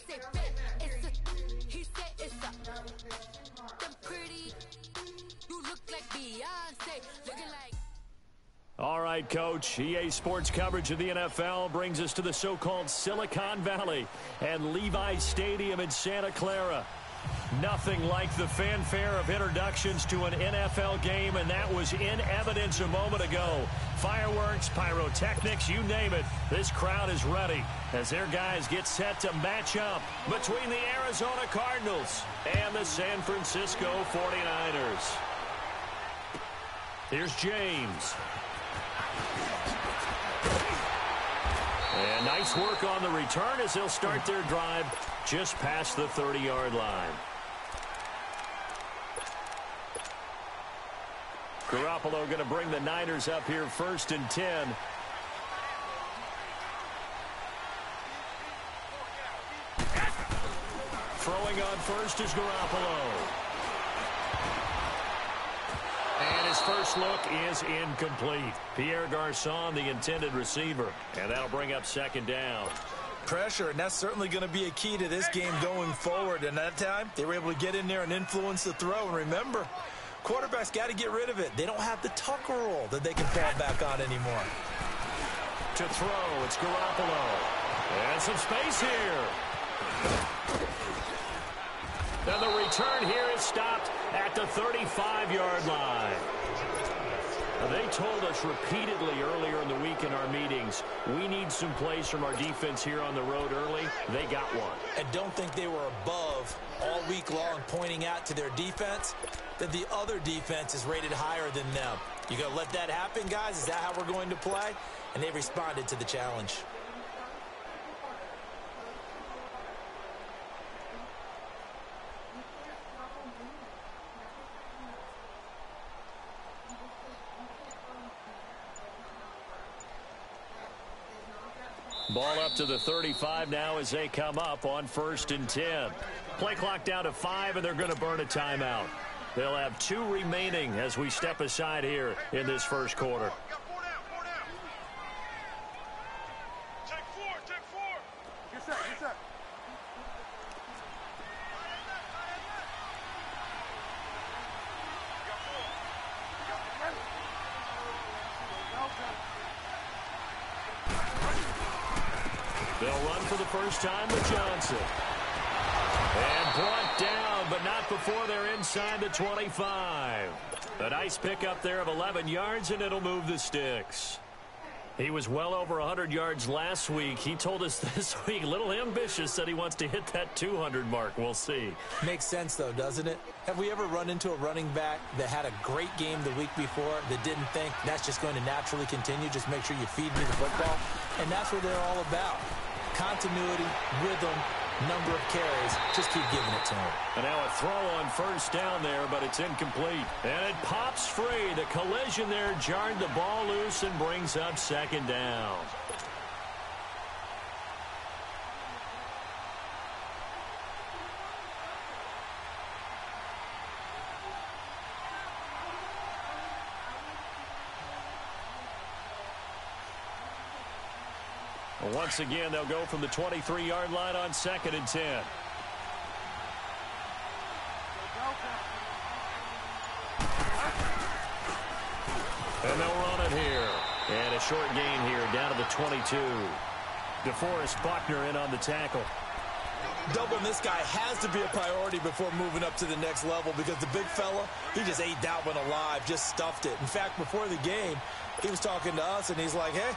say bet, it's a, he said it's a, them pretty, you look like Beyonce, looking like. All right, Coach. EA Sports coverage of the NFL brings us to the so-called Silicon Valley and Levi's Stadium in Santa Clara. Nothing like the fanfare of introductions to an NFL game, and that was in evidence a moment ago. Fireworks, pyrotechnics, you name it. This crowd is ready as their guys get set to match up between the Arizona Cardinals and the San Francisco 49ers. Here's James. And nice work on the return as they'll start their drive just past the 30-yard line. Garoppolo going to bring the Niners up here 1st and 10. Throwing on first is Garoppolo. And his first look is incomplete. Pierre Garçon, the intended receiver. And that'll bring up 2nd down. Pressure, and that's certainly going to be a key to this game going forward. And that time, they were able to get in there and influence the throw. And remember, quarterbacks got to get rid of it. They don't have the Tucker rule that they can fall back on anymore. To throw, it's Garoppolo. And some space here. And the return here is stopped at the 35-yard line. Now, they told us repeatedly earlier in the week in our meetings, we need some plays from our defense here on the road early. They got one. And don't think they were above all week long pointing out to their defense that the other defense is rated higher than them. You going to let that happen, guys? Is that how we're going to play? And they responded to the challenge. Ball up to the 35 now as they come up on 1st and 10. Play clock down to 5, and they're going to burn a timeout. They'll have 2 remaining as we step aside here in this first quarter. Take 4. Yes, sir. Yes, sir. They'll run for the first time with Johnson. And brought down, but not before they're inside the 25. A nice pickup there of 11 yards, and it'll move the sticks. He was well over 100 yards last week. He told us this week, a little ambitious, that he wants to hit that 200 mark. We'll see. Makes sense, though, doesn't it? Have we ever run into a running back that had a great game the week before that didn't think that's just going to naturally continue? Just make sure you feed me the football. And that's what they're all about. Continuity, rhythm, number of carries. Just keep giving it to him. And now a throw on first down there, but it's incomplete. And it pops free. The collision there jarred the ball loose and brings up 2nd down. Once again, they'll go from the 23-yard line on 2nd and 10. And they'll run it here. And a short gain here down to the 22. DeForest Buckner in on the tackle. Doubling this guy has to be a priority before moving up to the next level because the big fella, he just ate that one alive, just stuffed it. In fact, before the game, he was talking to us, and he's like, hey,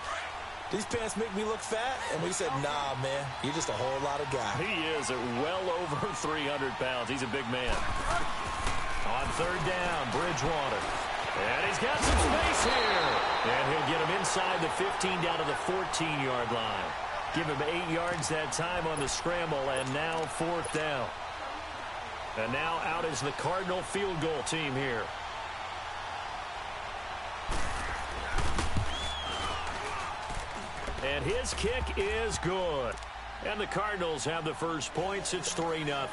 these pants make me look fat? And we said, nah, man, you're just a whole lot of guy. He is at well over 300 pounds. He's a big man. On 3rd down, Bridgewater. And he's got some space here. And he'll get him inside the 15 down to the 14-yard line. Give him 8 yards that time on the scramble, and now 4th down. And now out is the Cardinal field goal team here. And his kick is good. And the Cardinals have the first points. It's 3-0.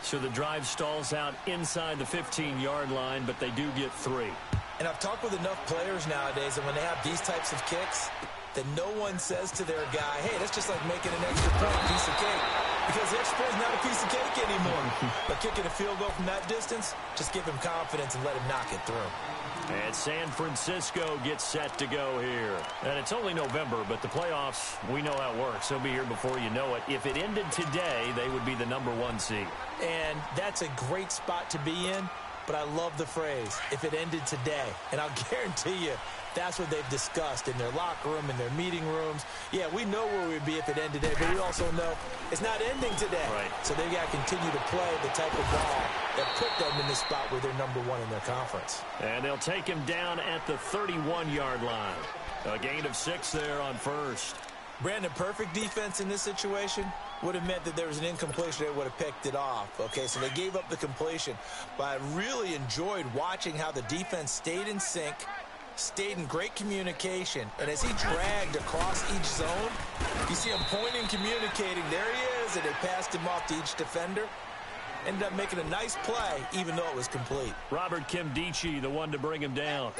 So the drive stalls out inside the 15-yard line, but they do get 3. And I've talked with enough players nowadays, and when they have these types of kicks, that no one says to their guy, hey, that's just like making an extra point piece of cake. Because the extra point is not a piece of cake anymore. But kicking a field goal from that distance, just give him confidence and let him knock it through. And San Francisco gets set to go here. And it's only November, but the playoffs, we know how it works. They'll be here before you know it. If it ended today, they would be the #1 seed. And that's a great spot to be in, but I love the phrase, if it ended today. And I'll guarantee you, that's what they've discussed in their locker room, in their meeting rooms. Yeah, we know where we'd be if it ended today, but we also know it's not ending today. Right. So they got to continue to play the type of ball that put them in the spot where they're #1 in their conference. And they'll take him down at the 31-yard line. A gain of 6 there on first. Brandon, perfect defense in this situation would have meant that there was an incompletion. They would have picked it off. Okay, so they gave up the completion. But I really enjoyed watching how the defense stayed in sync, stayed in great communication. And as he dragged across each zone, you see him pointing, communicating. There he is, and they passed him off to each defender. Ended up making a nice play, even though it was complete. Robert Kimdichie, the one to bring him down.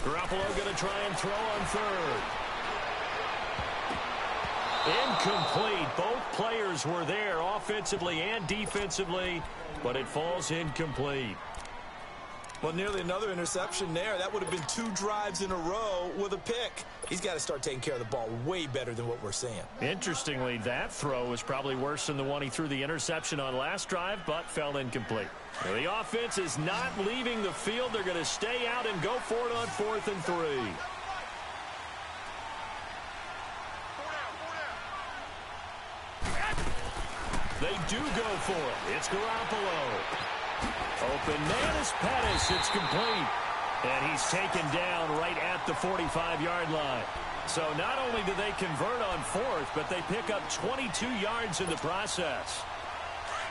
Garoppolo going to try and throw on third. Incomplete. Both players were there offensively and defensively, but it falls incomplete. Well, nearly another interception there. That would have been 2 drives in a row with a pick. He's got to start taking care of the ball way better than what we're seeing. Interestingly, that throw was probably worse than the one he threw the interception on last drive, but fell incomplete. Well, the offense is not leaving the field. They're going to stay out and go for it on 4th and 3. They do go for it. It's Garoppolo. Open man is Pettis. It's complete. And he's taken down right at the 45-yard line. So not only do they convert on 4th, but they pick up 22 yards in the process.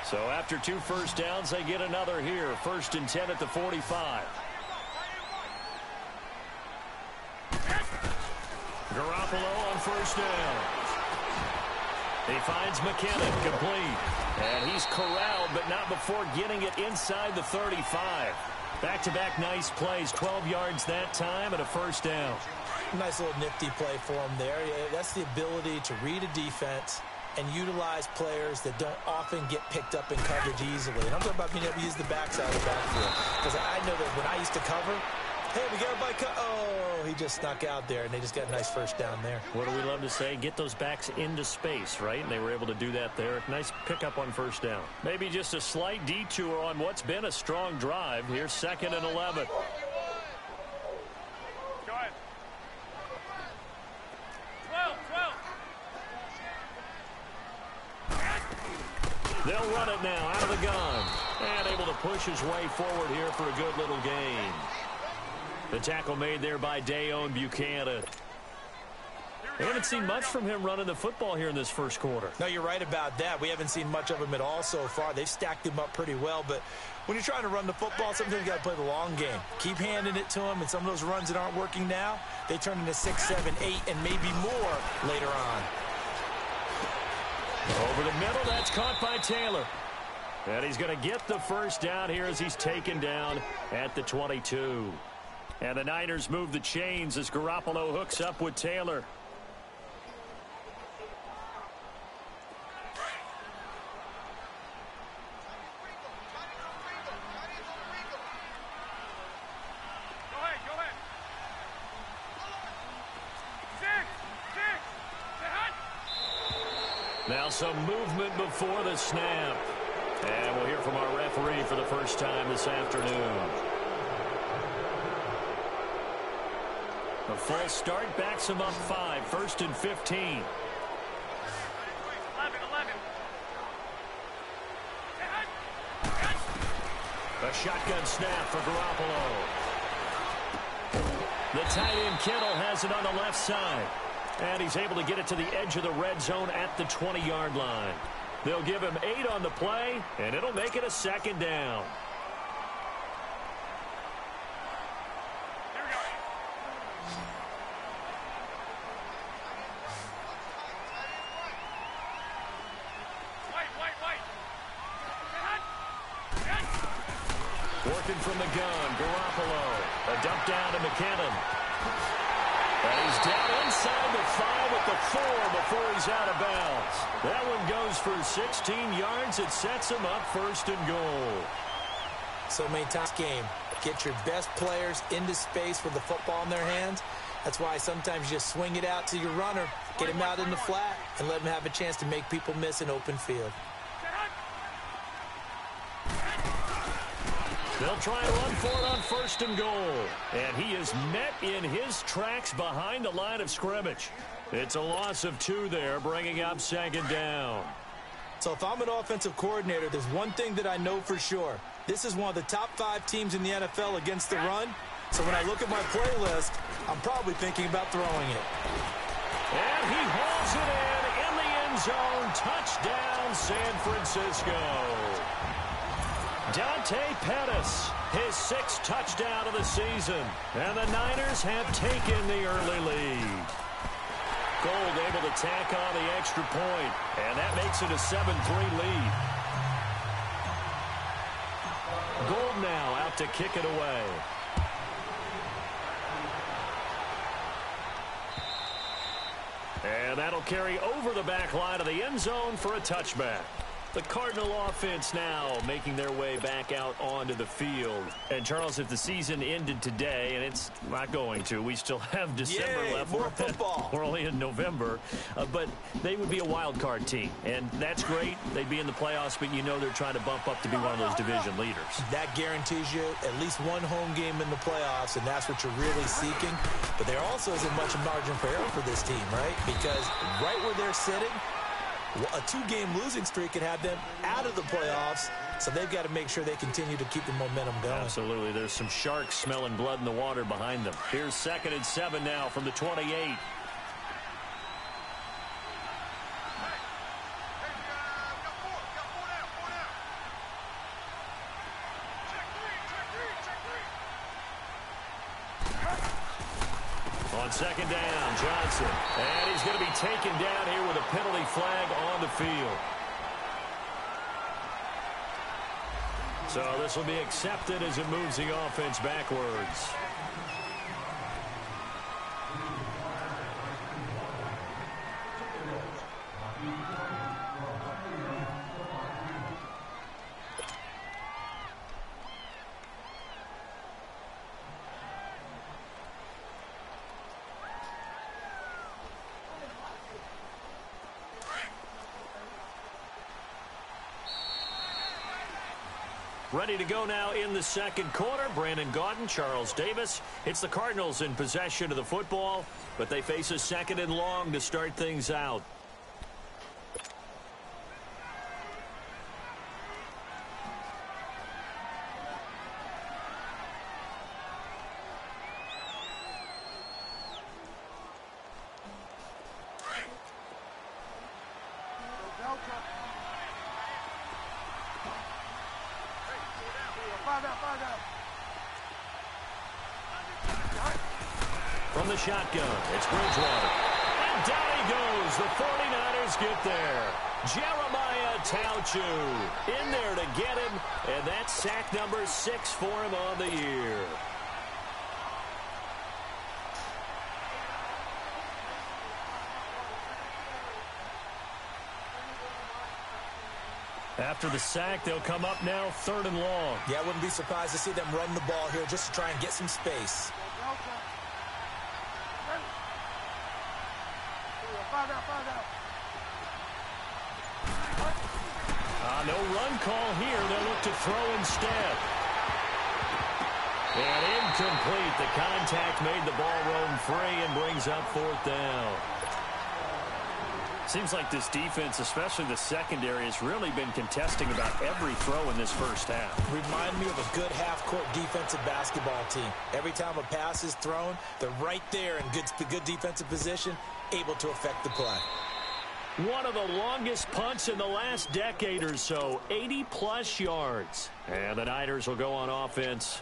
So after 2 first downs, they get another here. 1st and 10 at the 45. Garoppolo on 1st down. He finds McKinnon, complete. And he's corralled, but not before getting it inside the 35. Back-to-back nice plays, 12 yards that time and a 1st down. Nice little nifty play for him there. That's the ability to read a defense and utilize players that don't often get picked up in coverage easily. And I'm talking about being able to use the backside of the backfield. Because I know that when I used to cover, hey, we got a bike. Oh, he just snuck out there, and they just got a nice 1st down there. What do we love to say? Get those backs into space, right? And they were able to do that there. Nice pickup on 1st down. Maybe just a slight detour on what's been a strong drive. Here's 2nd and 11. Go ahead. 12, 12. They'll run it now out of the gun. And able to push his way forward here for a good little gain. The tackle made there by Dayon Buchanan. We haven't seen much from him running the football here in this 1st quarter. No, you're right about that. We haven't seen much of him at all so far. They've stacked him up pretty well, but when you're trying to run the football, sometimes you got to play the long game. Keep handing it to him, and some of those runs that aren't working now, they turn into 6, 7, 8, and maybe more later on. Over the middle, that's caught by Taylor. And he's going to get the 1st down here as he's taken down at the 22. And the Niners move the chains as Garoppolo hooks up with Taylor. Go ahead. 6. Now some movement before the snap. And we'll hear from our referee for the first time this afternoon. A full start backs him up 5. 1st and 15. 11. A shotgun snap for Garoppolo. The tight end Kittle has it on the left side. And he's able to get it to the edge of the red zone at the 20-yard line. They'll give him 8 on the play, and it'll make it a 2nd down. Here we go. Working from the gun, Garoppolo. A dump down to McKinnon. And he's down inside the 5 at the 4 before he's out of bounds. That one goes for 16 yards. It sets him up 1st and goal. So many times game. Get your best players into space with the football in their hands. That's why sometimes you just swing it out to your runner, get him out in the flat, and let him have a chance to make people miss an open field. They'll try and run for it on 1st and goal. And he is met in his tracks behind the line of scrimmage. It's a loss of 2 there, bringing up 2nd down. So if I'm an offensive coordinator, there's one thing that I know for sure. This is one of the top 5 teams in the NFL against the run. So when I look at my playlist, I'm probably thinking about throwing it. And he hauls it in the end zone. Touchdown, San Francisco. Dante Pettis, his 6th touchdown of the season. And the Niners have taken the early lead. Gold able to tack on the extra point, and that makes it a 7-3 lead. Gold now out to kick it away. And that'll carry over the back line of the end zone for a touchback. The Cardinal offense now making their way back out onto the field. And, Charles, if the season ended today, and it's not going to, we still have December left. More football. We're only in November. But they would be a wild card team. And that's great. They'd be in the playoffs, but you know they're trying to bump up to be one of those division leaders. That guarantees you at least one home game in the playoffs, and that's what you're really seeking. But there also isn't much margin for error for this team, right? Because right where they're sitting, a 2-game losing streak could have them out of the playoffs, so they've got to make sure they continue to keep the momentum going. Absolutely. There's some sharks smelling blood in the water behind them. Here's 2nd and 7 now from the 28. On 2nd down, Johnson. And he's going to be taken down here with a penalty flag on the field. So this will be accepted as it moves the offense backwards. Ready to go now in the 2nd quarter. Brandon Gaudin, Charles Davis. It's the Cardinals in possession of the football, but they face a 2nd and long to start things out. From the shotgun, it's Bridgewater. And down he goes. The 49ers get there. Jeremiah Tauchu in there to get him. And that's sack number 6 for him on the year. After the sack, they'll come up now 3rd and long. Yeah, I wouldn't be surprised to see them run the ball here just to try and get some space. No run call here. They'll look to throw instead. And incomplete. The contact made the ball roam free and brings up 4th down. Seems like this defense, especially the secondary, has really been contesting about every throw in this first half. Remind me of a good half-court defensive basketball team. Every time a pass is thrown, they're right there in good defensive position, able to affect the play. One of the longest punts in the last decade or so, 80-plus yards. And the Niners will go on offense,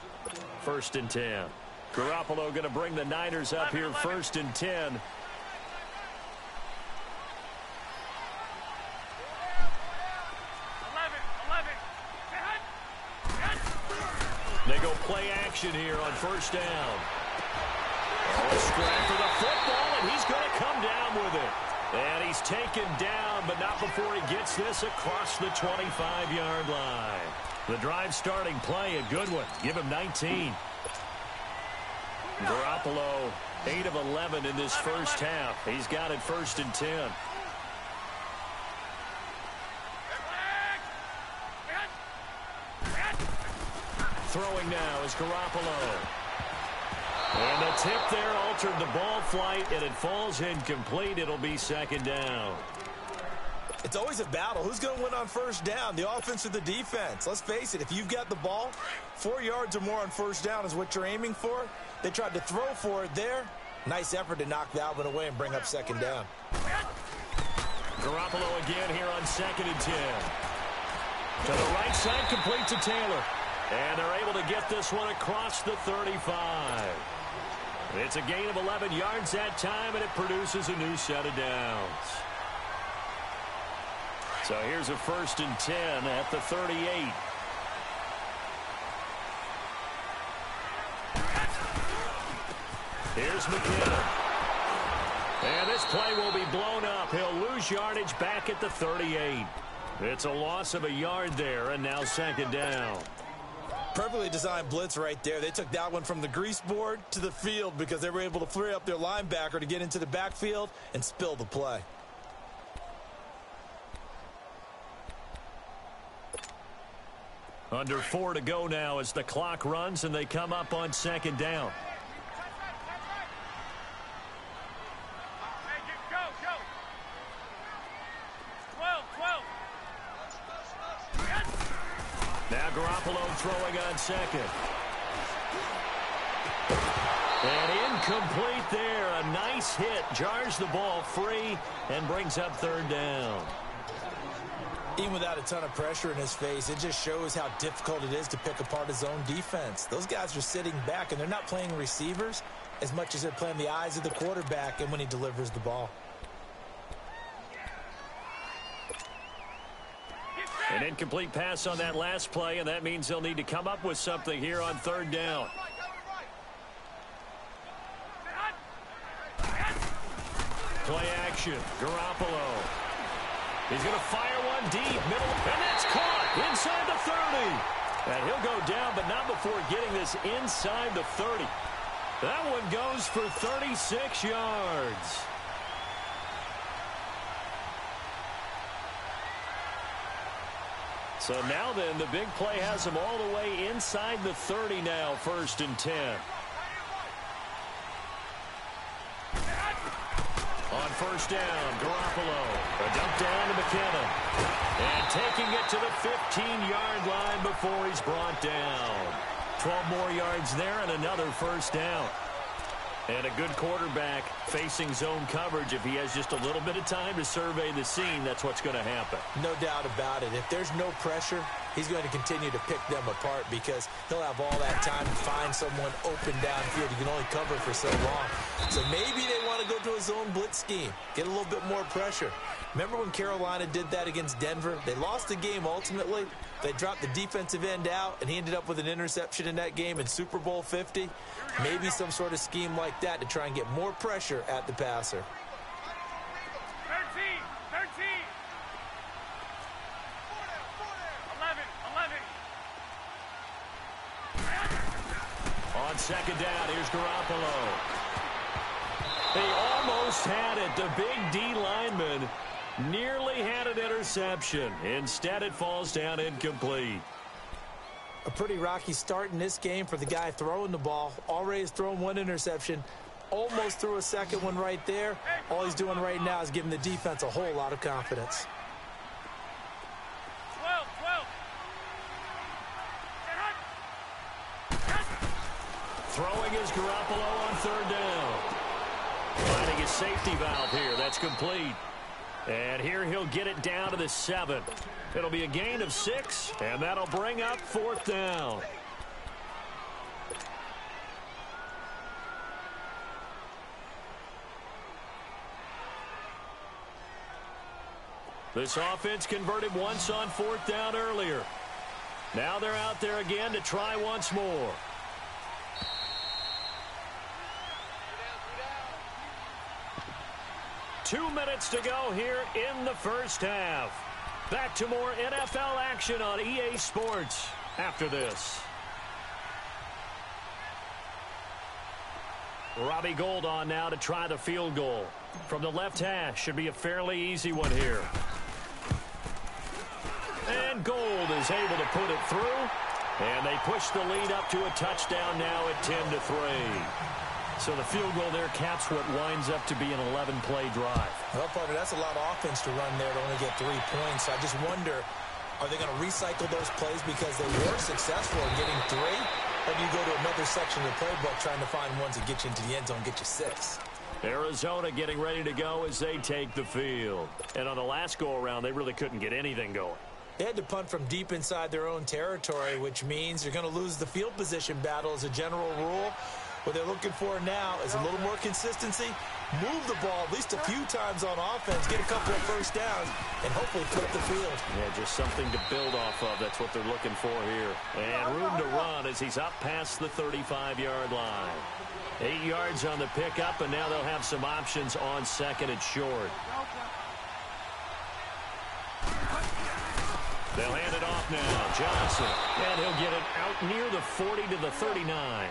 1st and 10. Garoppolo going to bring the Niners up here, 1st and 10. They go play action here on first down. Oh, scramble for the football, and he's going to come down with it. And he's taken down, but not before he gets this across the 25-yard line. The drive starting play, a good one. Give him 19. Garoppolo, 8 of 11 in this first half. He's got it 1st and 10. Throwing now is Garoppolo. And the tip there altered the ball flight, and it falls incomplete. It'll be 2nd down. It's always a battle. Who's going to win on first down, the offense or the defense? Let's face it, if you've got the ball, 4 yards or more on first down is what you're aiming for. They tried to throw for it there. Nice effort to knock that one away and bring up 2nd down. Garoppolo again here on 2nd and 10. To the right side, complete to Taylor. And they're able to get this one across the 35. It's a gain of 11 yards that time, and it produces a new set of downs. So here's a 1st and 10 at the 38. Here's McKinnon. And this play will be blown up. He'll lose yardage back at the 38. It's a loss of a yard there, and now 2nd down. Perfectly designed blitz right there. They took that one from the grease board to the field because they were able to free up their linebacker to get into the backfield and spill the play. Under 4 to go now as the clock runs and they come up on 2nd down. Now Garoppolo throwing on 2nd. And incomplete there. A nice hit. Jars the ball free and brings up 3rd down. Even without a ton of pressure in his face, it just shows how difficult it is to pick apart his own defense. Those guys are sitting back, and they're not playing receivers as much as they're playing the eyes of the quarterback and when he delivers the ball. An incomplete pass on that last play, and that means they'll need to come up with something here on 3rd down. Play action. Garoppolo. He's going to fire one deep, middle, and that's caught inside the 30. And he'll go down, but not before getting this inside the 30. That one goes for 36 yards. So now then, the big play has him all the way inside the 30 now, 1st and 10. On 1st down, Garoppolo. A dump down to McKinnon. And taking it to the 15-yard line before he's brought down. 12 more yards there and another 1st down. And a good quarterback facing zone coverage. If he has just a little bit of time to survey the scene, that's what's going to happen. No doubt about it. If there's no pressure, he's going to continue to pick them apart because he'll have all that time to find someone open downfield. He can only cover for so long. So maybe they want to go to a zone blitz scheme, get a little bit more pressure. Remember when Carolina did that against Denver? They lost the game ultimately. They dropped the defensive end out, and he ended up with an interception in that game in Super Bowl 50. Maybe some sort of scheme like that to try and get more pressure at the passer. 13. 11. On 2nd down, here's Garoppolo. They almost had it. The big D lineman nearly had an interception. Instead, it falls down incomplete. A pretty rocky start in this game for the guy throwing the ball. Already has thrown one interception. Almost threw a second one right there. All he's doing right now is giving the defense a whole lot of confidence. 12. Throwing is Garoppolo on 3rd down. Finding his safety valve here. That's complete. And here he'll get it down to the 7. It'll be a gain of 6, and that'll bring up 4th down. This offense converted once on 4th down earlier. Now they're out there again to try once more. Two minutes to go here in the first half. Back to more NFL action on EA Sports after this. Robbie Gould on now to try the field goal. From the left hash, should be a fairly easy one here. And Gould is able to put it through. And they push the lead up to a touchdown now at 10-3. So the field goal there caps what winds up to be an 11-play drive. Well, partner, that's a lot of offense to run there to only get 3 points. So I just wonder, are they going to recycle those plays because they were successful in getting 3? Or do you go to another section of the playbook trying to find ones that get you into the end zone, get you 6? Arizona getting ready to go as they take the field. And on the last go-around, they really couldn't get anything going. They had to punt from deep inside their own territory, which means you're going to lose the field position battle as a general rule. What they're looking for now is a little more consistency, move the ball at least a few times on offense, get a couple of first downs, and hopefully flip the field. Yeah, just something to build off of. That's what they're looking for here. And room to run as he's up past the 35-yard line. 8 yards on the pickup, and now they'll have some options on second and short. They'll hand it off now. Johnson. And he'll get it out near the 40 to the 39.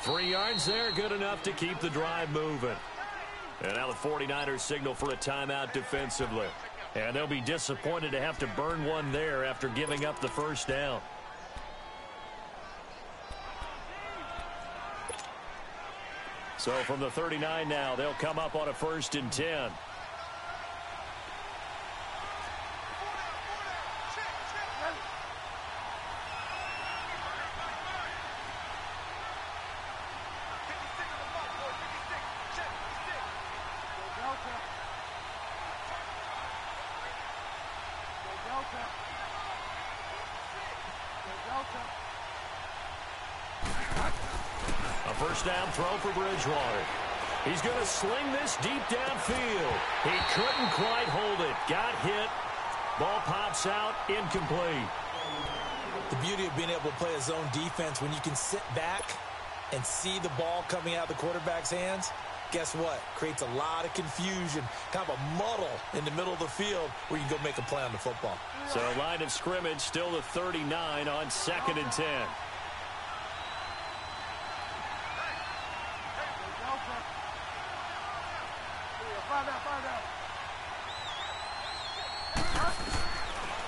3 yards there, good enough to keep the drive moving. And now the 49ers signal for a timeout defensively. And they'll be disappointed to have to burn one there after giving up the first down. So from the 39 now, they'll come up on a 1st and 10. A first down throw for Bridgewater. He's going to sling this deep downfield. He couldn't quite hold it. Got hit. Ball pops out. Incomplete. The beauty of being able to play a zone defense when you can sit back and see the ball coming out of the quarterback's hands, guess what? Creates a lot of confusion, kind of a muddle in the middle of the field where you can go make a play on the football. So line of scrimmage still the 39 on 2nd and 10.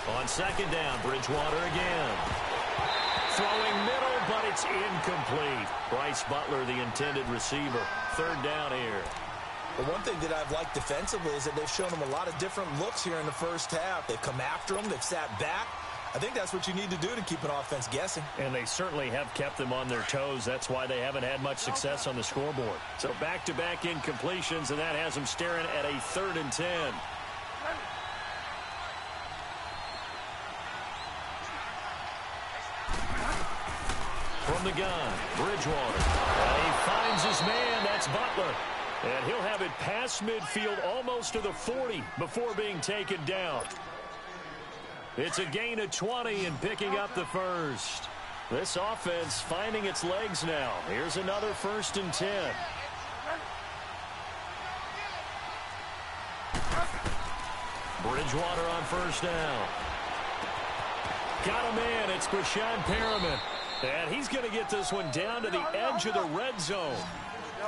On 2nd down, Bridgewater again. Throwing middle, but it's incomplete. Bryce Butler, the intended receiver. 3rd down here. Well, one thing that I've liked defensively is that they've shown them a lot of different looks here in the first half. They've come after them. They've sat back. I think that's what you need to do to keep an offense guessing. And they certainly have kept them on their toes. That's why they haven't had much success on the scoreboard. So back-to-back incompletions, and that has them staring at a 3rd and 10. From the gun, Bridgewater. He finds his man. That's Butler. And he'll have it past midfield almost to the 40 before being taken down. It's a gain of 20 and picking up the first. This offense finding its legs now. Here's another 1st and 10. Bridgewater on 1st down. Got a man. It's Brashad Perriman. And he's going to get this one down to the edge of the red zone.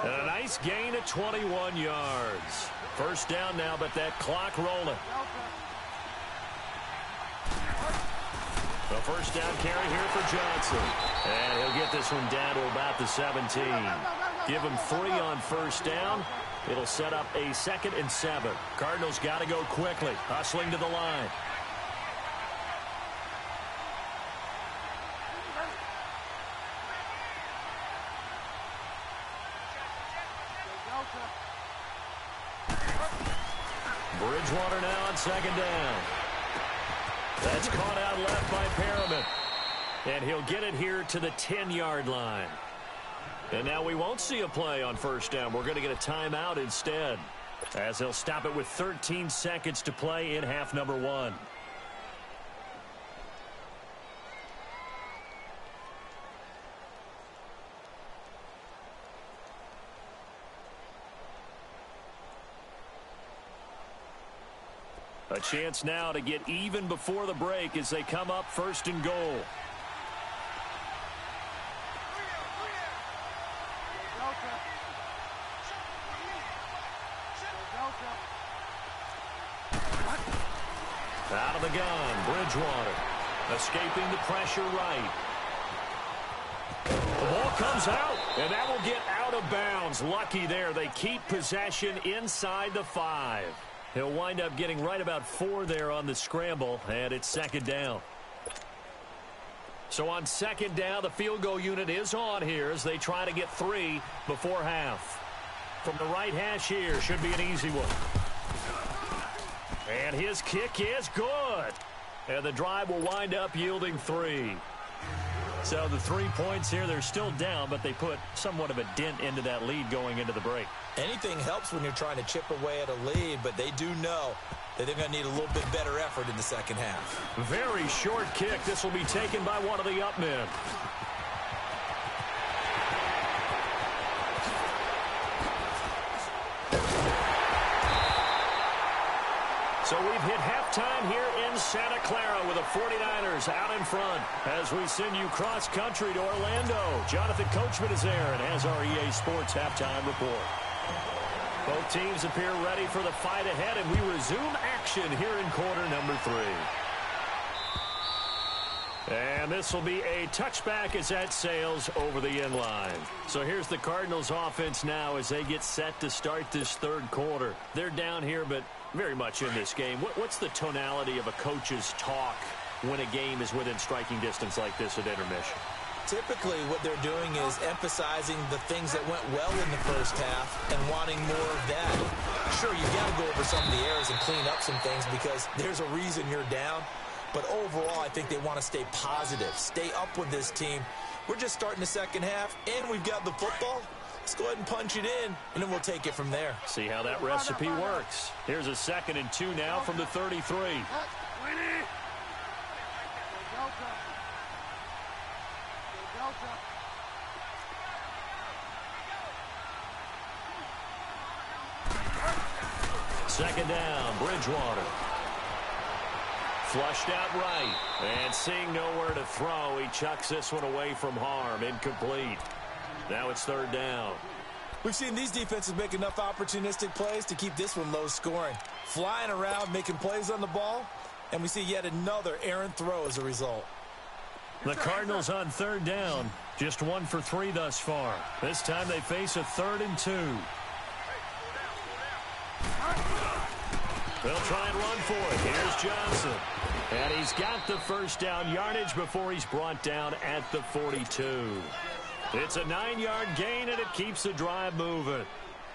And a nice gain of 21 yards. 1st down now, but that clock rolling. The 1st down carry here for Johnson. And he'll get this one down to about the 17. Give him 3 on 1st down. It'll set up a 2nd and 7. Cardinals got to go quickly. Hustling to the line. Bridgewater now on 2nd down. That's caught out left by Perriman. And he'll get it here to the 10-yard line. And now we won't see a play on 1st down. We're going to get a timeout instead, as they'll stop it with 13 seconds to play in half number 1. A chance now to get even before the break as they come up 1st and goal. Out of the gun, Bridgewater. Escaping the pressure right. The ball comes out, and that will get out of bounds. Lucky there. They keep possession inside the 5. He'll wind up getting right about 4 there on the scramble, and it's 2nd down. So on 2nd down, the field goal unit is on here as they try to get 3 before half. From the right hash here, should be an easy one. And his kick is good. And the drive will wind up yielding 3. So the 3 points here, they're still down, but they put somewhat of a dent into that lead going into the break. Anything helps when you're trying to chip away at a lead, but they do know that they're going to need a little bit better effort in the second half. Very short kick. This will be taken by one of the up men. So we've hit halftime here in Santa Clara with the 49ers out in front as we send you cross-country to Orlando. Jonathan Coachman is there and has our EA Sports halftime report. Both teams appear ready for the fight ahead, and we resume action here in quarter number 3. And this will be a touchback as that sails over the end line. So here's the Cardinals offense now as they get set to start this 3rd quarter. They're down here, but very much in this game. What's the tonality of a coach's talk when a game is within striking distance like this at intermission? Typically, what they're doing is emphasizing the things that went well in the first half and wanting more of that. Sure, you've got to go over some of the errors and clean up some things because there's a reason you're down. But overall, I think they want to stay positive, stay up with this team. We're just starting the second half, and we've got the football. Let's go ahead and punch it in, and then we'll take it from there. See how that recipe works. Here's a 2nd and 2 now from the 33. Second down, Bridgewater. Flushed out right, and seeing nowhere to throw, he chucks this one away from harm. Incomplete. Now it's 3rd down. We've seen these defenses make enough opportunistic plays to keep this one low scoring. Flying around, making plays on the ball, and we see yet another errant throw as a result. The Cardinals on 3rd down, just 1 for 3 thus far. This time they face a 3rd and 2. They'll try and run for it. Here's Johnson. And he's got the 1st down yardage before he's brought down at the 42. It's a 9-yard gain, and it keeps the drive moving.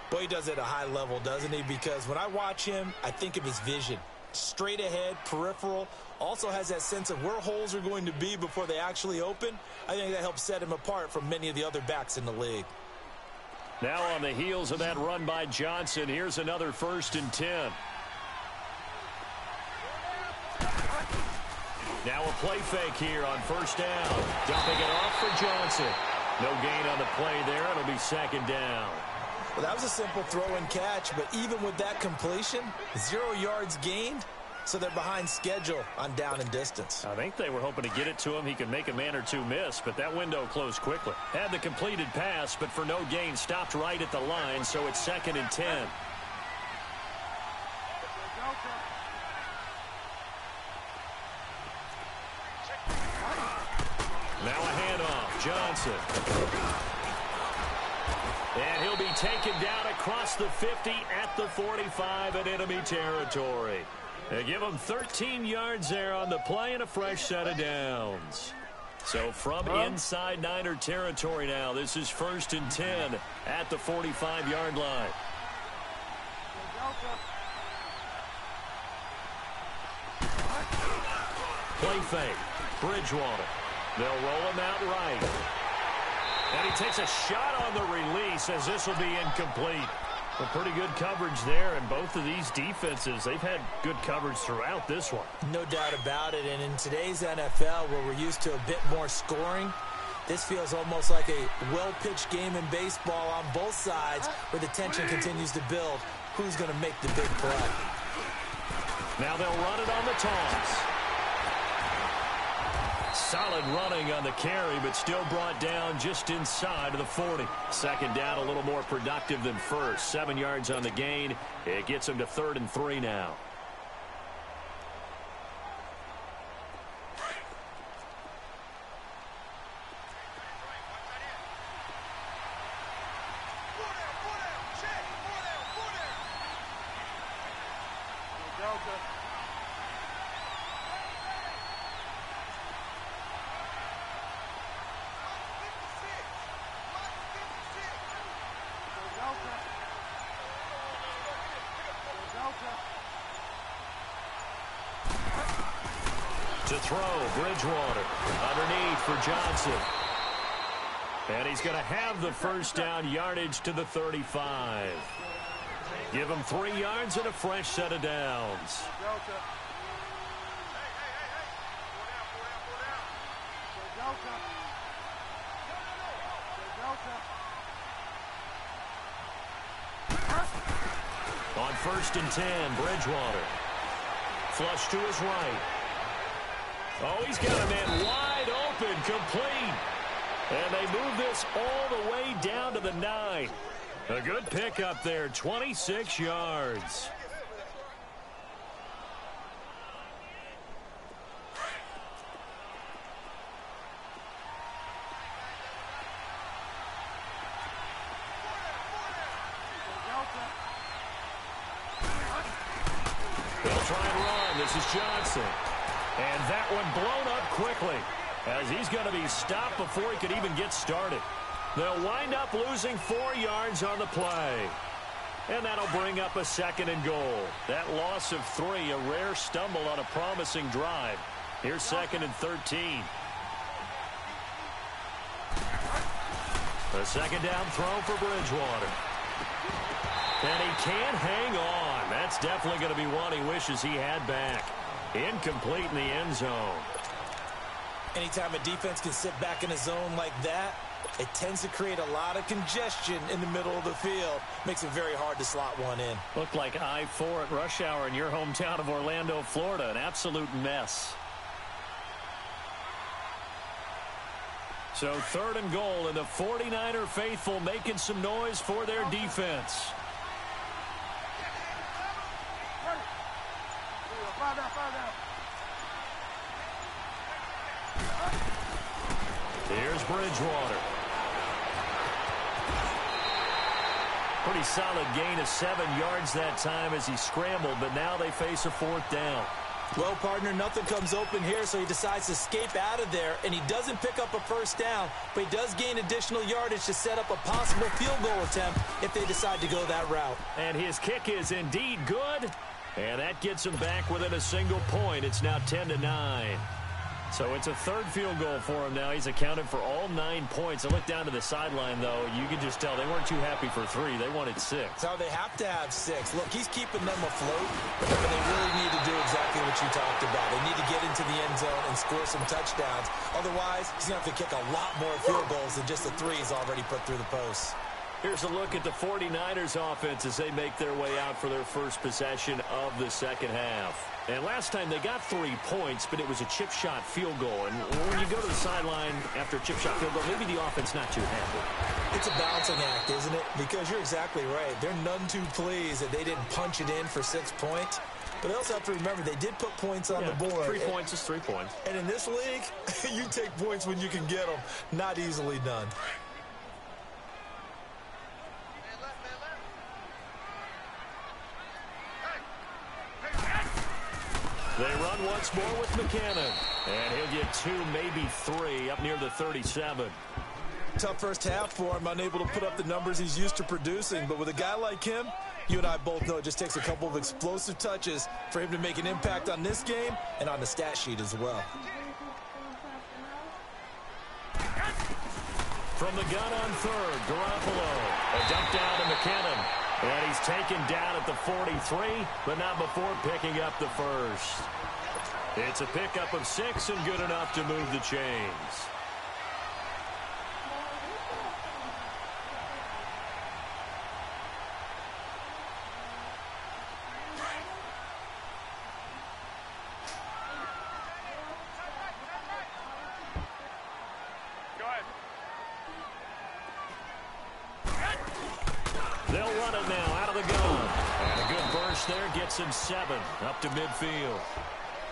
Boy, he does it at a high level, doesn't he? Because when I watch him, I think of his vision. Straight ahead, peripheral. Also has that sense of where holes are going to be before they actually open. I think that helps set him apart from many of the other backs in the league. Now on the heels of that run by Johnson, here's another 1st and 10. Now a play fake here on 1st down. Dumping it off for Johnson. No gain on the play there. It'll be 2nd down. Well, that was a simple throw and catch, but even with that completion, 0 yards gained, so they're behind schedule on down and distance. I think they were hoping to get it to him. He could make a man or two miss, but that window closed quickly. Had the completed pass, but for no gain, stopped right at the line, so it's 2nd and 10. Now a handoff, Johnson. And he'll be taken down across the 50 at the 45 in enemy territory. They give him 13 yards there on the play and a fresh set of downs. So from inside Niner territory now, this is 1st and 10 at the 45-yard line. Play fake, Bridgewater. They'll roll him out right. And he takes a shot on the release as this will be incomplete. Well, pretty good coverage there, and both of these defenses, they've had good coverage throughout this one. No doubt about it, and in today's NFL, where we're used to a bit more scoring, this feels almost like a well-pitched game in baseball on both sides where the tension continues to build. Who's going to make the big play? Now they'll run it on the toss. Solid running on the carry, but still brought down just inside of the 40. Second down, a little more productive than first. 7 yards on the gain. It gets him to 3rd and 3 now. To throw, Bridgewater underneath for Johnson. And he's going to have the first down, yardage to the 35. Give him 3 yards and a fresh set of downs. On 1st and 10, Bridgewater. Flush to his right. Oh, he's got a man wide open, complete. And they move this all the way down to the 9. A good pickup there, 26 yards. They'll try and run. This is Johnson. And that one blown up quickly as he's going to be stopped before he could even get started. They'll wind up losing 4 yards on the play. And that'll bring up a 2nd and goal. That loss of 3, a rare stumble on a promising drive. Here's 2nd and 13. A 2nd down throw for Bridgewater. And he can't hang on. That's definitely going to be one he wishes he had back. Incomplete in the end zone. Anytime a defense can sit back in a zone like that, it tends to create a lot of congestion in the middle of the field. Makes it very hard to slot one in. Looked like I-4 at rush hour in your hometown of Orlando, Florida. An absolute mess. So 3rd and goal, and the 49er faithful making some noise for their defense. Here's Bridgewater. Pretty solid gain of 7 yards that time as he scrambled, but now they face a 4th down. Well, partner, nothing comes open here, so he decides to escape out of there, and he doesn't pick up a first down, but he does gain additional yardage to set up a possible field goal attempt if they decide to go that route. And his kick is indeed good, and that gets him back within a single point. It's now 10-9. So it's a 3rd field goal for him now. He's accounted for all 9 points. I look down to the sideline, though. You can just tell they weren't too happy for 3. They wanted 6. So they have to have 6. Look, he's keeping them afloat, but they really need to do exactly what you talked about. They need to get into the end zone and score some touchdowns. Otherwise, he's going to have to kick a lot more field goals than just the 3 he's already put through the posts. Here's a look at the 49ers offense as they make their way out for their first possession of the second half. And last time they got 3 points, but it was a chip shot field goal. And when you go to the sideline after a chip shot field goal, maybe the offense not too happy. It's a balancing act, isn't it? Because you're exactly right. They're none too pleased that they didn't punch it in for 6 points. But they also have to remember they did put points on the board. 3 points is 3 points. And in this league, you take points when you can get them. Not easily done. They run once more with McKinnon. And he'll get 2, maybe 3, up near the 37. Tough first half for him, unable to put up the numbers he's used to producing. But with a guy like him, you and I both know it just takes a couple of explosive touches for him to make an impact on this game and on the stat sheet as well. From the gun on 3rd, Garoppolo. A dump down to McKinnon. And he's taken down at the 43, but not before picking up the first. It's a pickup of 6 and good enough to move the chains. gets him 7 up to midfield.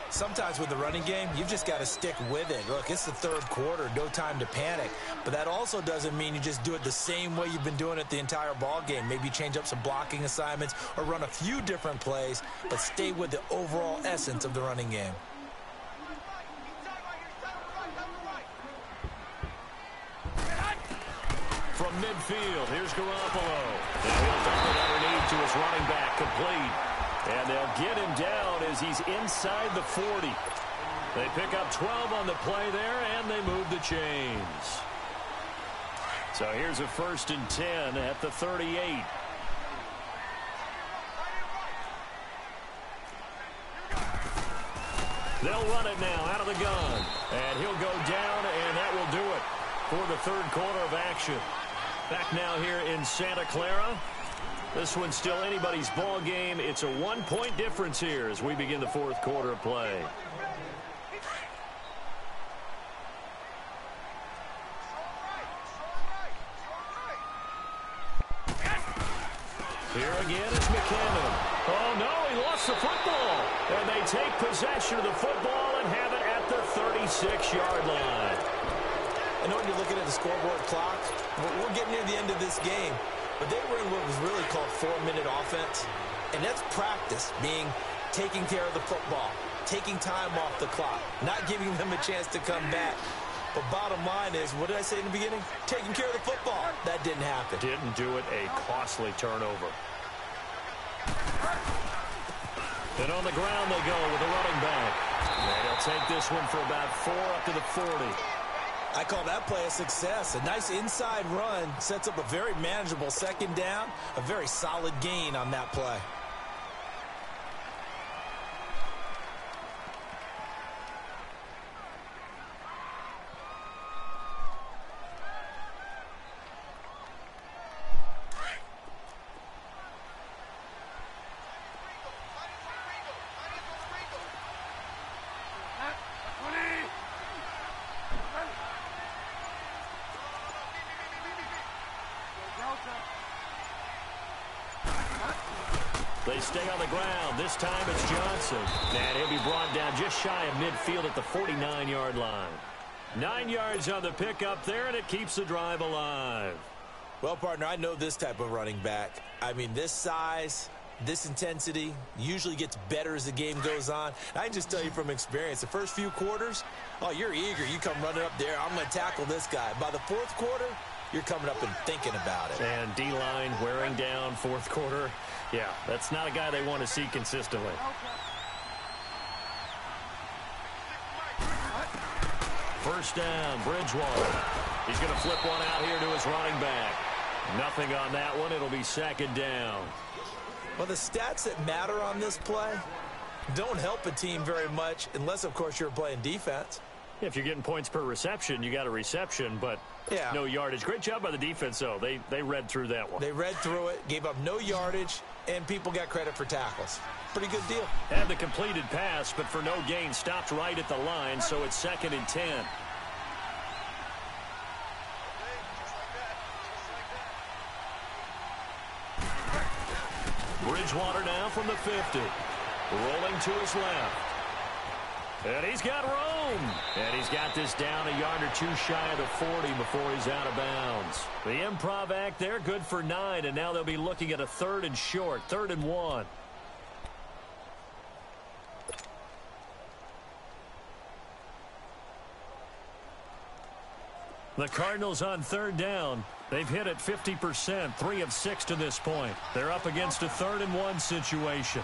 Sometimes with the running game, you've just got to stick with it. Look, it's the third quarter, no time to panic. But that also doesn't mean you just do it the same way you've been doing it the entire ball game. Maybe change up some blocking assignments or run a few different plays, but stay with the overall essence of the running game. From midfield, here's Garoppolo. And he'll dump it underneath to his running back, complete. And they'll get him down as he's inside the 40. They pick up 12 on the play there, and they move the chains. So here's a 1st and 10 at the 38. They'll run it now out of the gun. And he'll go down, and that will do it for the third quarter of action. Back now here in Santa Clara. This one's still anybody's ball game. It's a 1-point difference here as we begin the fourth quarter of play. Here again is McKinnon. Oh, no, he lost the football. And they take possession of the football and have it at the 36-yard line. I know when you're looking at the scoreboard clock, we're getting near the end of this game. But they were in what was really called 4-minute offense. And that's practice, being taking care of the football, taking time off the clock, not giving them a chance to come back. But bottom line is, what did I say in the beginning? Taking care of the football. That didn't happen. Didn't do it, a costly turnover. And on the ground they go with a running back. And they'll take this one for about 4 up to the 40. I call that play a success. A nice inside run sets up a very manageable second down, a very solid gain on that play. They stay on the ground. This time it's Johnson. And he'll be brought down just shy of midfield at the 49-yard line. 9 yards on the pickup there, and it keeps the drive alive. Well, partner, I know this type of running back. I mean, this size, this intensity usually gets better as the game goes on. I can just tell you from experience, the first few quarters, oh, you're eager. You come running up there. I'm going to tackle this guy. By the fourth quarter, you're coming up and thinking about it. And D-line wearing down fourth quarter. Yeah, that's not a guy they want to see consistently. First down, Bridgewater. He's going to flip one out here to his running back. Nothing on that one. It'll be second down. Well, the stats that matter on this play don't help a team very much unless, of course, you're playing defense. If you're getting points per reception, you got a reception, but no yardage. Great job by the defense, though. They read through that one. They read through it, gave up no yardage, and people got credit for tackles. Pretty good deal. Had the completed pass, but for no gain, stopped right at the line, so it's 2nd and 10. Bridgewater now from the 50. Rolling to his left. And he's got room. And he's got this down a yard or two shy of the 40 before he's out of bounds. The improv act there, good for 9, and now they'll be looking at a 3rd and short, 3rd and 1. The Cardinals on 3rd down. They've hit it 50%, 3 of 6 to this point. They're up against a 3rd and 1 situation.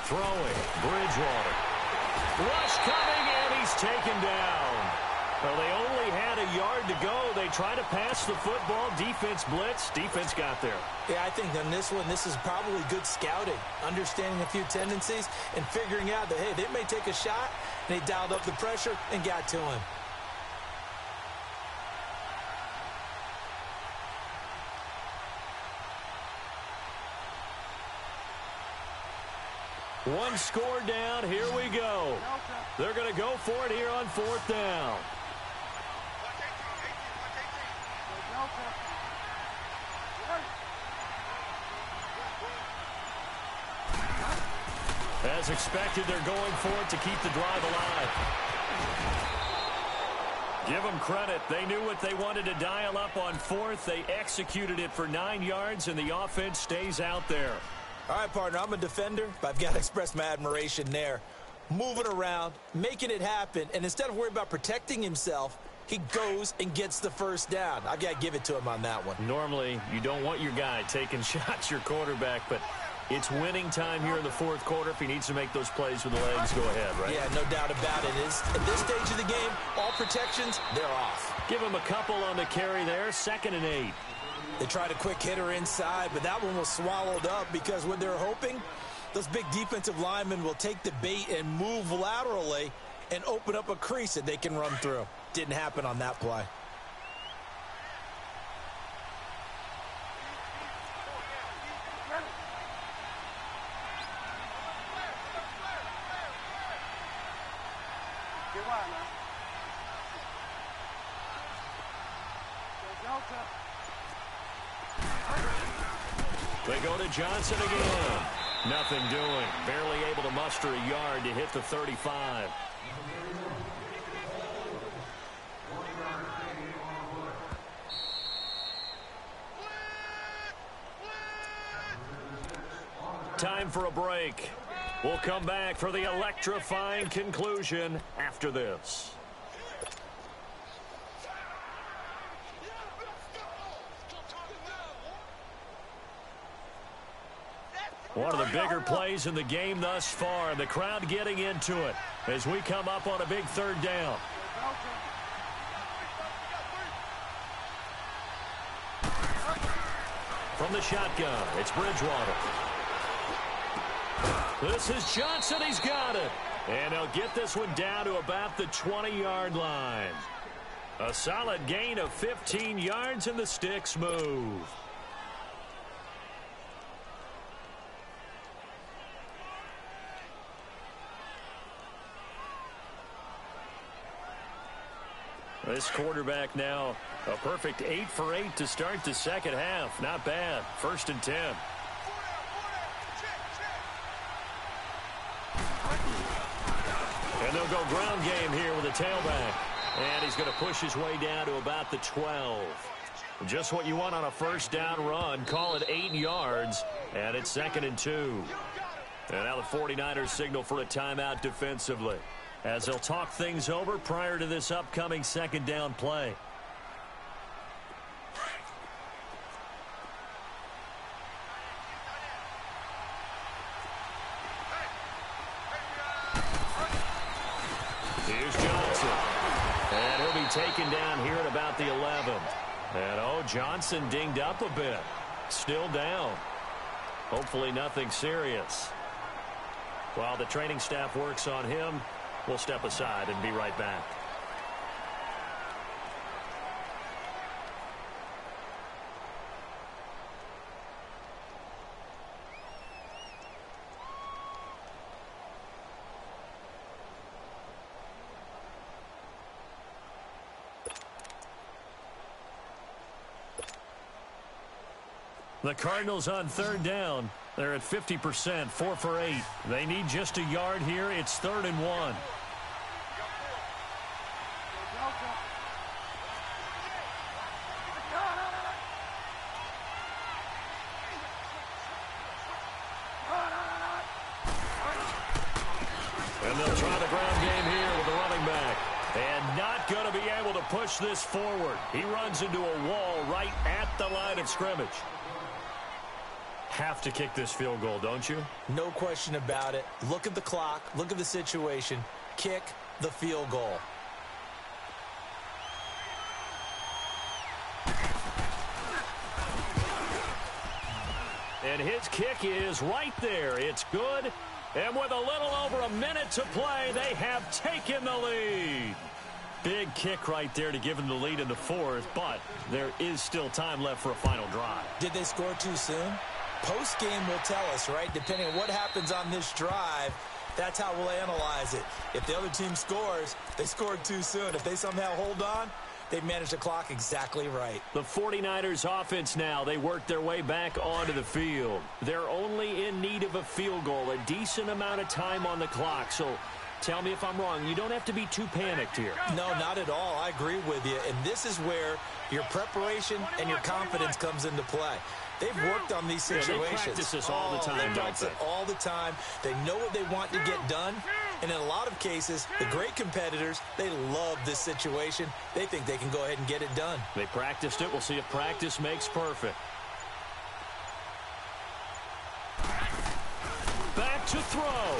Throwing, Bridgewater. Rush coming, and he's taken down. Well, they only had a yard to go. They try to pass the football. Defense blitz. Defense got there. Yeah, I think on this one, this is probably good scouting, understanding a few tendencies, and figuring out that, hey, they may take a shot, and they dialed up the pressure and got to him. One score down. Here we go. They're going to go for it here on 4th down. As expected, they're going for it to keep the drive alive. Give them credit. They knew what they wanted to dial up on 4th. They executed it for 9 yards, and the offense stays out there. All right, partner, I'm a defender, but I've got to express my admiration there. Moving around, making it happen, and instead of worrying about protecting himself, he goes and gets the first down. I've got to give it to him on that one. Normally, you don't want your guy taking shots, your quarterback, but it's winning time here in the 4th quarter. If he needs to make those plays with the legs, go ahead, right? Yeah, no doubt about it. At this stage of the game, all protections, they're off. Give him a couple on the carry there, 2nd and 8. They tried a quick hitter inside, but that one was swallowed up because what they're hoping, those big defensive linemen will take the bait and move laterally and open up a crease that they can run through. Didn't happen on that play. They go to Johnson again. Nothing doing. Barely able to muster a yard to hit the 35. Time for a break. We'll come back for the electrifying conclusion after this. One of the bigger plays in the game thus far, and the crowd getting into it as we come up on a big 3rd down. From the shotgun, it's Bridgewater. This is Johnson. He's got it. And he'll get this one down to about the 20-yard line. A solid gain of 15 yards, and the sticks move. This quarterback now a perfect 8 for 8 to start the 2nd half. Not bad. 1st and 10. And they'll go ground game here with a tailback. And he's going to push his way down to about the 12. Just what you want on a 1st down run. Call it 8 yards. And it's 2nd and 2. And now the 49ers signal for a timeout defensively, as they'll talk things over prior to this upcoming 2nd down play. Here's Johnson. And he'll be taken down here at about the 11. And, Johnson dinged up a bit. Still down. Hopefully nothing serious. While the training staff works on him, we'll step aside and be right back. The Cardinals on 3rd down. They're at 50%, 4 for 8. They need just a yard here. It's 3rd and 1. And they'll try the ground game here with the running back. And not going to be able to push this forward. He runs into a wall right at the line of scrimmage. Have to kick this field goal, don't you? No question about it. Look at the clock. Look at the situation. Kick the field goal. And his kick is right there. It's good. And with a little over a minute to play, they have taken the lead. Big kick right there to give them the lead in the 4th, but there is still time left for a final drive. Did they score too soon? Post-game will tell us, right? Depending on what happens on this drive, that's how we'll analyze it. If the other team scores, they scored too soon. If they somehow hold on, they managed the clock exactly right. The 49ers offense now, they work their way back onto the field. They're only in need of a field goal, a decent amount of time on the clock. So tell me if I'm wrong. You don't have to be too panicked here. No, not at all. I agree with you. And this is where your preparation and your confidence comes into play. They've worked on these situations. They practice this all the time, They practice it all the time. They know what they want to get done. And in a lot of cases, the great competitors, they love this situation. They think they can go ahead and get it done. They practiced it. We'll see if practice makes perfect. Back to throw.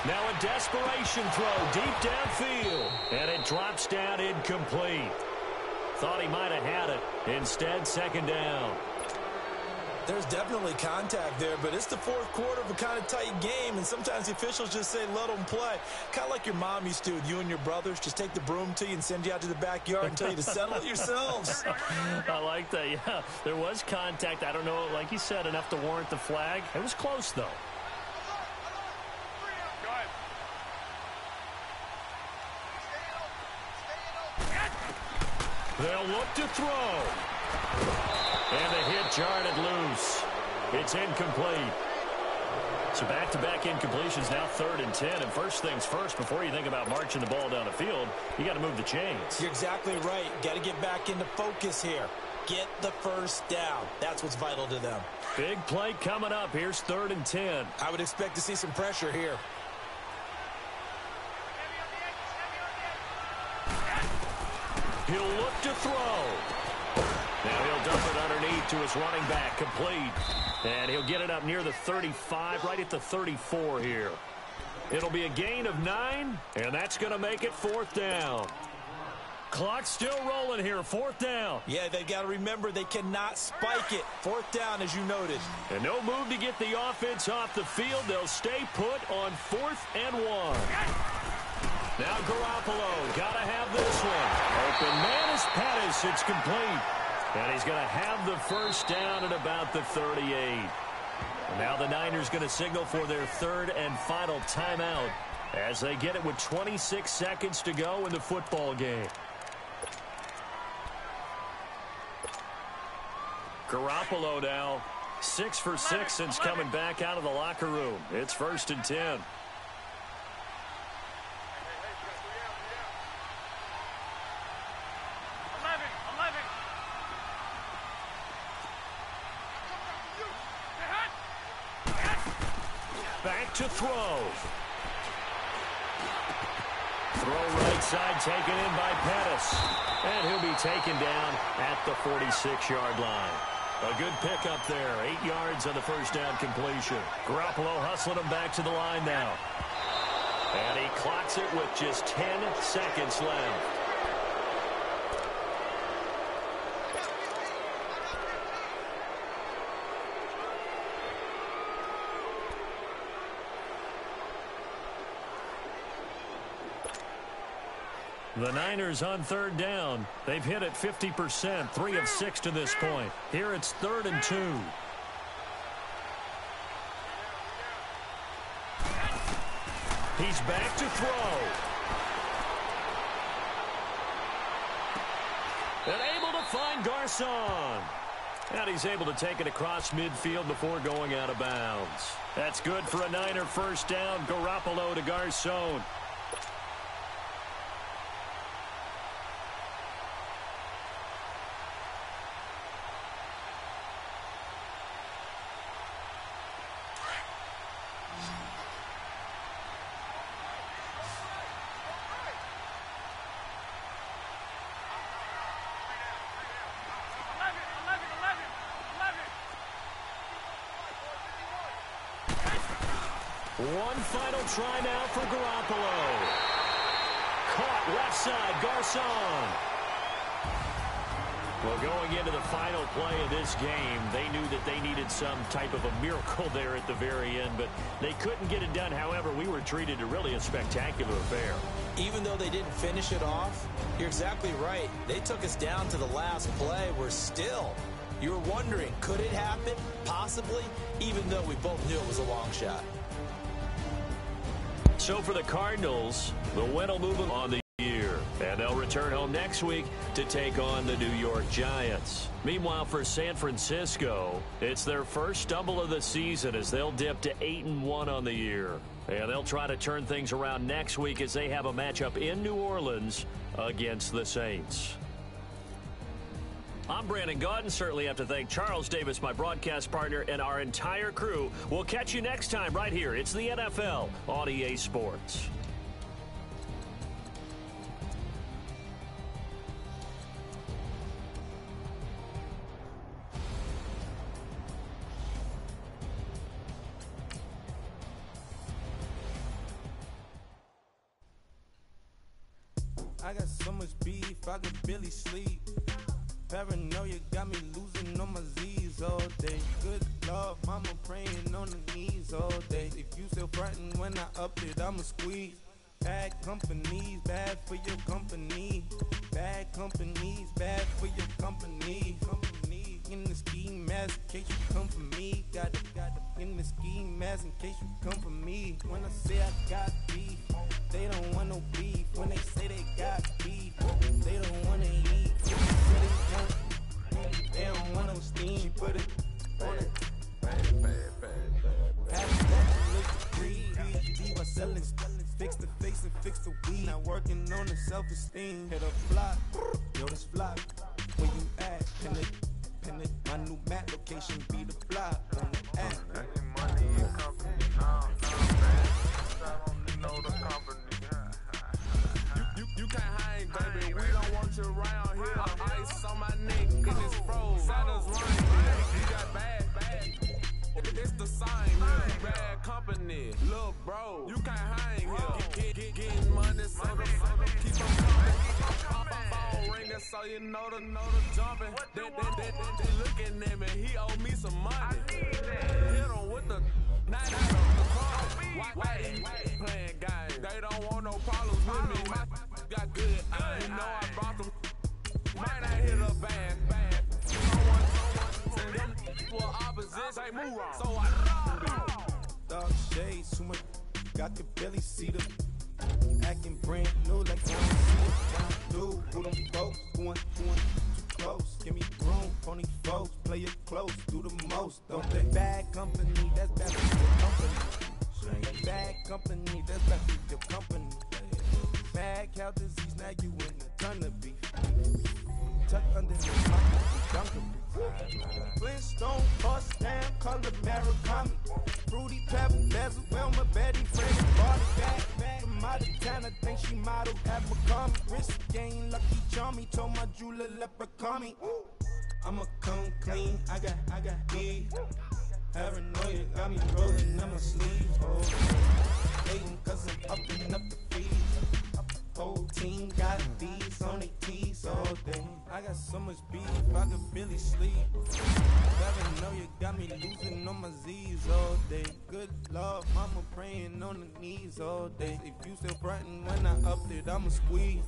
Now a desperation throw deep downfield. And it drops down incomplete. Thought he might have had it. Instead, second down. There's definitely contact there, but it's the fourth quarter of a kind of tight game, and sometimes the officials just say, let them play. Kind of like your mom used to with you and your brothers. Just take the broom to you and send you out to the backyard and tell you to settle it yourselves. I like that, yeah. There was contact. I don't know, like you said, enough to warrant the flag. It was close, though. They'll look to throw. And the hit jarred loose. It's incomplete. So back-to-back incompletions, now 3rd and 10. And first things first, before you think about marching the ball down the field, you got to move the chains. You're exactly right. Got to get back into focus here. Get the first down. That's what's vital to them. Big play coming up. Here's 3rd and 10. I would expect to see some pressure here. He'll look to throw. Now he'll dump it underneath to his running back, complete. And he'll get it up near the 35, right at the 34 here. It'll be a gain of 9, and that's going to make it 4th down. Clock's still rolling here, 4th down. Yeah, they've got to remember they cannot spike it. 4th down, as you noted. And no move to get the offense off the field. They'll stay put on 4th and 1. Now Garoppolo, got to have this one. Open man is Pettis. It's complete. And he's going to have the first down at about the 38. And now the Niners going to signal for their 3rd and final timeout as they get it with 26 seconds to go in the football game. Garoppolo now 6 for 6 since coming back out of the locker room. It's 1st and 10. Back to throw. Throw right side taken in by Pettis. And he'll be taken down at the 46-yard line. A good pickup there. 8 yards on the first down completion. Garoppolo hustling him back to the line now. And he clocks it with just 10 seconds left. The Niners on 3rd down. They've hit it 50%, 3 of 6 to this point. Here it's 3rd and 2. He's back to throw. And able to find Garcon. And he's able to take it across midfield before going out of bounds. That's good for a Niner first down. Garoppolo to Garcon. One final try now for Garoppolo. Caught left side, Garcon. Well, going into the final play of this game, they knew that they needed some type of a miracle there at the very end, but they couldn't get it done. However, we were treated to really a spectacular affair. Even though they didn't finish it off, you're exactly right. They took us down to the last play. We're still You were wondering, could it happen? Possibly, even though we both knew it was a long shot. So for the Cardinals, the win will move them on the year, and they'll return home next week to take on the New York Giants. Meanwhile, for San Francisco, it's their first stumble of the season as they'll dip to 8-1 on the year. And they'll try to turn things around next week as they have a matchup in New Orleans against the Saints. I'm Brandon Gaudin. Certainly have to thank Charles Davis, my broadcast partner, and our entire crew. We'll catch you next time right here. It's the NFL on EA Sports. I got so much beef, I could barely sleep. Paranoia got me losing on my Z's all day. Good Lord, mama praying on the knees all day. If you still frontin' when I up it, I'ma squeeze. Bad companies, bad for your company. Bad companies, bad for your company. Company in the ski mask in case you come for me. Got it in the ski mask in case you come for me. When I say I got beef, they don't want no beef. When they say they got beef, they don't wanna eat. They don't want no steam. She put it on it. Look selling, fix the face and fix the weed. Not working on the self-esteem. Hit a block, yo, this block. Where you at? Pin it. My new map location be the block on the app. Money and company, no, man. I don't know the company. You can't hang, baby. We don't want you around here. Ice on my neck and it's froze. Santa's running. You got bad. It's the sign, bad company. Look, bro, you can't hang here. Getting money, so the keep on coming. Phone ringing, so you know the jumping. They looking at me, he owe me some money. Hit him with the night out of the car. Why they playing games? They don't want no problems with me. Got good, you know I brought them. Might not hit a bad. Someone, them were opposition. Move wrong. So I dog shades too much. I could barely see them. Acting brand new like I don't see it. When I do, who them folks? Who too close? Give me room, phony folks. Play it close, do the most. Don't they? Bad company, that's bad for your company. Bad company, that's bad for your company. Mad cow disease, now you in a ton of beef. Tuck under the Flintstone, bust down, color Maricami. Fruity pebble, bezel, Wilma, Betty, Freddie, Barney, back. From out of town, I think she modeled at McCombie. Wrist game, lucky charmy, told my jeweler, leprechaun me. I'ma come clean, I got beef. Paranoia got me rolling on my sleeve. Oh, hating cause I'm upping up the fees. Whole team got these on their tees all day. I got so much beef, I could barely sleep. Paranoia got me losing on my Z's all day. Good Lord, mama praying on the knees all day. If you still frontin' when I up it, I'ma squeeze.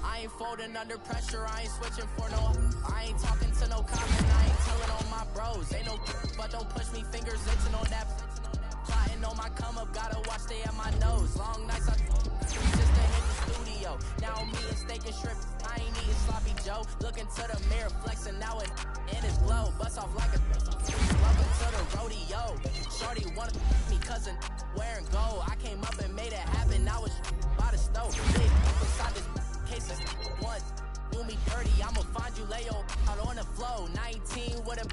I ain't folding under pressure, I ain't switching for no. I ain't talking to no comment, I ain't telling on my bros. Ain't no but don't push me, fingers itching on that. Plotting on my come up, gotta watch stay at my nose. Long nights I just to hit the studio. Now I'm eating steak and shrimp, I ain't eating sloppy Joe. Looking to the mirror, flexing now it in his glow. Bust off like a welcome to the rodeo. Shorty wanted me cousin wearing gold. I came up and made it happen, I was by the stove. Big beside this cases once. Do me dirty, I'ma find you lay out on the flow. 19 with a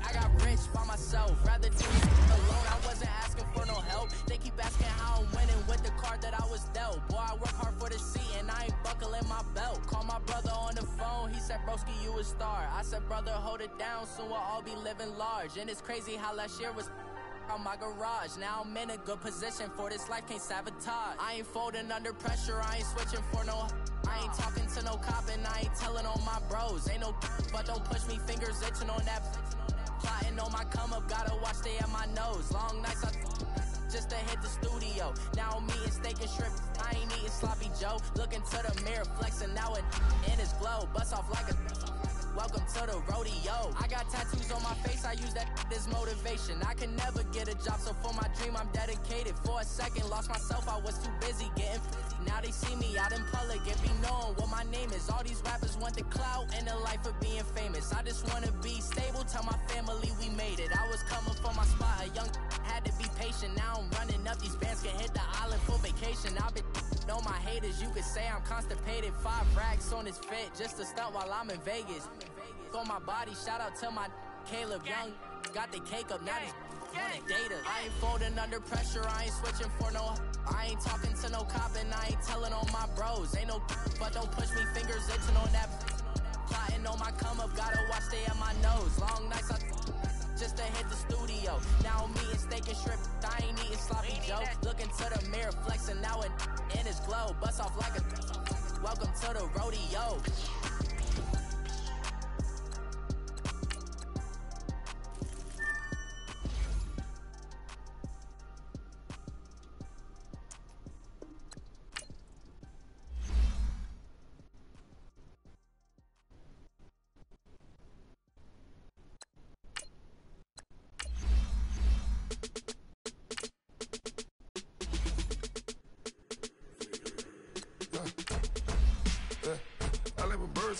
I got rich by myself. Rather do it alone, I wasn't asking for no help. They keep asking how I'm winning with the card that I was dealt. Boy, I work hard for the seat and I ain't buckling my belt. Call my brother on the phone, he said, broski, you a star. I said, brother, hold it down, soon we'll all be living large. And it's crazy how last year was on my garage. Now I'm in a good position for this life, can't sabotage. I ain't folding under pressure, I ain't switching for no. I ain't talking to no cop and I ain't telling on my bros. Ain't no but don't push me, fingers itching on that. Plotting on my come up, gotta watch stay at my nose. Long nights I just to hit the studio. Now I'm eating steak and shrimp. I ain't eating sloppy Joe. Looking to the mirror, flexing now it in his glow. Bust off like a welcome to the rodeo. I got tattoos on my face, I use that as motivation. I can never get a job, so for my dream I'm dedicated. For a second, lost myself, I was too busy getting now they see me out in public and be knowing what my name is. All these rappers want the clout and the life of being famous. I just wanna be stable, tell my family we made it. I was coming for my spot, a young had to be patient. Now I'm running up, these bands can hit the island for vacation. I've been on my haters, you could say I'm constipated. 5 racks on his fit, just to stunt while I'm in Vegas. On my body, shout out to my Caleb Young. Got the cake up, now these wanna data. I ain't folding under pressure, I ain't switching for no. I ain't talking to no cop and I ain't telling on my bros. Ain't no but don't push me, fingers itching on that. Plotting on my come up, gotta watch stay at my nose. Long nights I just to hit the studio. Now I'm eating steak and shrimp, I ain't eating sloppy Joe. Looking to the mirror, flexing now it in his glow. Bust off like a welcome to the rodeo.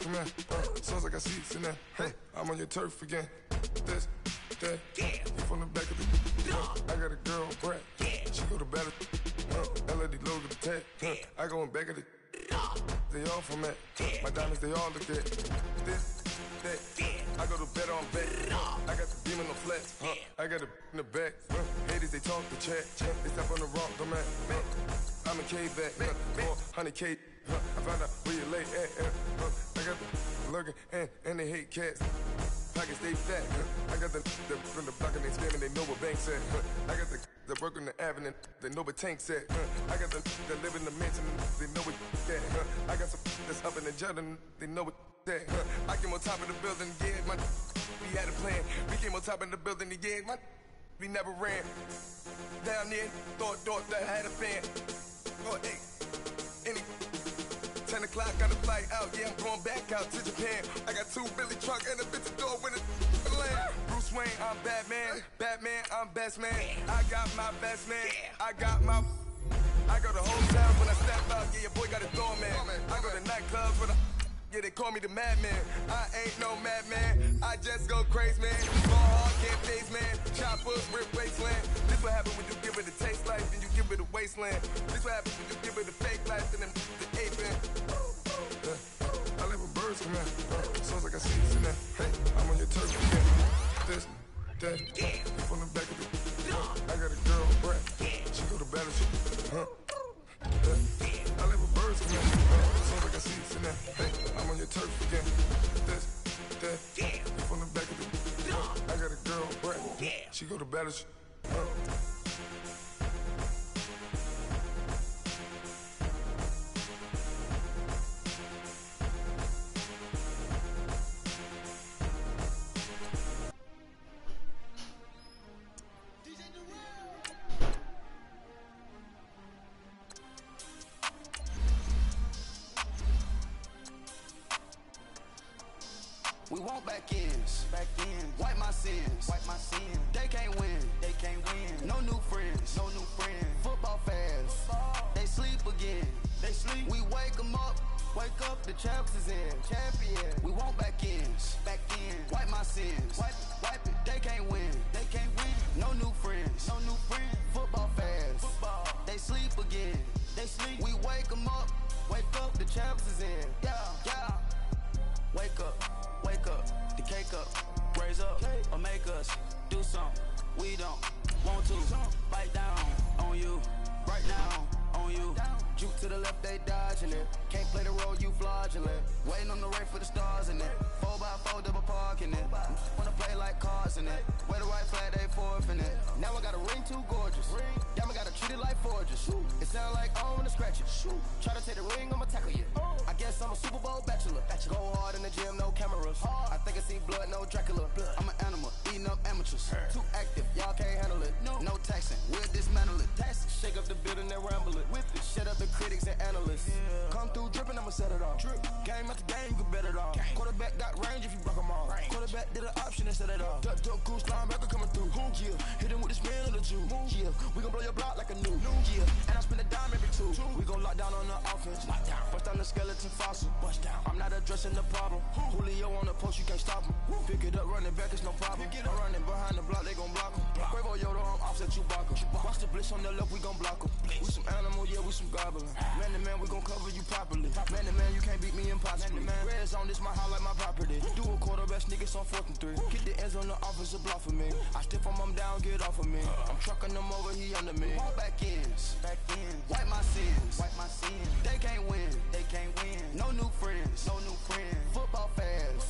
Come in, sounds like I see seats in there. Hey, I'm on your turf again. This, that, you from the back of the. I got a girl, Brett. She go to battle. LED logo the tag. I go in back of the. They all from that. My diamonds, they all look at. This, that. I go to bed on bed. I got the beam in the flat. I got it in the back. Haters, they talk the chat. They step on the rock, don't matter. I'm a K-back. 400K. I found out where you lay at. I got the lurking and they hate cats. Pockets stay fat. I got the from the block and they spamming, they know what banks at. I got the work on the avenue, they know what tanks at. I got the live in the mansion, they know what that. I got some that's up in the jet and they know what that. I came on top of the building, yeah, we had a plan. We came on top of the building, yeah, we never ran. Down there, thought that I had a fan. Oh, hey, any 10 o'clock, got a flight out, yeah, I'm going back out to Japan. I got 2 Billy truck and a bitch door with a land. Bruce Wayne, I'm Batman. Batman, I'm best man. I got my best man. I go to hotels when I step out, yeah, your boy got a doorman. I go to nightclubs with yeah, they call me the madman. I ain't no madman, I just go crazy, man. Ball hard, can't face, man. Choppers, rip wasteland. This what happen when you give it a taste life, then you give it a wasteland. This what happen when you give it a fake life, and then the ape in. I live with birds come in. Sounds like I see seats in there. Hey, I'm on your turf again. This, that, you from the back of the. I got a girl, Brett. She go to battle, I live with birds come in. Sounds like I see seats in there. Hey, I'm on your turf again. This, that, you from the back of the. I got a girl, Brett. She go to battle, We want back ends, wipe my sins, They can't win, No new friends, Football fans, they sleep again, We wake them up, the champs is in, champion. We want back ends, wipe my sins, wipe it. They can't win, No new friends, Football fans, they sleep again, We wake them up, the champs is in, yeah. Wake up, the cake up, raise up, or make us do something we don't want to. Bite down on you, right now on you. Juke to the left, they dodging it. Can't play the role, you fraudulent. Waiting on the race for the stars in it. 4x4 double parking it. Wanna play like cars in it. Wear the white flag, they forfeiting it. Now I got a ring too gorgeous. Y'all gotta treat it like forges. It sound like I wanna scratch it. Try to take the ring, I'ma tackle you. I guess I'm a Super Bowl bachelor. Go hard in the gym, no cameras. I think I see blood, no Dracula. I'm an animal, eating up it off. Game after game, you can bet it off. Quarterback got range if you block them all. Quarterback did an option and set it off. Duck, goose, linebacker coming through. Yeah, hit him with the spin of the Jew. Yeah, we gon' blow your block like a new. Yeah, and I spend a dime every two. We gon' lock down on the offense. Bust down the skeleton fossil. I'm not addressing the problem. Julio on the post, you can't stop him. Pick it up, running back, it's no problem. I'm running behind the block, they gon' block him. Quavo Yoda, I'm offset Chewbacca. Watch the blitz on the left, we gon' block him. We some animal, yeah, we some goblin. Man to man, we gon' cover you properly. Man to man, you can't beat me impossibly. Red zone, this my house like my property. Do a quarterback, niggas on 4th and 3. Get the ends on the offensive block for me. I stiff him down, get off of me. I'm trucking them over, he under me. All back ends, wipe my sins, They can't win, No new friends, Football fast,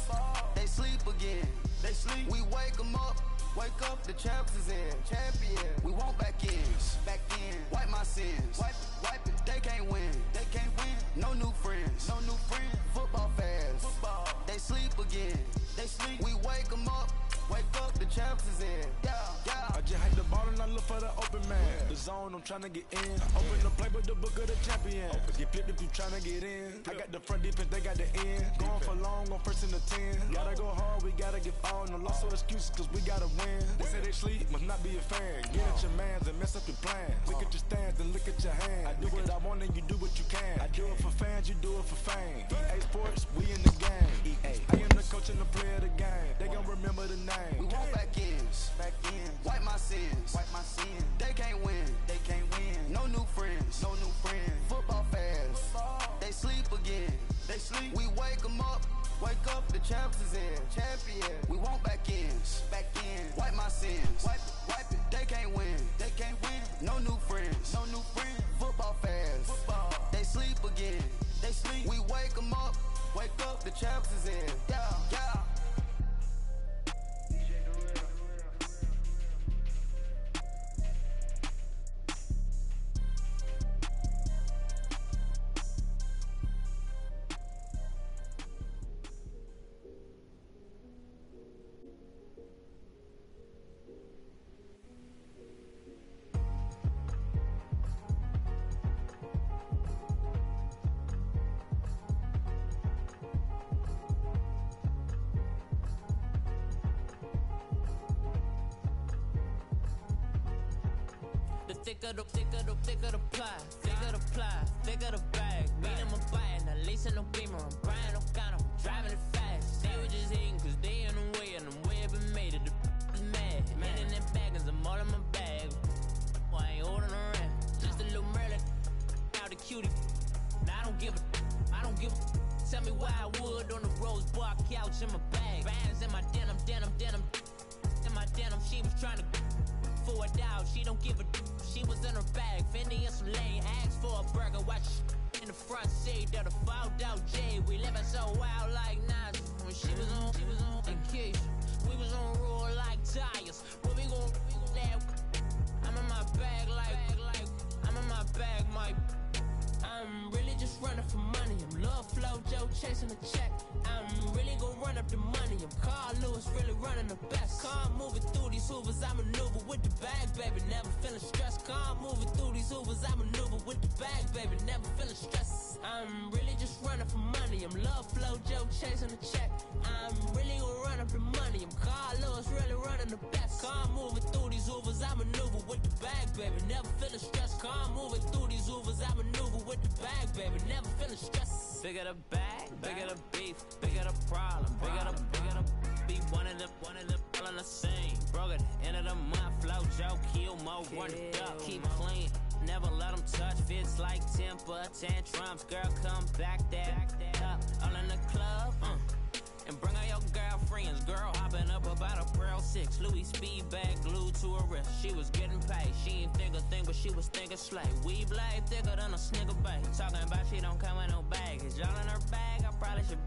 they sleep again. We wake them up. Wake up, the champs is in. Champion. We want back ends. Wipe my sins. Wipe it. They can't win. No new friends. Football fast. They sleep again. We wake them up. Wake up, the champs is in. Yeah. I just hate the ball and I look for the open man. The zone, I'm trying to get in. Open the playbook, the book of the champion. Get flipped if you trying to get in. I got the front defense, they got the end. Going for long, on 1st and 10. Gotta go hard, we gotta get all. No loss or excuses, cause we gotta win. They say they sleep, must not be a fan. Get at your mans and mess up your plans. Look at your stands and look at your hands. I do what I want and you do what you can. I do it for fans, you do it for fame. EA Sports, we in the game. I am the coach and the player of the game. They gon' remember the name. We want back ends. Wipe my sins. They can't win. No new friends. Football fast. They sleep again. We wake them up. Wake up, the champs is in. Champion. We want back ends. Wipe my sins. Wipe it. They can't win. No new friends. Football fast. They sleep again. We wake them up. Wake up, the champs is in. Yeah. Thicker the ply, thicker the bag. Meet him a buying, at least in no beamer. I'm buying no gun, I'm driving it fast. They were just hating cause they in the way, and the way I've been made it, the is mad. Man in them baggins, I'm all in my bag. I ain't holding around, just a little Merlin, out the cutie. Now I don't give a. Tell me why I would on the rose bar couch in my bag. Bands in my denim. In my denim, she was trying to for it out, she don't give a. She was in her bag, Fendi and some lane. Asked for a burger, watch in the front seat of the fouled out J. We living so wild like Nas. When she was on vacation, we was on roll like tires. But we gon' laugh. I'm in my bag like I'm in my bag, Mike. I'm really just running for money. I'm Love Flow Joe chasing the check. I'm really gon' run up the money. I'm Carl Lewis, really running the best. Car moving through these hoovers, I maneuver with the bag, baby. Never feeling stressed. Car moving through these hoovers, I maneuver with the bag, baby. Never feeling stressed. I'm really just running for money. I'm Love Flow Joe chasing the check. I'm really gon' run up the money. I'm Carl Lewis, really running the best. Car moving through these hoovers, I maneuver with the bag, baby. Never feeling stressed. Car moving through these hoovers, I maneuver with the bag, baby. Never feeling stressed. Bigger the bag, bigger the beef, bigger the problem, bigger the be one of the all in the same. Broke at the end of the month, flow Joe, kill mo, run it up, keep clean. Never let them touch, fits like temper tantrums. Girl, come back that up, all in the club, and bring all your girlfriends. Girl hopping up about a Pearl 6, Louis speed bag glued to her wrist. She was getting paid, she ain't think a thing, but she was thinking slay. We blade thicker than a snigger bag. Talking about she don't come with no baggage. Y'all in her bag, I probably should.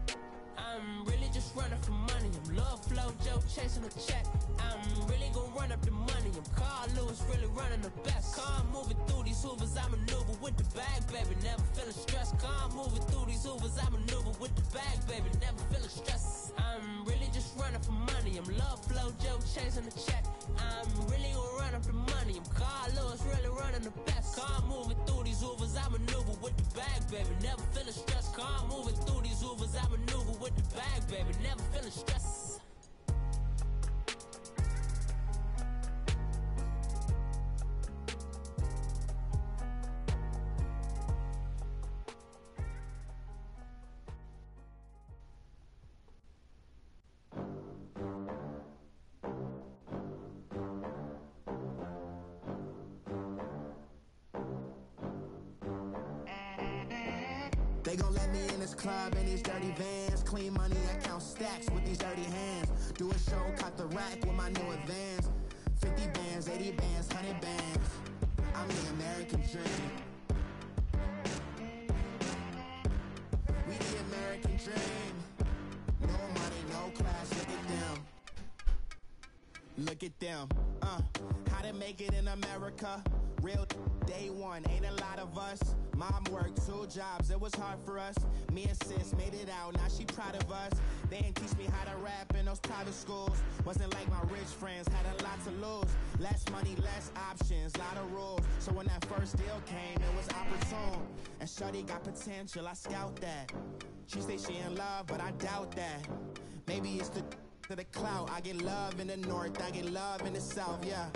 I'm really just running for money. I'm Love Flow Joe chasing the check. I'm really gon' run up the money. I'm Carl Lewis, really running the best. Car moving through these hoovers, I maneuver with the bag, baby. Never feeling stressed. Car moving through these hoovers, I maneuver with the bag, baby. Never feeling stressed. I'm really just running for money. money. I'm love flow, Joe chasing the check. I'm really gonna run up the money. I'm Carl Lewis, really running the best. Car moving through these Ubers, I maneuver with the bag, baby. Never feeling stressed. Car moving through these Ubers, I maneuver with the bag, baby. Never feeling stressed. They gon' let me in this club in these dirty vans. Clean money, I count stacks with these dirty hands. Do a show, cut the rack with my new advance. 50 bands, 80 bands, 100 bands. I'm the American dream. We the American dream. No money, no class, look at them. Look at them, how to make it in America. Real day one, ain't a lot of us. Mom worked 2 jobs, it was hard for us. Me and sis made it out, now she proud of us. They didn't teach me how to rap in those private schools. Wasn't like my rich friends, had a lot to lose. Less money, less options, lot of rules. So when that first deal came, it was opportune. And shorty got potential, I scout that. She say she in love, but I doubt that. Maybe it's to the clout. I get love in the north, I get love in the south, yeah.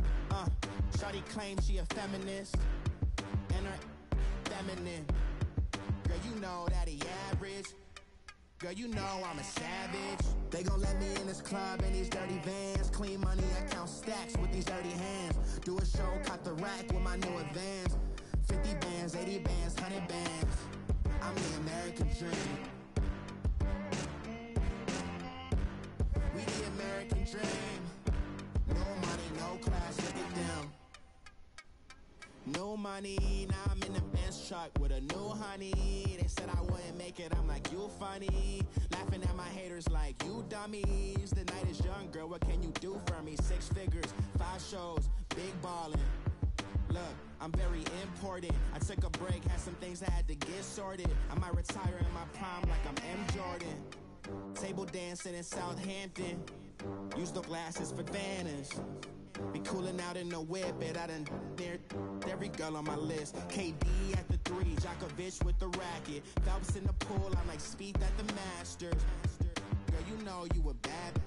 Shorty claims she a feminist, and her feminine. Girl, you know that he average. Girl, you know I'm a savage. They gon' let me in this club in these dirty vans. Clean money, I count stacks with these dirty hands. Do a show, cut the rack with my new advance. 50 bands, 80 bands, 100 bands. I'm the American dream. We the American dream. No money, no class, look at them. No money, now I'm in the Benz truck with a new honey. They said I wouldn't make it, I'm like, you funny. Laughing at my haters like, you dummies. The night is young, girl, what can you do for me? 6 figures, 5 shows, big ballin'. Look, I'm very important. I took a break, had some things I had to get sorted. I might retire in my prime like I'm M. Jordan. Table dancing in Southampton. Use the glasses for Vannas. Be cooling out in the whip, but I done near every girl on my list. KD at the 3, Djokovic with the racket. Phelps in the pool, I'm like Speed at the Masters. Girl, you know you a bad.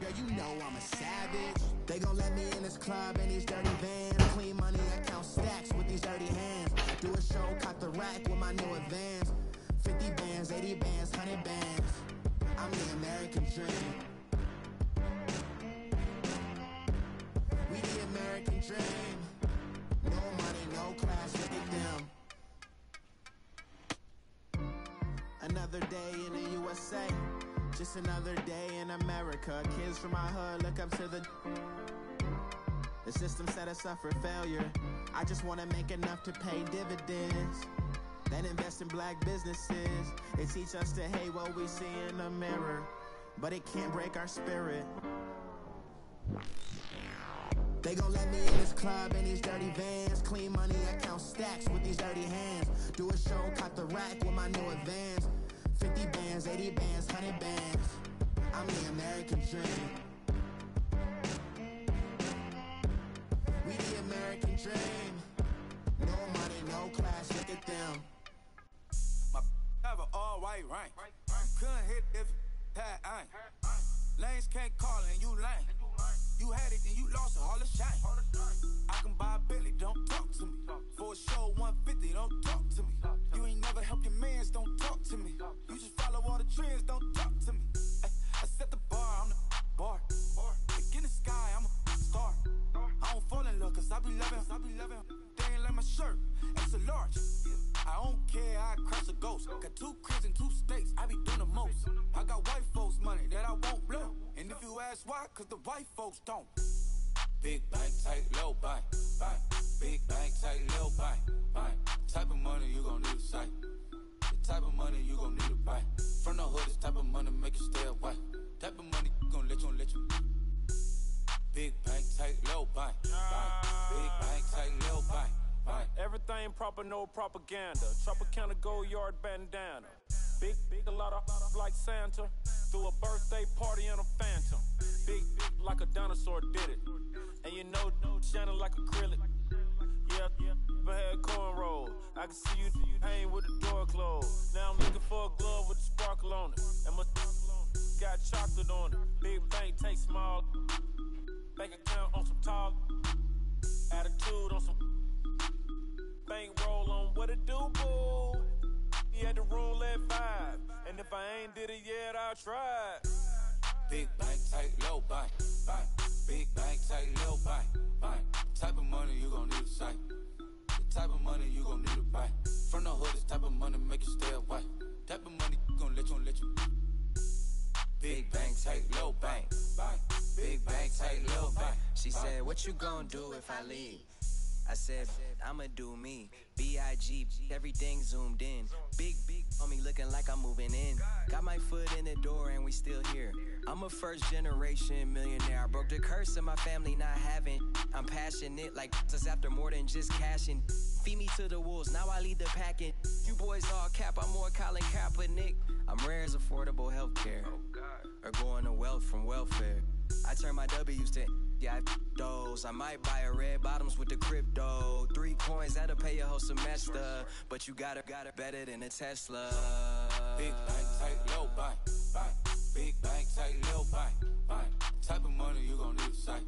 Girl, you know I'm a savage. They gon' let me in this club in these dirty vans. Clean money, I count stacks with these dirty hands. Do a show, cut the rack with my new advance. 50 bands, 80 bands, 100 bands. I'm the American dream. We the American dream. No money, no class, look at them. Another day in the USA. Just another day in America. Kids from my hood look up to the system set us up for failure. I just wanna make enough to pay dividends. Then invest in black businesses. They teach us to hate what we see in the mirror, but it can't break our spirit. They gon' let me in this club in these dirty vans. Clean money, I count stacks with these dirty hands. Do a show, cut the rack with my new advance. 50 bands, 80 bands, 100 bands. I'm the American dream. We the American dream. No money, no class, look at them. My have an all-white rank. Couldn't hit if had ain't. Lanes can't call and you lame. You had it and you lost it, all the shine. I can buy a Billy, don't talk to me. For a show 150, don't talk to me. You ain't never help your mans, don't talk to me. You just follow all the trends, don't talk to me. I set the bar, I'm the bar. Like in the sky, I'm a star. I don't fall in love, cause I be loving. They ain't like my shirt, it's a large. I don't care, I crush a ghost. Got 2 cribs in 2 states, I be doing the most. I got white folks money that I won't blow. And if you ask why, cause the white folks don't. Big bank, tight, low bank, bank. Big bank, tight, low bank, bank. Type of money you gon' need a sight. The type of money you gon' need to buy. From the hood, this type of money make you stay away. Type of money gon' let you. Big bank, tight, low bank, bank. Big bank, tight, low bank, bank. Everything proper, no propaganda. Tropicana gold yard bandana. Big, a lot of like Santa. Threw a birthday party in a Phantom. Big like a dinosaur did it. And you know, shining like acrylic. Yeah, but had cornrow. I can see you hang with the door closed. Now I'm looking for a glove with a sparkle on it. And my got chocolate on it. Big bank take small. Bank account on some tall. Attitude on some. Bank roll on what it do, boo. He had the roulette vibe. And if I ain't did it yet, I'll try. Big bank, tight, low bank, bank. Big bank, tight, low bank, bank. Type of money you gon' need to sight. The type of money you gon' need to buy. From the hood, this type of money make you stay away. Type of money gon' let you. Big bank, tight, low bank, bank. Big bank, tight, low bank. She said, what you gon' do if I leave? I said, I'ma do me. B.I.G. Everything zoomed in. Big on me looking like I'm moving in. Got my foot in the door and we still here. I'm a first generation millionaire. I broke the curse of my family not having. I'm passionate like just after more than just cashing. Feed me to the wolves, now I lead the packing. You boys all cap, I'm more Colin Kaepernick. I'm rare as affordable healthcare. Or going to wealth from welfare. I turn my W's to those. I might buy a red bottoms with the crypto. 3 coins, that'll pay your whole semester. But you got it better than a Tesla. Big bank, tight, low bank, bank. Big bank, tight, low bank, bank. Type of money you gon' need to sight.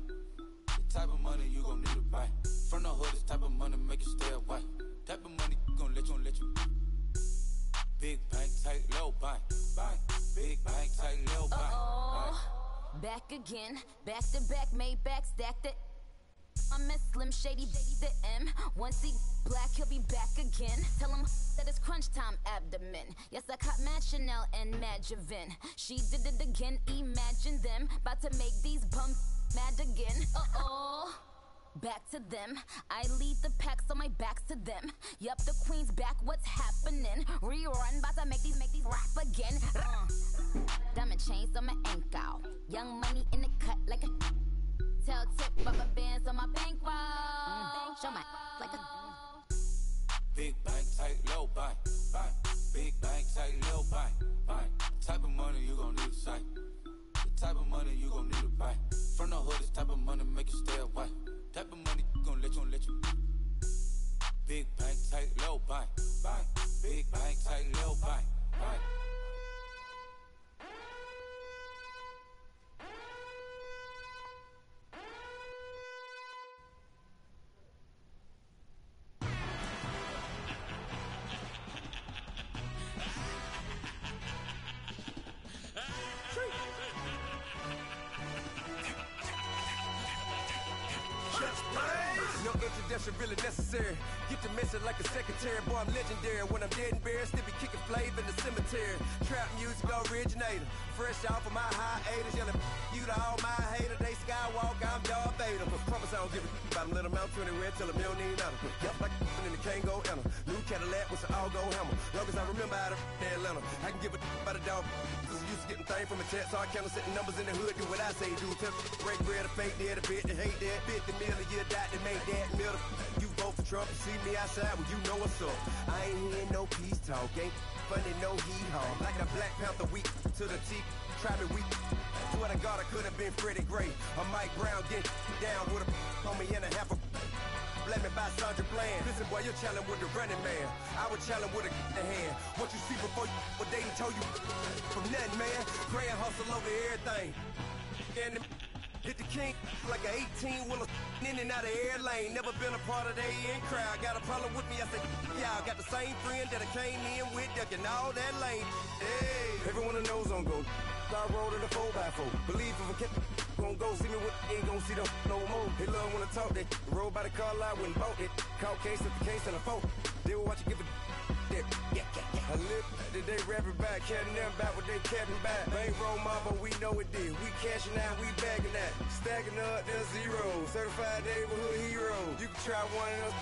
The type of money you gon' need to buy. From the hood, this type of money make you stay away. Type of money gon' let you. Big bank, tight, low bank, bank. Big bank, tight, low bank, bank. Back again, back to back, made back, stacked it. I'm a Slim Shady, the M. Once he black, he'll be back again. Tell him that it's crunch time abdomen. Yes, I caught Mad Chanel and Mad Javin. She did it again, imagine them. About to make these bums mad again. Back to them. I lead the pack, so my back's to them. Yup, the queen's back, what's happening? Rerun, about to make these rap again. Diamond chains on my ankle. Young money in the cut like a tell tip rubber bands on my bankroll. Show my like a Big bank, tight, low bank, bank. Big bank, tight, low bank, bank. Type of money you gon' need to sight. The type of money you gon' need to buy. From the hood, this type of money make you stay away. Type of money gon' let you. Big bank, tight, low bank, bank. Big bank, tight, low bank, bank. No introduction really necessary. Get the message like a secretary. Boy, I'm legendary. When I'm dead and buried, still be kicking flavor in the cemetery. Trap music originator. Fresh off of my hiatus. Yelling you to all my haters. They skywalk, I'm Darth Vader. Promise I don't give a about them. Let them out 20 red till a million ain't out. Yep, like in the Kango Anna. New Cadillac with an all-go hammer. Long as I remember out of Atlanta. I can give a about a dog. Used to getting things from a text. So I count setting numbers in the hood. Do what I say do. Tell break bread, a fake dead, a bit, to hate that. 50 million, you die to make that middle. You vote for Trump, you see me outside, well, you know what's up. I ain't hearing no peace talk, ain't funny, no heat haw. Like a Black Panther weak to the teeth, try me weak. Swear to God, I could have been Freddie Gray. Or Mike Brown getting down with a on me and a half a blame me by Sandra Bland. Listen, boy, you're challenging with the running man. I was challenging with a hand. What you see before you, what they told you from nothing, man. Grand hustle over everything. And hit the king like an 18-wheeler in and out of air lane. Never been a part of the in crowd. Got a problem with me, I said, y'all got the same friend that I came in with, ducking all that lane. Hey, everyone knows on go. I roll to the 4x4. Believe if I kept gon' go see me what ain't gon' see them no more. They love when I talk that. Roll by the car lot, went bought it. Call case after case and a phone. They will watch you give a that. I live today rapping back, catting them back what they capping back. Ain't roll my, but we know it did. We cashing out, we bagging that. Stacking up the zero. Certified neighborhood hero. You can try one of those.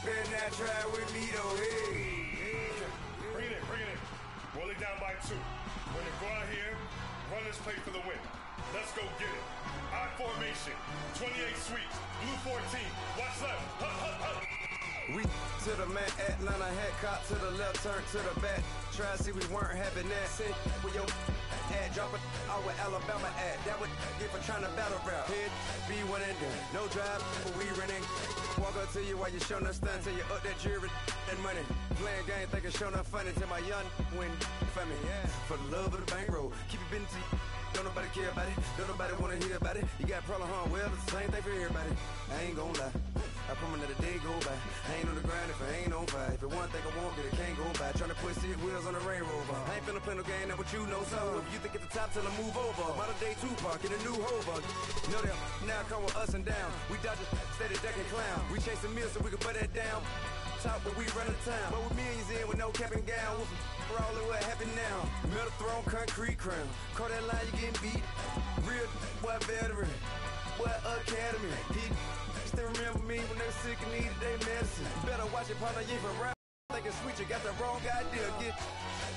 Better not try with me though. Hey. Bring it in. Roll it down by 2. We're gonna go out here, run this play for the win. Let's go get it. I formation, 28 sweeps, blue 14. Watch left. Hut. We to the man, Atlanta hat cop to the left, turn to the back. Try to see we weren't having that. Send with your ad, drop it out with Alabama ad. That would get for trying to battle rap. Head, be one and done. No drive, but we running. Walk up to you while you show no stun till you up that jewelry and money. Playing game, thinking show no funny till my young win for me. Yeah. For the love of the bankroll, keep it business. Don't nobody care about it. Don't nobody wanna hear about it. You got a problem, huh? Well, it's the same thing for everybody. I ain't gon' lie. I promise that a day go by. I ain't on the grind if I ain't on fire. If it one thing I want, then it can't go by. Tryna put 6 wheels on the Range Rover. I ain't finna play no game, that what you know. So if you think at the top, tell them move over. Modern day Tupac in a new Hova. Know that now come with us and down. We dodge it, steady ducking clown. We chasing meals so we can put that down. Top, but we run the town. But with millions in with no cap and gown. We're all in what happened now. Metal throne, concrete crown. Call that line, you getting beat. Real, what veteran. What academy. He still remember me when they were sick and needed their medicine. Better watch it, partner, you ain't from around. Thinking sweet, you got the wrong idea. Get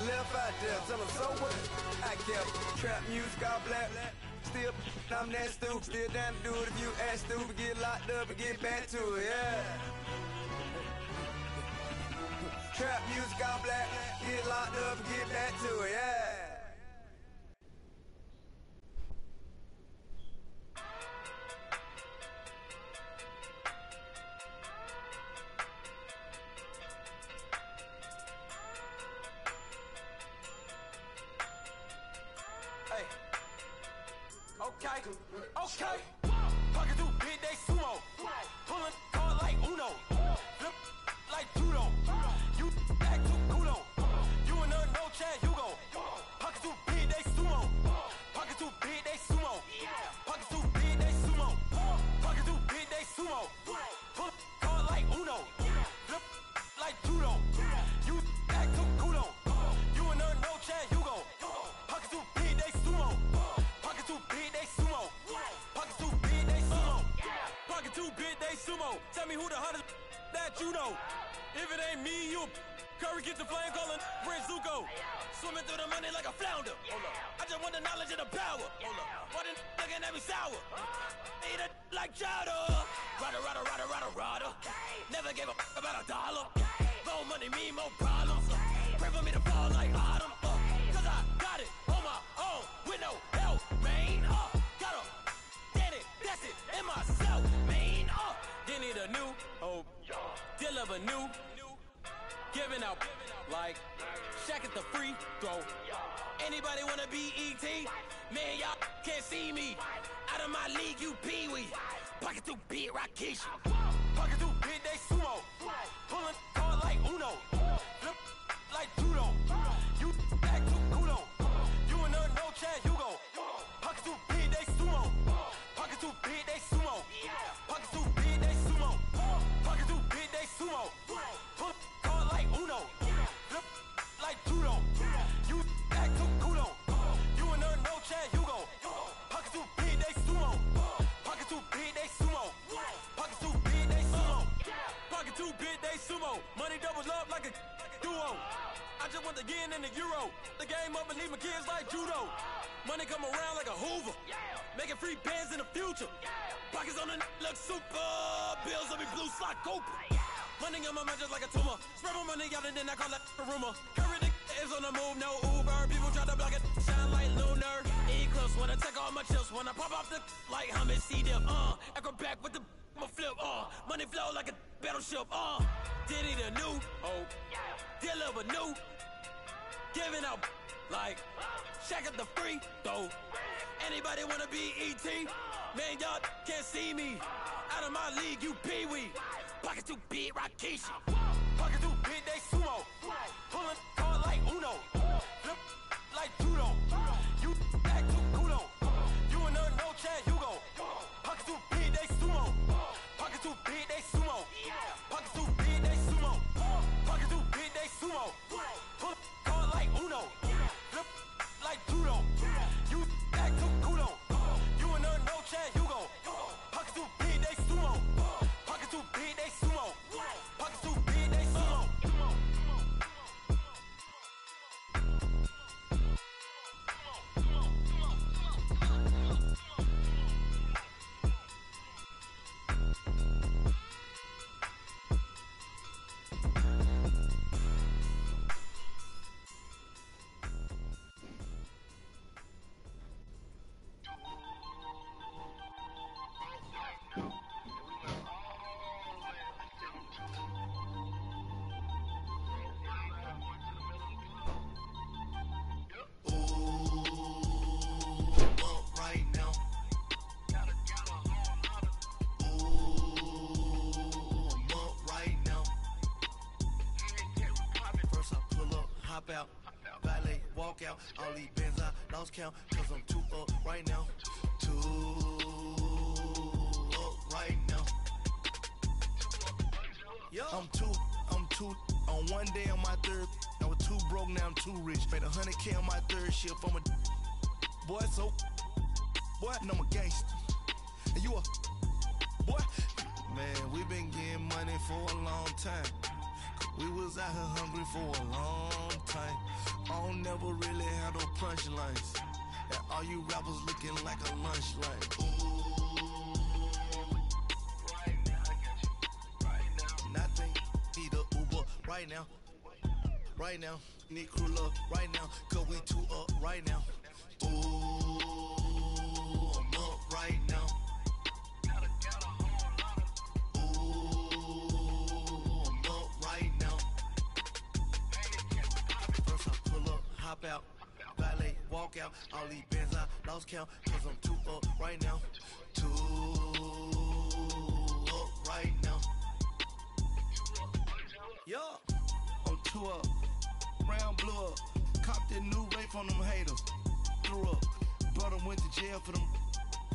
left out there. Tell them so what? I kept trap music all black. Still, I'm that stupid. Still down to do it if you ask stupid. Get locked up and get back to it, yeah. Trap music all black, get locked up and get back to it, yeah. Hey, okay, pocket through big day sumo, pulling card like Uno, flip like judo. You act too kudo. You and her no chance, you go. Pocket too big, they sumo. Pocket too big, they sumo. Pocket too big, they sumo. Pocket too big, they sumo. Pull card like Uno. Flip like judo. You act too kudo. You and her no chance, you go. Pocket too big, they sumo. Pocket too big, they sumo. Pocket too big, they sumo. Pocket too big, they sumo. Tell me who the hottest that you know. If it ain't me, you Curry get the flame calling Prince Zuko. Swimming through the money like a flounder. I just want the knowledge and the power. Why the looking at me sour? Eat it like chowder. Rada. Never gave a about $1. More money mean more problems. Pray for me to fall like autumn. Cause I got it on my own with no help, man. Got a daddy, that's it, in myself, man. Didn't need a new hope. Deal of a new, giving out like Shaq at the free throw. Anybody wanna be ET? Man, y'all can't see me. Out of my league, you pee-wee. Pocket too big, Rakish. Pocket too big, they sumo. Pulling card like Uno. Flip like judo. You act too kudo. You and her no chance, you go. Pocket too big, they sumo. Pocket too big, they sumo. Pocket too big, they sumo. Pocket too big, they sumo. Pull card like Uno. Flip like judo. You act too kudo. You and her no chance, you go. Pocket too big, they sumo. Pocket too big, they sumo. Pocket too big, they sumo. Pocket too big, they sumo. Money doubles up like a duo. I just want the yen and the euro. The game up and leave my kids like judo. Money come around like a Hoover. Making free bands in the future. Pockets on the look super. Bills on me blue slot Cooper. Money on my mind just like a tumor. Spread my money out and then I call that a rumor. Curry the is on the move, no Uber. People try to block it, shine like lunar. Eclipse when I take all my chips. When I pop off the like hummus, C-dip. Acrobat with the flip. Money flow like a battleship. Diddy the new hope. Deal of a new. Giving out like Shaq at the free throw. Anybody wanna be ET? Man, y'all can't see me. Out of my league, you pee-wee. Pocket too big, Rakish. Pocket too big, they sumo. Pulling card like Uno. Flip like judo. You act too kudo. You and her no chance, you go. Pocket too big, they sumo. Pocket too big, they sumo. Pocket too big, they sumo. Pocket too big, they sumo. Pull card like Uno. Flip like judo. You act too kudo. You and her no chance, you go. Pocket too big, they sumo. Pocket too big, they sumo. Pocket too big. hop out. Valet, walk out. All these bands I lost count, cause I'm too up right now. Too up right now. I'm too on one day on my third. I was too broke, now I'm too rich. Made 100K on my third shift. I'm a boy, so boy, and I'm a gangster. And you a boy. Man, we been getting money for a long time. We was out here hungry for a long time. I don't never really have no punchlines. And all you rappers looking like a lunch line. Right now, I got you. Right now. Nothing. Need a Uber right now. Right now. Need crew love right now. Cause we too up right now. Ooh, I'm up right now. Hop out, valet, walk out. All these bands I lost count, cause I'm too up right now. Too up right now. Yo, I'm too up. Round blew up. Copped that new rape on them haters. Threw up. Brother went to jail for them.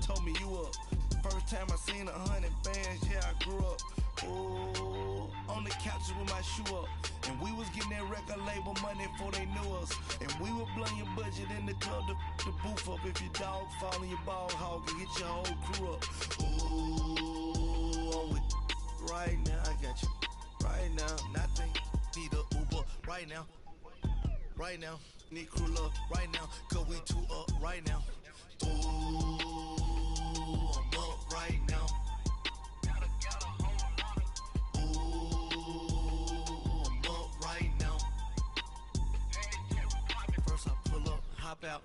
Told me you up. First time I seen 100 bands, yeah, I grew up. Oh, on the couches with my shoe up. And we was getting that record label money before they knew us. And we were blowing your budget in the club to boof up. If your dog fall in your ball hog and get your whole crew up. Ooh, I'm with right now, I got you. Right now, nothing. Need a Uber right now. Right now, need crew love right now. Cause we too up right now. Ooh, I'm up right now. Hop out,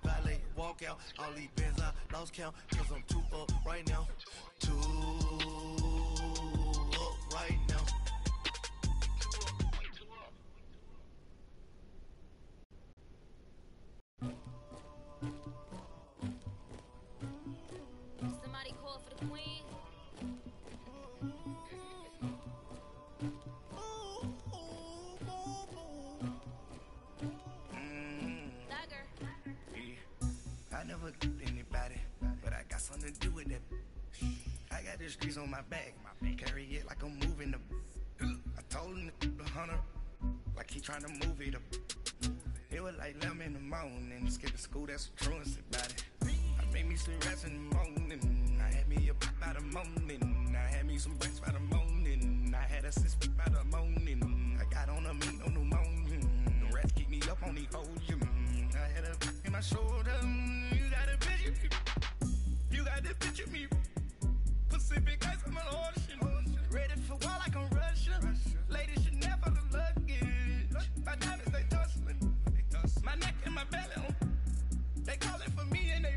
valet, walk out. All these bands I lost count, cause I'm too up right now. Too up right now. Somebody call for the queen. I never get anybody, but I got something to do with that. I got the streets on my back, carry it like I'm moving the. I told him the hunter, like he trying to move it up. It was like 11 in the morning, skipping school, that's a truancy about it. I made me some rest in the morning, I had me a pop by the morning, I had me some breaks by the morning, I had a six by the morning, I got on a meat on the morning, the rats keep me up on the ocean, I had a in my shoulder, you got a picture, you got the picture me, Pacific ice on my ocean, ready for war like I'm Russian, ladies should never the luggage, my diamonds they tussling. My neck and my belly on. They calling for me and they.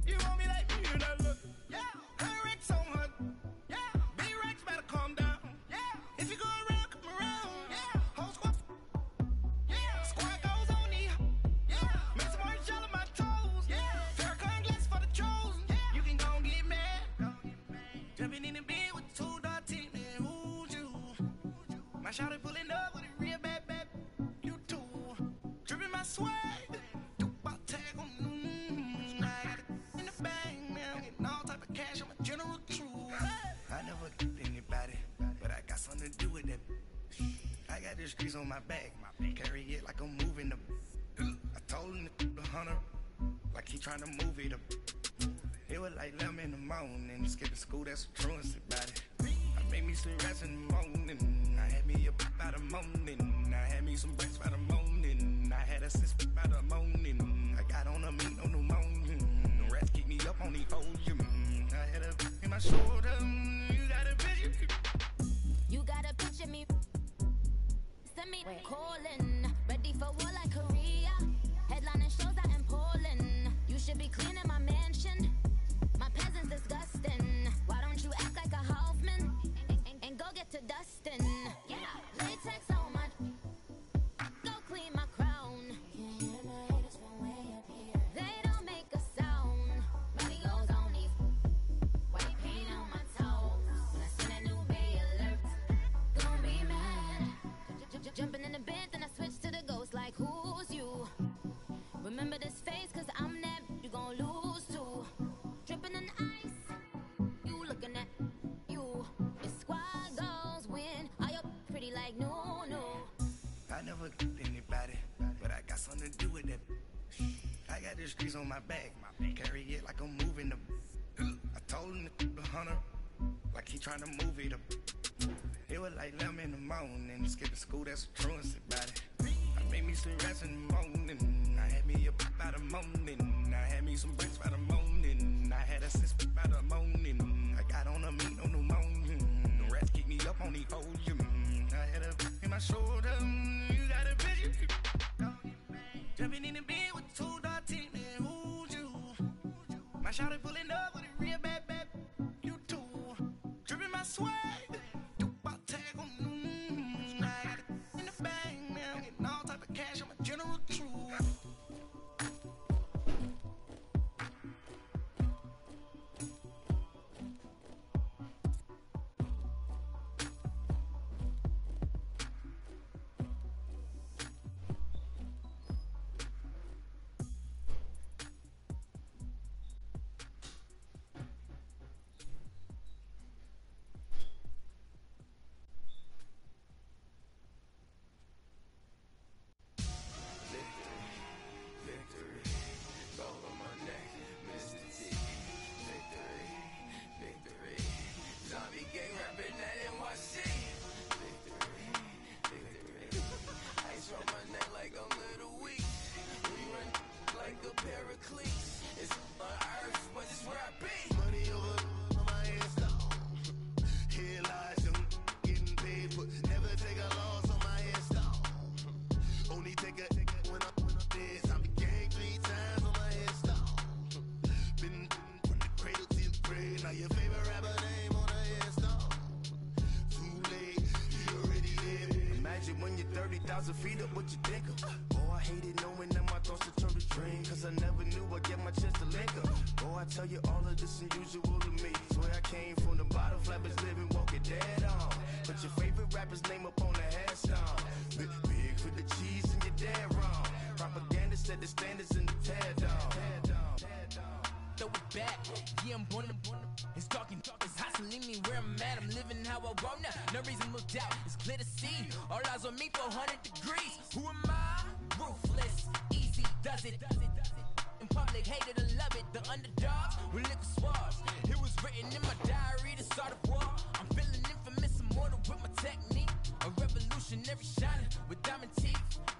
You want me like me and I look. Yeah. Rex on her. Yeah. Big Rex better calm down. Yeah. If you go around, come around. Yeah. Whole squad. Yeah. Squad goes on the. Yeah. Make some orange gel on my toes. Yeah. Farrakhan glass for the chosen. Yeah. You can go and get mad. Jumping in the bed with 2 dark teeth, man. Who's you? My shawty pulling up with a real bad. My swag, about tag on. I got it in the bag now, getting all type of cash. I'm a general true. I never get anybody, but I got something to do with that. I got the streets on my back, carry it like I'm moving the. I told him the hunter, like he trying to move it up. It was like 11 in the morning, skipping school, that's a truancy about it. I made me some rest in the morning, I had me a pop by the morning, I had me some breaks by the morning, I had a six by the morning, I got on a meat on the morning, the rats keep me up on the ocean, I had a in my shoulder, you got a picture. You got a picture me. Send me calling, ready for war like Korea. Headlining shows out in Poland. You should be cleaning my mansion. My peasants disgusting. Why don't you act like a Hoffman and go get to dustin'? Yeah, latex on my. Go clean my crown. Yeah. streets on my back. Carry it like I'm moving the. I told him the hunter, like he trying to move it up. It was like 11 in the morning. Skipping school, that's a truancy about it. I made me some rest in the morning. I had me a pop by the morning. I had me some bricks by the morning. I had a six by the morning. I got on a meat on the morning. The rats keep me up on the podium. I had a in my shoulder. You got a vision. Jumping in the bed with 2 dark teeth, man. Who's you? My shawty pulling up with a real bad. You too. Dripping my swag. Feet up what you think of. Oh, I hated knowing that my thoughts would turn to dream. Cause I never knew I'd get my chance to link up. Oh, I tell you all of this unusual to me. Swear I came from the bottom, flappers living, walking dead on. Put your favorite rapper's name up on the headstone. Big for the cheese and you're dead wrong. Propaganda set the standards in the tear down. Throw it back, yeah, I'm born. It's talking, it's hustling me where I'm at. I'm living how I want now. No reason to look out, it's clear to see. All eyes on me for 100 degrees. Who am I? Ruthless, easy, does it. In public, hate it or love it. The underdogs with liquor swabs. It was written in my diary to start a war. I'm feeling infamous, immortal with my technique. A revolutionary shining with diamond teeth.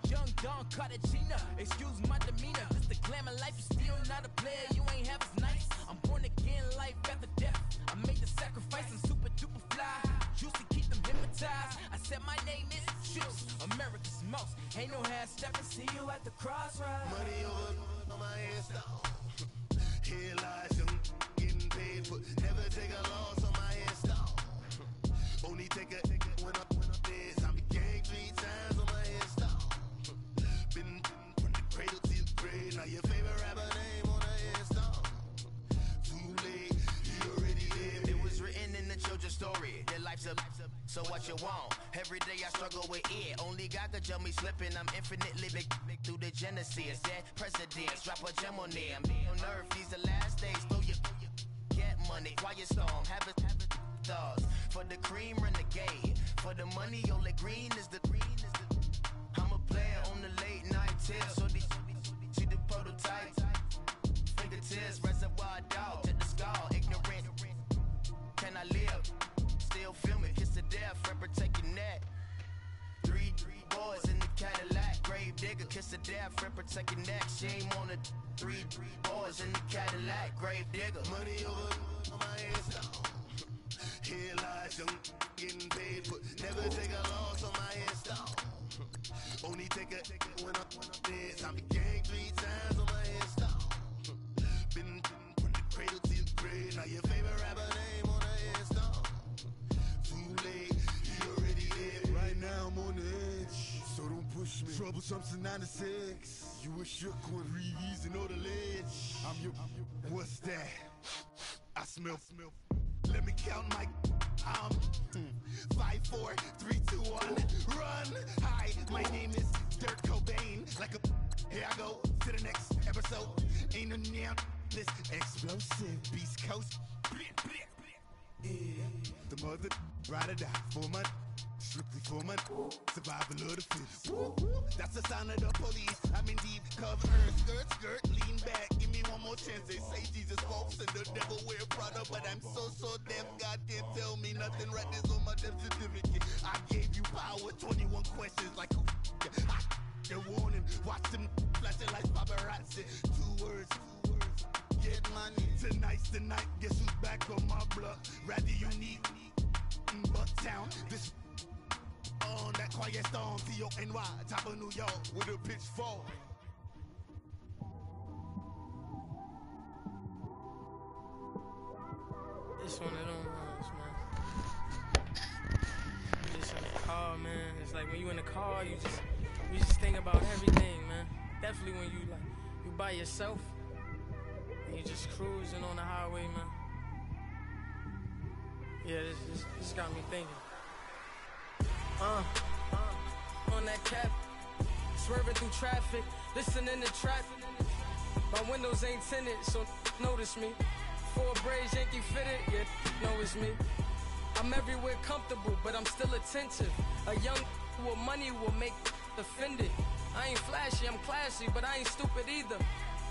Young Don Cartagena, excuse my demeanor. This the glamour life, you still not a player. You ain't half as nice. I'm born again, life after death. I made the sacrifice, I'm super duper fly. Used to keep them hypnotized. I said my name is Juice, America's most. Ain't no half stepping, see you at the crossroads. Money over on my headstone. Here lies young, getting paid for. Never take a loss on my headstone. Only take a when I'm dead. I be gang 3 times on my headstone. Been from the cradle to the grave. Now your favorite rapper name on the headstone. Too late, you already lived. It was written in the children's story. Their life's a so what you want? Every day I struggle with it. Only God could jump me slipping. I'm infinitely big through the genesis. Dead presidents, drop a gem on them. On earth, these the last days. Throw your get money, quiet storm. Have it thoughts. For the cream, renegade. For the money, only green is the. I'm a player on the late night tips. So these see the prototype. Fingertips, reservoir dog to the skull. Ignorant. Can I live? Still filming, kiss to death, rep protecting that. 3 boys in the Cadillac, grave digger, kiss to death, rep protecting that. Shame on the 3 boys in the Cadillac, grave digger. Money over on my headstone. Here lies young, getting paid for. Never take a loss on my headstone. Only take a when I'm dead. I be gang 3 times on my headstone. Been from the cradle to the grave. Now your favorite rapper name on the headstone. Too late, you already lived. Right now I'm on the edge, so don't push me. Troublesome to 96. You a shook one, Reeves and all the ledge. I'm your, what's that? I smell. Let me count my. 5, 4, 3, 2, 1. Run. Hi, my name is Dirt Cobain. Like a. Here I go to the next episode. Ain't no damn this explosive Beast Coast. Yeah. The mother ride or die for my. Strictly for my survival of the fittest. That's the sound of the police. I'm in deep cover, skirt, lean back. chance. They say Jesus walks and the devil wear Prada, but I'm so deaf. God can't tell me nothing. Right there's on my death certificate. I gave you power. 21 questions like who I the warning. Watch them flashing like paparazzi. 2 words. Get money. Tonight's the night. Guess who's back on my block? Rather unique. Bucktown. This on that quiet storm. T-O-N-Y. Top of New York with a pitchfork. It's one of them ones, man. Just in the car, man. It's like when you in the car, you just think about everything, man. Definitely when you by yourself and you just cruising on the highway, man. Yeah, this got me thinking. On that cap, swerving through traffic, listening to trap. My windows ain't tinted, so notice me. 4 braids, Yankee fitted, yeah, know it's me. I'm everywhere comfortable, but I'm still attentive. A young with money will make offended. I ain't flashy, I'm classy, but I ain't stupid either.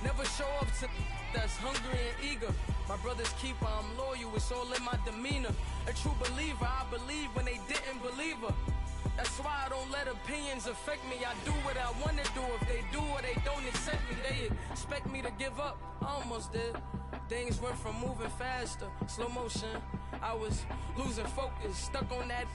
Never show up to that's hungry and eager. My brother's keeper, I'm loyal, it's all in my demeanor. A true believer, I believe when they didn't believe her. That's why I don't let opinions affect me. I do what I want to do. If they do or they don't accept me, they expect me to give up. I almost did. Things went from moving faster, slow motion. I was losing focus, stuck on that.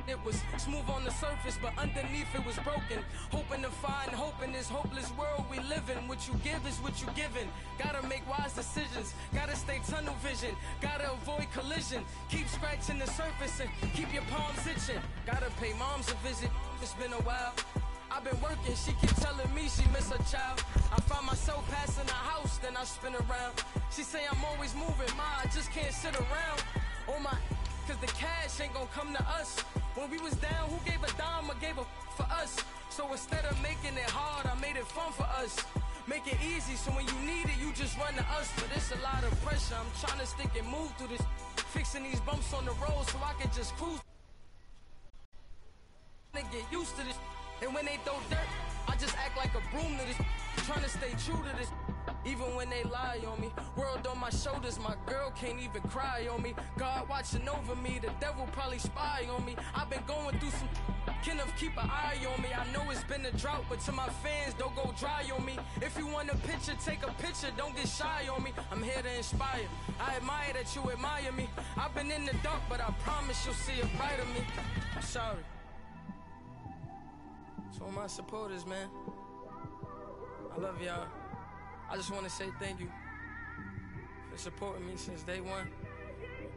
It was smooth on the surface, but underneath it was broken. Hoping to find hope in this hopeless world we live in. What you give is what you given. Gotta make wise decisions. Gotta stay tunnel vision. Gotta avoid collision. Keep scratching the surface and keep your palms itching. Gotta pay moms a visit. It's been a while. I've been working, she keep telling me she miss her child. I find myself passing the house, then I spin around. She say I'm always moving, I just can't sit around. Oh my, cause the cash ain't gonna come to us. When we was down, who gave a dime or gave a for us? So instead of making it hard, I made it fun for us. Make it easy, so when you need it, you just run to us. But it's a lot of pressure, I'm trying to stick and move through this. Fixing these bumps on the road so I can just cruise. They get used to this. And when they throw dirt, I just act like a broom to this. Trying to stay true to this. Even when they lie on me. World on my shoulders, my girl can't even cry on me. God watching over me, the devil probably spy on me. I've been going through some. Kenneth, keep an eye on me. I know it's been a drought, but to my fans, don't go dry on me. If you want a picture, take a picture, don't get shy on me. I'm here to inspire. I admire that you admire me. I've been in the dark, but I promise you'll see a bright of me. I'm sorry. To all my supporters, man, I love y'all. I just want to say thank you for supporting me since day one.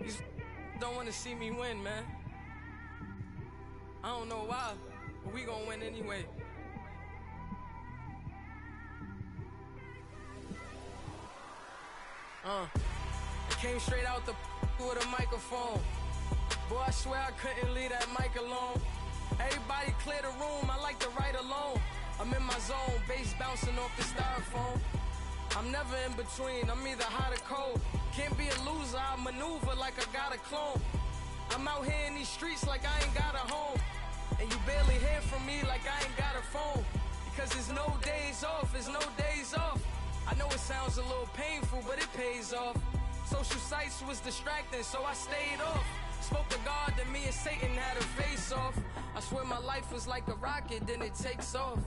You don't want to see me win, man. I don't know why, but we gonna win anyway. It came straight out the with a microphone. Boy, I swear I couldn't leave that mic alone. Everybody clear the room, I like to write alone. I'm in my zone, bass bouncing off the styrofoam. I'm never in between, I'm either hot or cold. Can't be a loser, I maneuver like I got a clone. I'm out here in these streets like I ain't got a home. And you barely hear from me like I ain't got a phone. Because there's no days off, there's no days off. I know it sounds a little painful, but it pays off. Social sites was distracting, so I stayed off. Spoke to God, then me and Satan had a face off. I swear my life was like a rocket, then it takes off.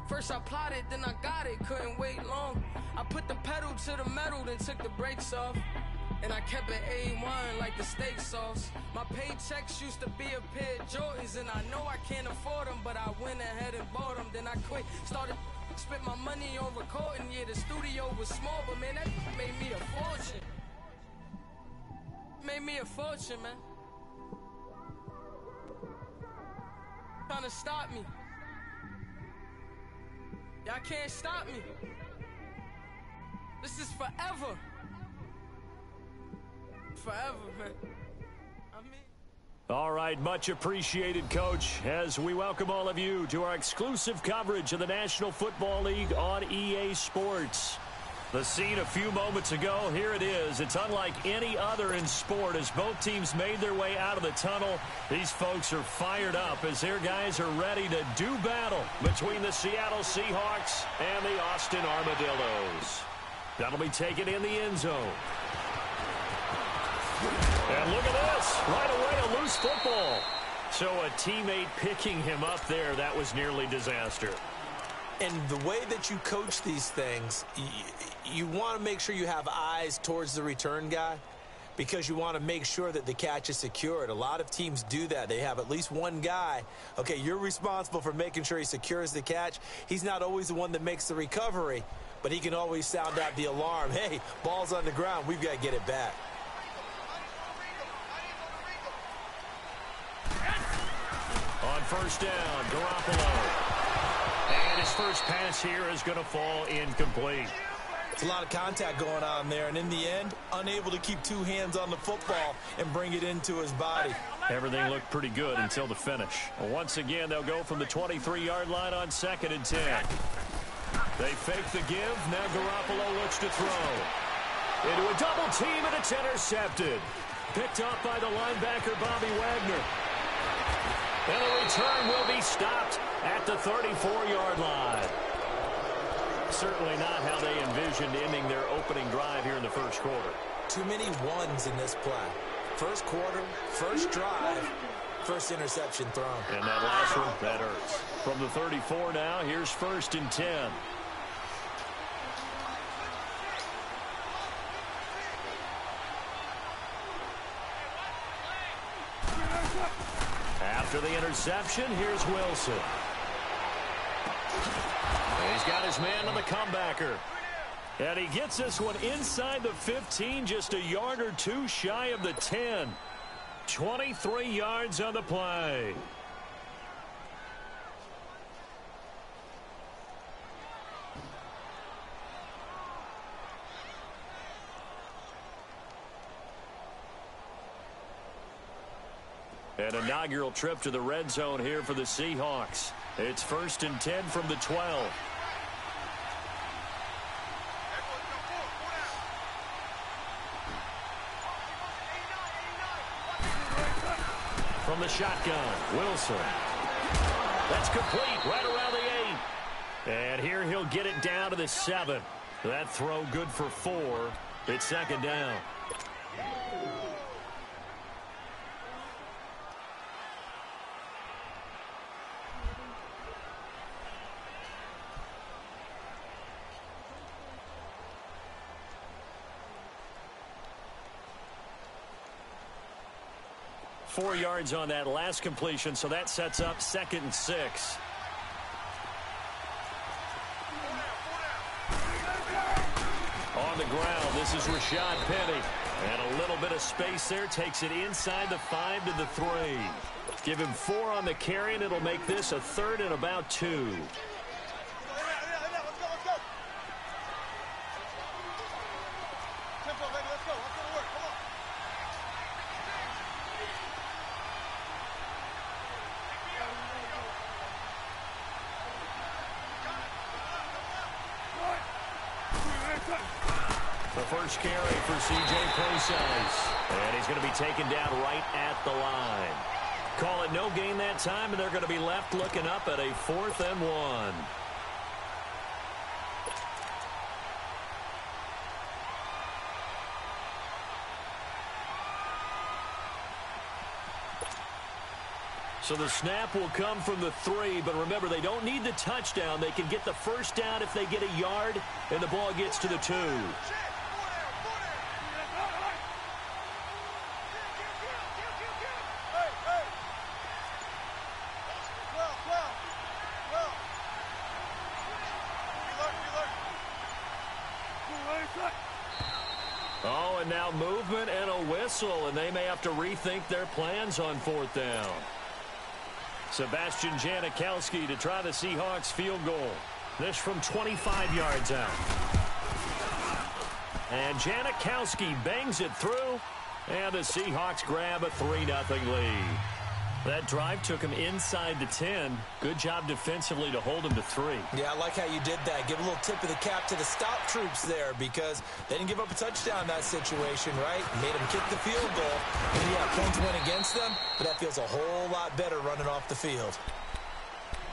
First I plotted, then I got it, couldn't wait long. I put the pedal to the metal, then took the brakes off. And I kept it A1 like the steak sauce. My paychecks used to be a pair of Jordans, and I know I can't afford them, but I went ahead and bought them. Then I quit, started spent my money on recording. Yeah, the studio was small, but man, that made me a fortune. Made me a fortune, man. Trying to stop me. Y'all can't stop me. This is forever. Forever, man. All right, much appreciated, Coach, as we welcome all of you to our exclusive coverage of the National Football League on EA Sports. The scene a few moments ago, here it is. It's unlike any other in sport as both teams made their way out of the tunnel. These folks are fired up as their guys are ready to do battle between the Seattle Seahawks and the Austin Armadillos. That'll be taken in the end zone. And look at this. Right away, a loose football. So a teammate picking him up there, that was nearly disaster. And the way that you coach these things, you want to make sure you have eyes towards the return guy because you want to make sure that the catch is secured. A lot of teams do that. They have at least one guy. Okay, you're responsible for making sure he secures the catch. He's not always the one that makes the recovery, but he can always sound out the alarm. Hey, ball's on the ground. We've got to get it back. On first down, Garoppolo. And his first pass here is going to fall incomplete. It's a lot of contact going on there, and in the end, unable to keep two hands on the football and bring it into his body. Everything looked pretty good until the finish. Once again, they'll go from the 23-yard line on 2nd and 10. They fake the give. Now Garoppolo looks to throw. Into a double team, and it's intercepted. Picked up by the linebacker, Bobby Wagner. And the return will be stopped at the 34-yard line. Certainly not how they envisioned ending their opening drive here in the first quarter. Too many ones in this play. First quarter, first drive, first interception thrown. And that last one, that hurts. From the 34 now, here's 1st and 10. After the interception, here's Wilson. He's got his man on the comebacker. And he gets this one inside the 15, just a yard or two shy of the 10. 23 yards on the play. An inaugural trip to the red zone here for the Seahawks. It's 1st and 10 from the 12. From the shotgun, Wilson. That's complete right around the 8. And here he'll get it down to the 7. That throw good for 4. It's 2nd down. Four yards on that last completion, so that sets up 2nd and 6. On the ground, this is Rashad Penny. And a little bit of space there, takes it inside the 5 to the 3. Give him 4 on the carry, and it'll make this a 3rd and about 2. First carry for C.J. Procise. And he's going to be taken down right at the line. Call it no gain that time, and they're going to be left looking up at a 4th and 1. So the snap will come from the 3, but remember, they don't need the touchdown. They can get the first down if they get a yard, and the ball gets to the 2. Oh, and now movement and a whistle, and they may have to rethink their plans on 4th down. Sebastian Janikowski to try the Seahawks field goal. This from 25 yards out. And Janikowski bangs it through, and the Seahawks grab a 3-0 lead. That drive took him inside the 10. Good job defensively to hold him to 3. Yeah, I like how you did that. Give a little tip of the cap to the stop troops there because they didn't give up a touchdown in that situation, right? Made them kick the field goal. And yeah, points went against them, but that feels a whole lot better running off the field.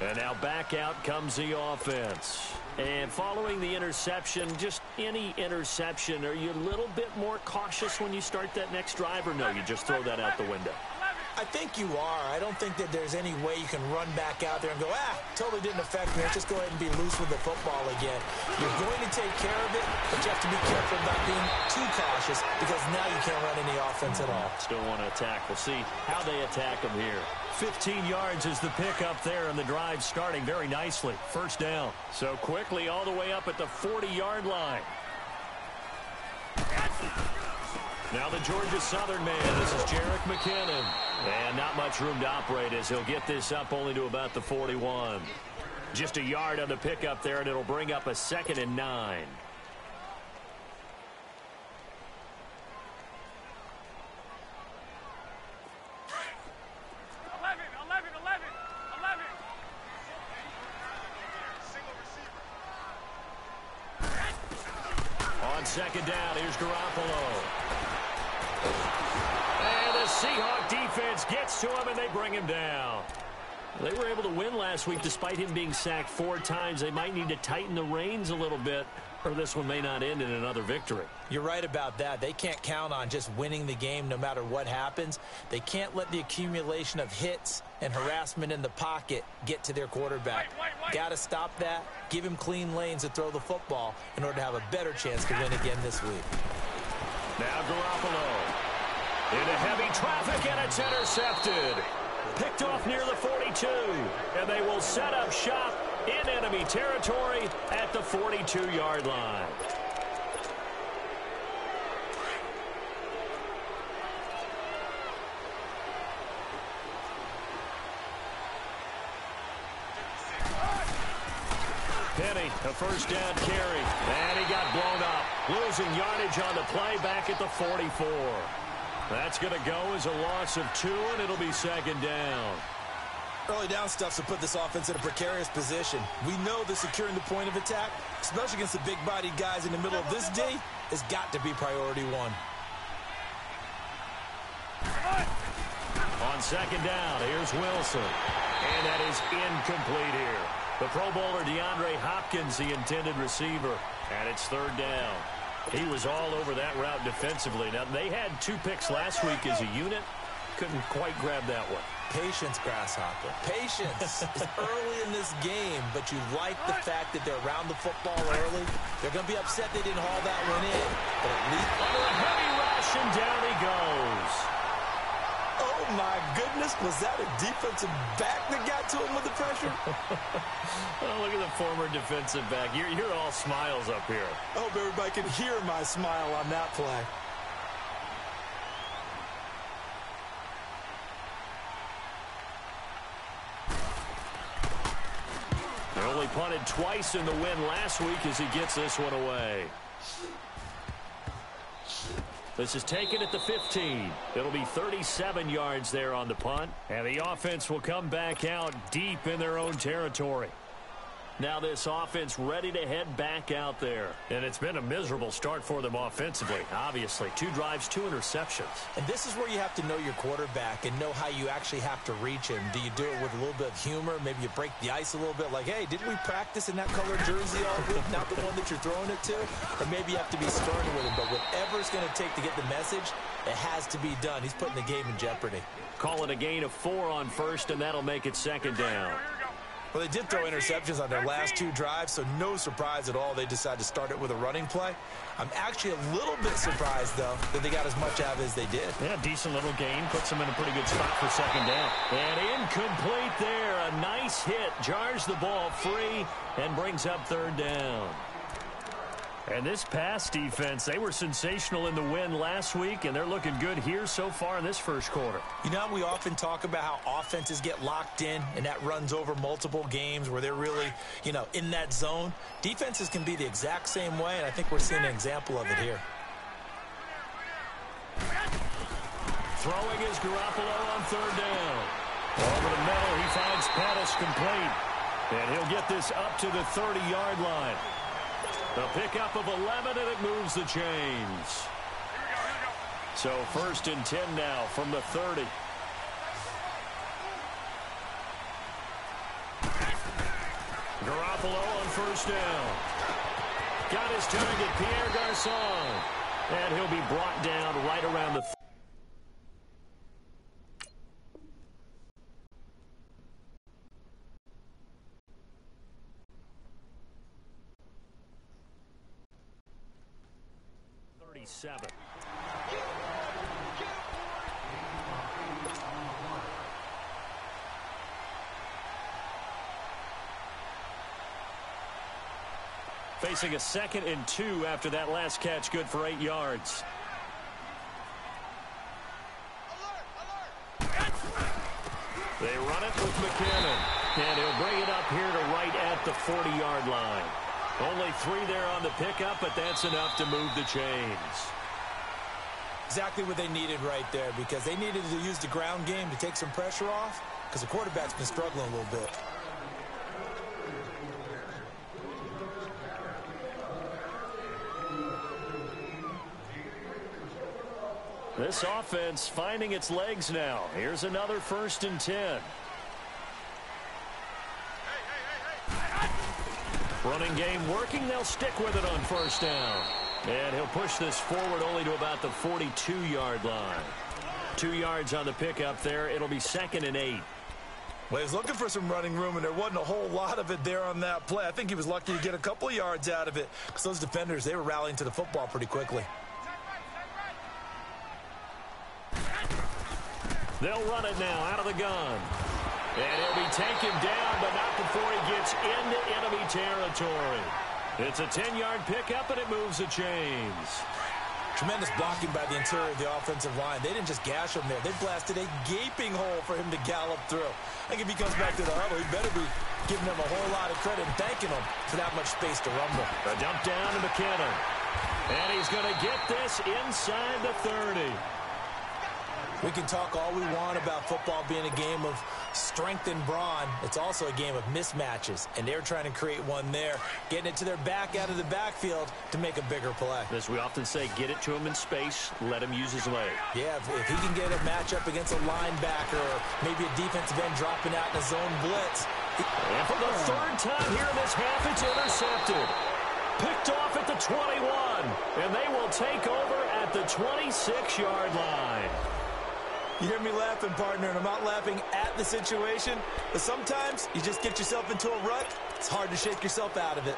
And now back out comes the offense. And following the interception, just any interception, are you a little bit more cautious when you start that next drive, or no, you just throw that out the window? I think you are. I don't think that there's any way you can run back out there and go, totally didn't affect me. Let's just go ahead and be loose with the football again. You're going to take care of it, but you have to be careful about being too cautious because now you can't run any offense at all. Still want to attack. We'll see how they attack them here. 15 yards is the pickup there, and the drive starting very nicely. First down. So quickly all the way up at the 40-yard line. Now the Georgia Southern man. This is Jerick McKinnon. And not much room to operate as he'll get this up only to about the 41. Just a yard on the pickup there, and it'll bring up a 2nd and 9. On 2nd down, here's Garoppolo. And the Seahawk defense gets to him, and they bring him down. They were able to win last week despite him being sacked 4 times. They might need to tighten the reins a little bit, or this one may not end in another victory. You're right about that. They can't count on just winning the game no matter what happens. They can't let the accumulation of hits and harassment in the pocket get to their quarterback. Got to stop that, give him clean lanes to throw the football in order to have a better chance to win again this week. Now Garoppolo into heavy traffic, and it's intercepted. Picked off near the 42, and they will set up shop in enemy territory at the 42-yard line. Penny, a first down carry, and he got blown up. Losing yardage on the play back at the 44. That's going to go as a loss of 2, and it'll be 2nd down. Early down stuff to put this offense in a precarious position. We know that securing the point of attack, especially against the big-bodied guys in the middle of this day, has got to be priority 1. On 2nd down, here's Wilson. And that is incomplete here. The Pro Bowler DeAndre Hopkins, the intended receiver. And it's 3rd down. He was all over that route defensively. Now, they had 2 picks last week as a unit. Couldn't quite grab that one. Patience, Grasshopper. Patience is early in this game, but you like the fact that they're around the football early. They're going to be upset they didn't haul that one in. But at least under a heavy rush, and down he goes. Oh, my goodness. Was that a defensive back that got to him with the pressure? Oh, look at the former defensive back. You're all smiles up here. I hope everybody can hear my smile on that play. They only punted twice in the win last week as he gets this one away. This is taken at the 15. It'll be 37 yards there on the punt. And the offense will come back out deep in their own territory. Now this offense ready to head back out there. And it's been a miserable start for them offensively, obviously. 2 drives, 2 interceptions. And this is where you have to know your quarterback and know how you actually have to reach him. Do you do it with a little bit of humor? Maybe you break the ice a little bit like, hey, didn't we practice in that color jersey all week? Not the one that you're throwing it to? Or maybe you have to be stern with him. But whatever it's going to take to get the message, it has to be done. He's putting the game in jeopardy. Call it a gain of 4 on first, and that'll make it 2nd down. Well, they did throw interceptions on their last 2 drives, so no surprise at all they decided to start it with a running play. I'm actually a little bit surprised, though, that they got as much out of it as they did. Yeah, decent little gain. Puts them in a pretty good spot for 2nd down. And incomplete there. A nice hit. Jars the ball free and brings up 3rd down. And this pass defense, they were sensational in the win last week, and they're looking good here so far in this first quarter. You know, we often talk about how offenses get locked in, and that runs over multiple games where they're really, in that zone. Defenses can be the exact same way, and I think we're seeing an example of it here. Throwing is Garoppolo on 3rd down. Over the middle, he finds Pettis complete. And he'll get this up to the 30-yard line. A pickup of 11, and it moves the chains. So 1st and 10 now from the 30. first down. Got his target, Pierre Garçon. And he'll be brought down right around the 37. Facing a 2nd and 2 after that last catch, good for 8 yards. They run it with McKinnon, and he'll bring it up here to right at the 40-yard line. Only 3 there on the pickup, but that's enough to move the chains. Exactly what they needed right there, because they needed to use the ground game to take some pressure off, because the quarterback's been struggling a little bit. This offense finding its legs now. Here's another 1st and 10. Running game working. They'll stick with it on 1st down. And he'll push this forward only to about the 42-yard line. 2 yards on the pickup there. It'll be 2nd and 8. Well, he was looking for some running room, and there wasn't a whole lot of it there on that play. I think he was lucky to get a couple of yards out of it, because those defenders, they were rallying to the football pretty quickly. They'll run it now out of the gun. And he'll be taken down, but not before he gets into enemy territory. It's a 10-yard pickup, and it moves the chains. Tremendous blocking by the interior of the offensive line. They didn't just gash him there. They blasted a gaping hole for him to gallop through. I think if he comes back to the huddle, he better be giving them a whole lot of credit and thanking them for that much space to rumble. A dump down to McKinnon. And he's going to get this inside the 30. We can talk all we want about football being a game of strength and brawn. It's also a game of mismatches, and they're trying to create one there, getting it to their back out of the backfield to make a bigger play. As we often say, get it to him in space, let him use his leg. Yeah, if he can get a matchup against a linebacker or maybe a defensive end dropping out in a zone blitz. And for the 3rd time here in this half, it's intercepted. Picked off at the 21, and they will take over at the 26-yard line. You hear me laughing, partner, and I'm not laughing at the situation, but sometimes you just get yourself into a rut. It's hard to shake yourself out of it.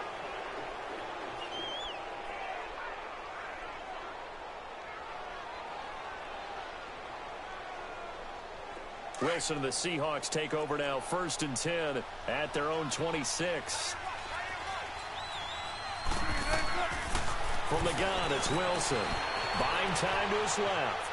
Wilson and the Seahawks take over now, 1st and 10 at their own 26. From the gun, it's Wilson. Buying time to his left.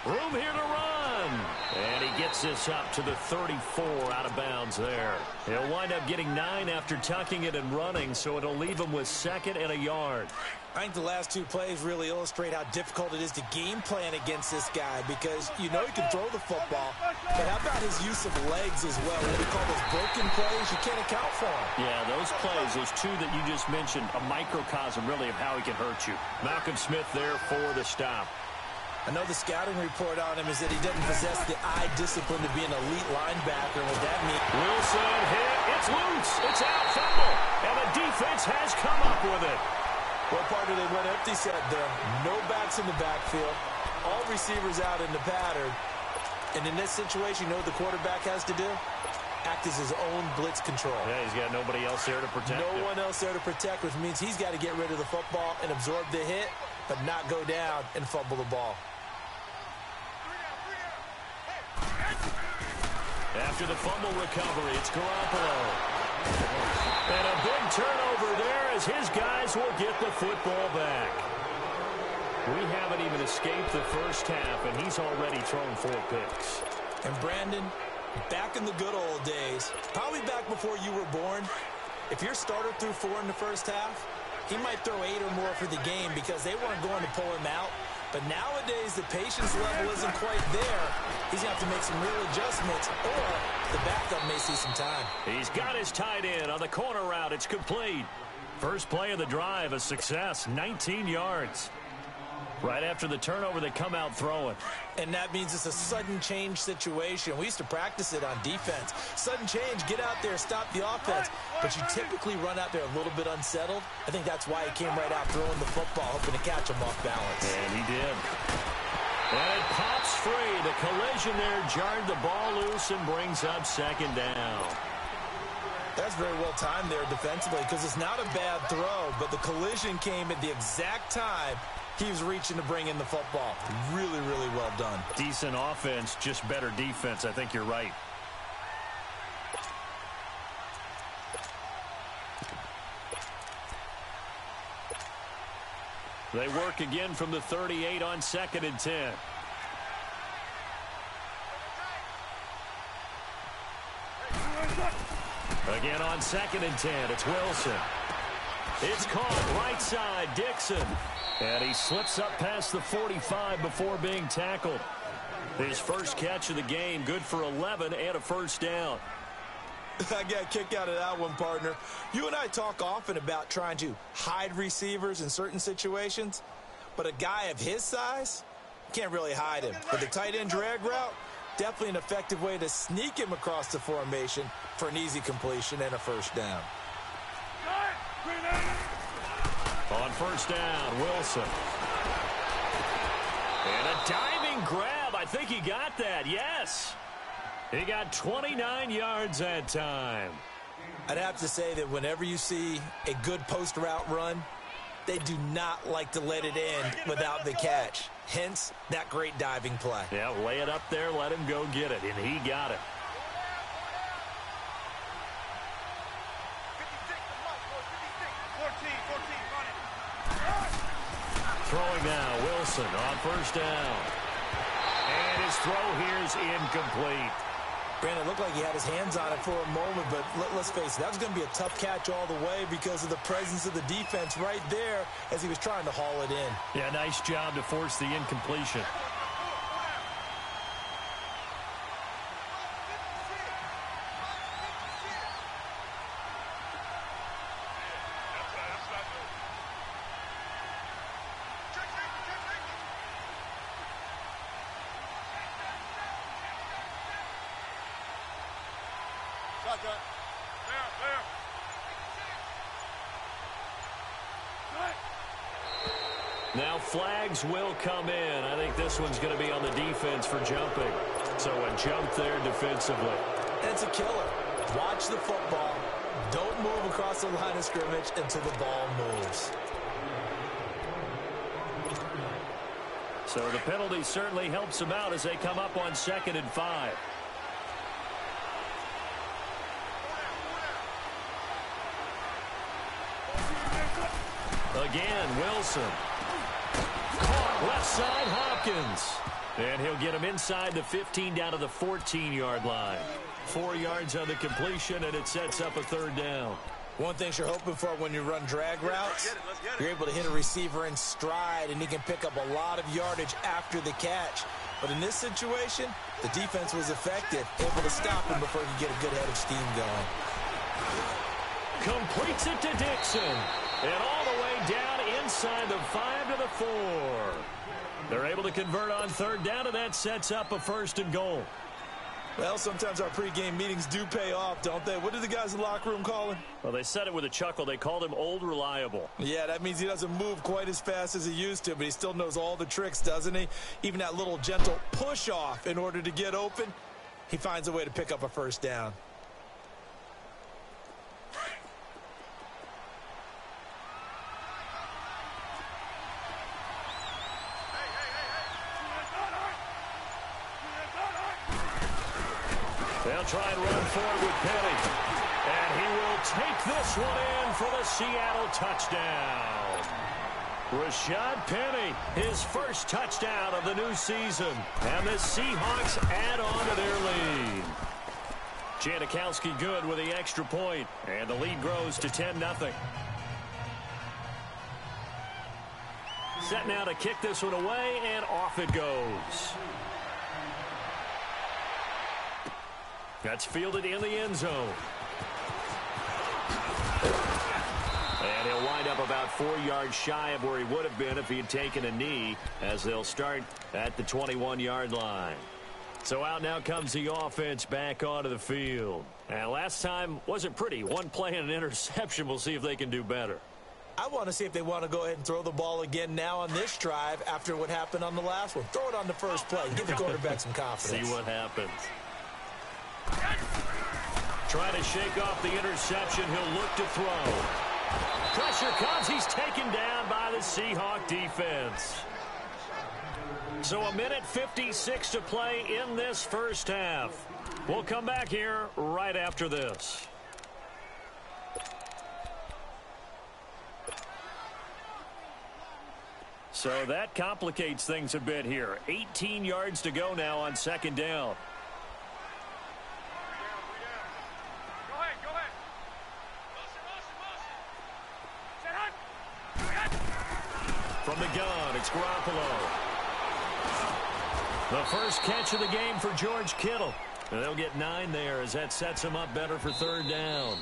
Room here to run. And he gets this up to the 34 out of bounds there. He'll wind up getting 9 after tucking it and running, so it'll leave him with 2nd and a yard. I think the last 2 plays really illustrate how difficult it is to game plan against this guy, because you know he can throw the football, but how about his use of legs as well? What we call those broken plays, you can't account for them. Yeah, those plays, those 2 that you just mentioned, a microcosm really of how he can hurt you. Malcolm Smith there for the stop. I know the scouting report on him is that he doesn't possess the eye discipline to be an elite linebacker. What that means? Wilson hit. It's loose. It's out. Fumble. And the defense has come up with it. Well, partner, they went empty set there. No backs in the backfield. All receivers out in the pattern. And in this situation, you know what the quarterback has to do? Act as his own blitz control. Yeah, he's got nobody else there to protect him. No one else there to protect, which means he's got to get rid of the football and absorb the hit, but not go down and fumble the ball. After the fumble recovery, it's Garoppolo. And a big turnover there as his guys will get the football back. We haven't even escaped the first half, and he's already thrown 4 picks. And Brandon, back in the good old days, probably back before you were born, if your starter threw 4 in the first half, he might throw 8 or more for the game because they weren't going to pull him out. But nowadays, the patience level isn't quite there. He's going to have to make some real adjustments, or the backup may see some time. He's got his tight end on the corner route. It's complete. First play of the drive, a success, 19 yards. Right after the turnover, they come out throwing. And that means it's a sudden change situation. We used to practice it on defense. Sudden change, get out there, stop the offense. But you typically run out there a little bit unsettled. I think that's why he came right out throwing the football, hoping to catch him off balance. And he did. And it pops free. The collision there jarred the ball loose and brings up second down. That's very well timed there defensively because it's not a bad throw, but the collision came at the exact time he was reaching to bring in the football. Really, really well done. Decent offense, just better defense. I think you're right. They work again from the 38 on 2nd and 10. Again on 2nd and 10, it's Wilson. It's caught right side, Dixon. And he slips up past the 45 before being tackled. His first catch of the game, good for 11 and a first down. I got a kick out of that one, partner. You and I talk often about trying to hide receivers in certain situations, but a guy of his size can't really hide him. But the tight end drag route, definitely an effective way to sneak him across the formation for an easy completion and a first down. On first down, Wilson. And a diving grab. I think he got that, yes. He got 29 yards that time. I'd have to say that whenever you see a good post route run, they do not like to let it in without the catch. Hence, that great diving play. Yeah, lay it up there, let him go get it, and he got it. Throwing now, Wilson on first down. And his throw here is incomplete. Brandon, it looked like he had his hands on it for a moment, but let's face it, that was going to be a tough catch all the way because of the presence of the defense right there as he was trying to haul it in. Yeah, nice job to force the incompletion. Now flags will come in. I think this one's going to be on the defense for jumping. So a jump there defensively. That's a killer. Watch the football. Don't move across the line of scrimmage until the ball moves. So the penalty certainly helps them out as they come up on 2nd and 5. Again, Wilson. Caught left side, Hopkins. And he'll get him inside the 15 down to the 14-yard line. 4 yards on the completion, and it sets up a third down. One thing you're hoping for when you run drag routes, you're able to hit a receiver in stride, and he can pick up a lot of yardage after the catch. But in this situation, the defense was effective, able to stop him before he could get a good head of steam going. Completes it to Dixon. And all the way down inside the 5 to the 4. They're able to convert on third down, and that sets up a 1st and goal. Well, sometimes our pregame meetings do pay off, don't they? What did the guys in the locker room call him? Well, they said it with a chuckle. They called him Old Reliable. Yeah, that means he doesn't move quite as fast as he used to, but he still knows all the tricks, doesn't he? Even that little gentle push-off in order to get open, he finds a way to pick up a first down. They'll try and run forward with Penny. And he will take this one in for the Seattle touchdown. Rashad Penny, his first touchdown of the new season. And the Seahawks add on to their lead. Janikowski good with the extra point. And the lead grows to 10-0. Set now to kick this one away, and off it goes. That's fielded in the end zone. And he'll wind up about 4 yards shy of where he would have been if he had taken a knee, as they'll start at the 21-yard line. So out now comes the offense back onto the field. And last time wasn't pretty. One play and an interception. We'll see if they can do better. I want to see if they want to go ahead and throw the ball again now on this drive after what happened on the last one. Throw it on the first play. Give the quarterback some confidence. See what happens. Trying to shake off the interception. He'll look to throw. Pressure comes. He's taken down by the Seahawk defense. So 1:56 to play in this first half. We'll come back here right after this. So that complicates things a bit here. 18 yards to go now on second down. From the gun, it's Garoppolo. The first catch of the game for George Kittle. And they'll get 9 there as that sets them up better for third down.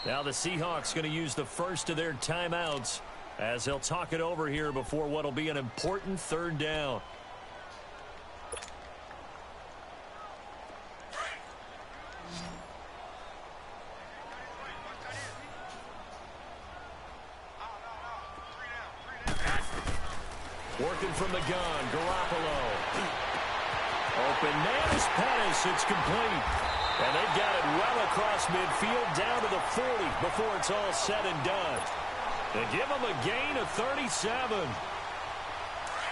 Now the Seahawks going to use the first of their timeouts as they'll talk it over here before what will be an important third down. Working from the gun, Garoppolo. Open man is Pettis. It's complete. And they've got it well across midfield down to the 40 before it's all said and done. They give them a gain of 37.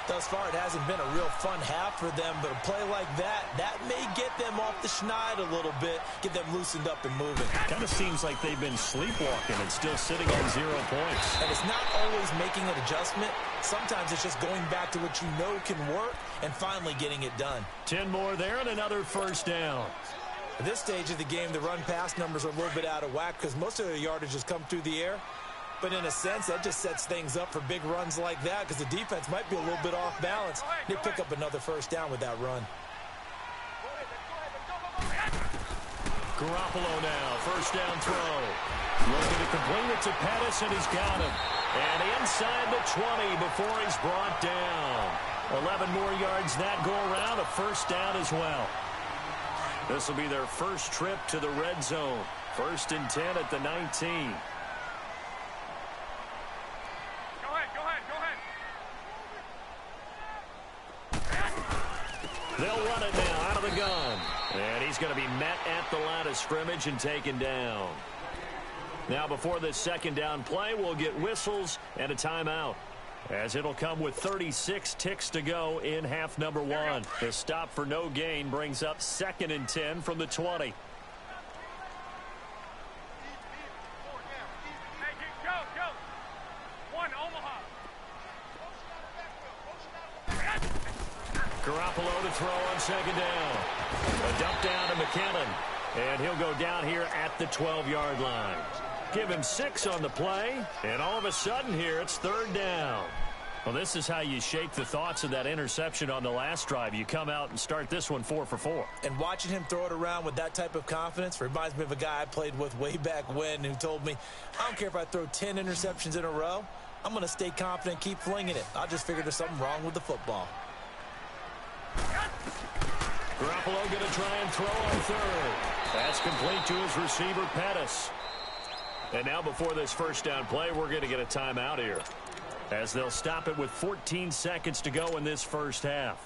Thus far, it hasn't been a real fun half for them, but a play like that may get them off the schneid a little bit, get them loosened up and moving. Kind of seems like they've been sleepwalking and still sitting on 0 points. And it's not always making an adjustment. Sometimes it's just going back to what you know can work and finally getting it done. 10 more there and another first down. At this stage of the game, the run-pass numbers are a little bit out of whack because most of the yardage has come through the air. But in a sense, that just sets things up for big runs like that because the defense might be a little bit off balance. They pick up another first down with that run. Garoppolo now, first down throw. Looking to complete it to Pettis, and he's got him. And inside the 20 before he's brought down. 11 more yards that go around, a first down as well. This will be their first trip to the red zone. 1st and 10 at the 19. They'll run it now out of the gun. And he's going to be met at the line of scrimmage and taken down. Now before this second down play, we'll get whistles and a timeout, as it'll come with 36 ticks to go in half number 1. The stop for no gain brings up 2nd and 10 from the 20. Garoppolo to throw on second down. A dump down to McKinnon. And he'll go down here at the 12-yard line. Give him 6 on the play. And all of a sudden here, it's third down. Well, this is how you shake the thoughts of that interception on the last drive. You come out and start this one 4 for 4. And watching him throw it around with that type of confidence reminds me of a guy I played with way back when who told me, I don't care if I throw 10 interceptions in a row. I'm going to stay confident, keep flinging it. I just figured there's something wrong with the football. Garoppolo going to try and throw on third. That's complete to his receiver, Pettis. And now before this first down play, we're going to get a timeout here, as they'll stop it with 14 seconds to go in this first half.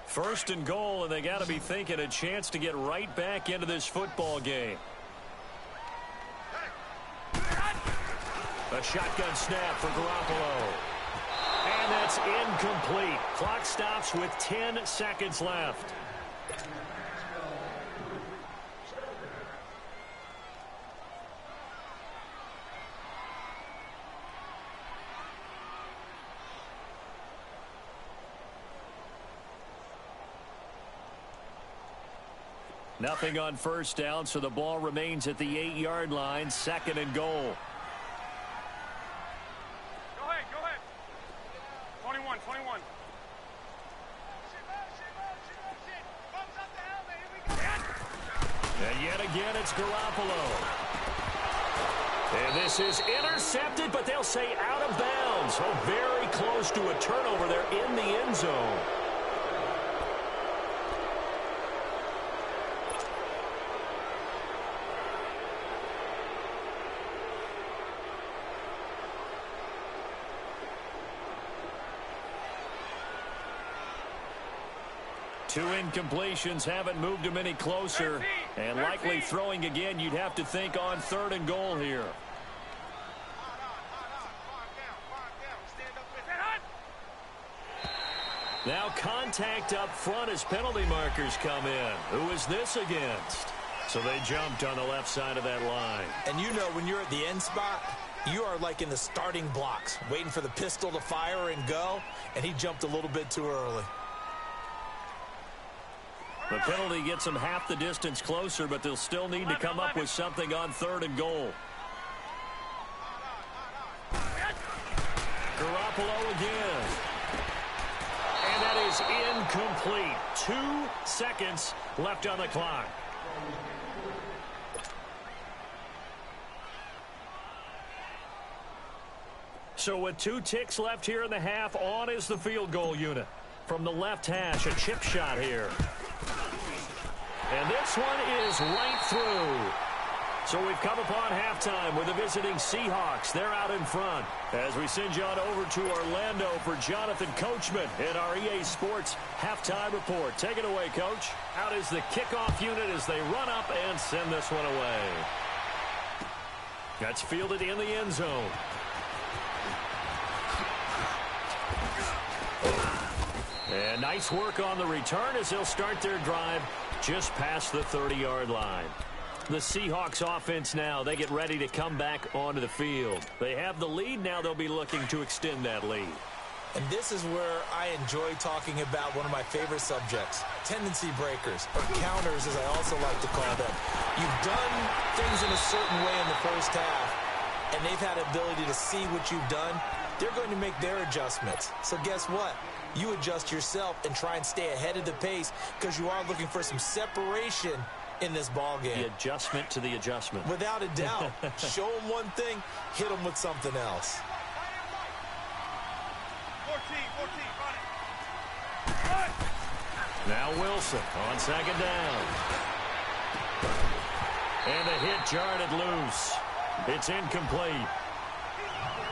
First and goal, and they got to be thinking a chance to get right back into this football game. A shotgun snap for Garoppolo. And that's incomplete. Clock stops with 10 seconds left. Nothing on first down, so the ball remains at the 8-yard line. 2nd and goal. And yet again, it's Garoppolo. And this is intercepted, but they'll say out of bounds. Oh, very close to a turnover there in the end zone. Two incompletions haven't moved him any closer. And likely throwing again, you'd have to think on 3rd and goal here. Now contact up front as penalty markers come in. Who is this against? So they jumped on the left side of that line. And you know when you're at the end spot, you are like in the starting blocks, waiting for the pistol to fire and go, and he jumped a little bit too early. The penalty gets them half the distance closer, but they'll still need to come up with something on 3rd and goal. Garoppolo again. And that is incomplete. 2 seconds left on the clock. So with 2 ticks left here in the half, on is the field goal unit. From the left hash, a chip shot here. And this one is right through. So we've come upon halftime with the visiting Seahawks. They're out in front. As we send you on over to Orlando for Jonathan Coachman in our EA Sports halftime report. Take it away, Coach. Out is the kickoff unit as they run up and send this one away. That's fielded in the end zone. And nice work on the return as they'll start their drive just past the 30-yard line. The Seahawks offense now, they get ready to come back onto the field. They have the lead. Now they'll be looking to extend that lead. And this is where I enjoy talking about one of my favorite subjects, tendency breakers, or counters as I also like to call them. You've done things in a certain way in the first half, and they've had the ability to see what you've done. They're going to make their adjustments. So guess what? You adjust yourself and try and stay ahead of the pace because you are looking for some separation in this ball game. The adjustment to the adjustment. Without a doubt. Show them one thing, hit them with something else. 14, Now Wilson on 2nd down. And the hit jarred it loose. It's incomplete.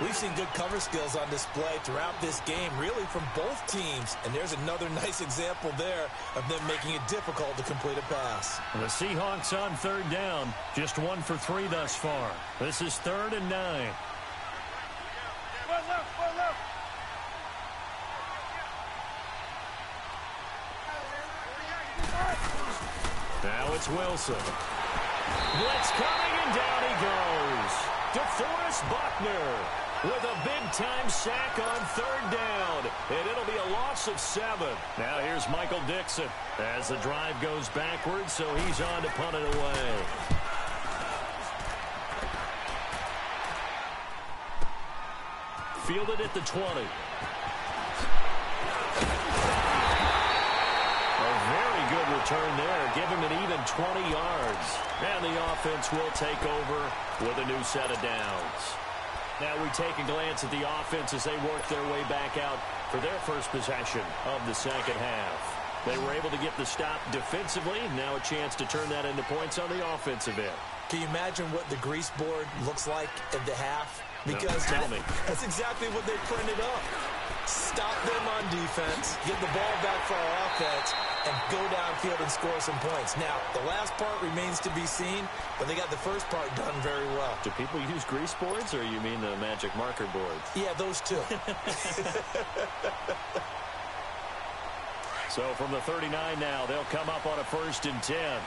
We've seen good cover skills on display throughout this game, really from both teams. And there's another nice example there of them making it difficult to complete a pass. The Seahawks on 3rd down, just 1 for 3 thus far. This is 3rd and 9. Now it's Wilson. Blitz coming, and down he goes. DeForest Buckner with a big-time sack on 3rd down. And it'll be a loss of 7. Now here's Michael Dixon as the drive goes backwards, so he's on to punt it away. Fielded at the 20. A very good return there. Give him an even 20 yards. And the offense will take over with a new set of downs. Now we take a glance at the offense as they work their way back out for their first possession of the second half. They were able to get the stop defensively. Now a chance to turn that into points on the offensive end. Can you imagine what the grease board looks like at the half? Because no, tell me. That's exactly what they printed up. Stop them on defense, get the ball back for our offense, and go downfield and score some points. Now, the last part remains to be seen, but they got the first part done very well. Do people use grease boards, or you mean the magic marker boards? Yeah, those two. So from the 39 now, they'll come up on a 1st and 10.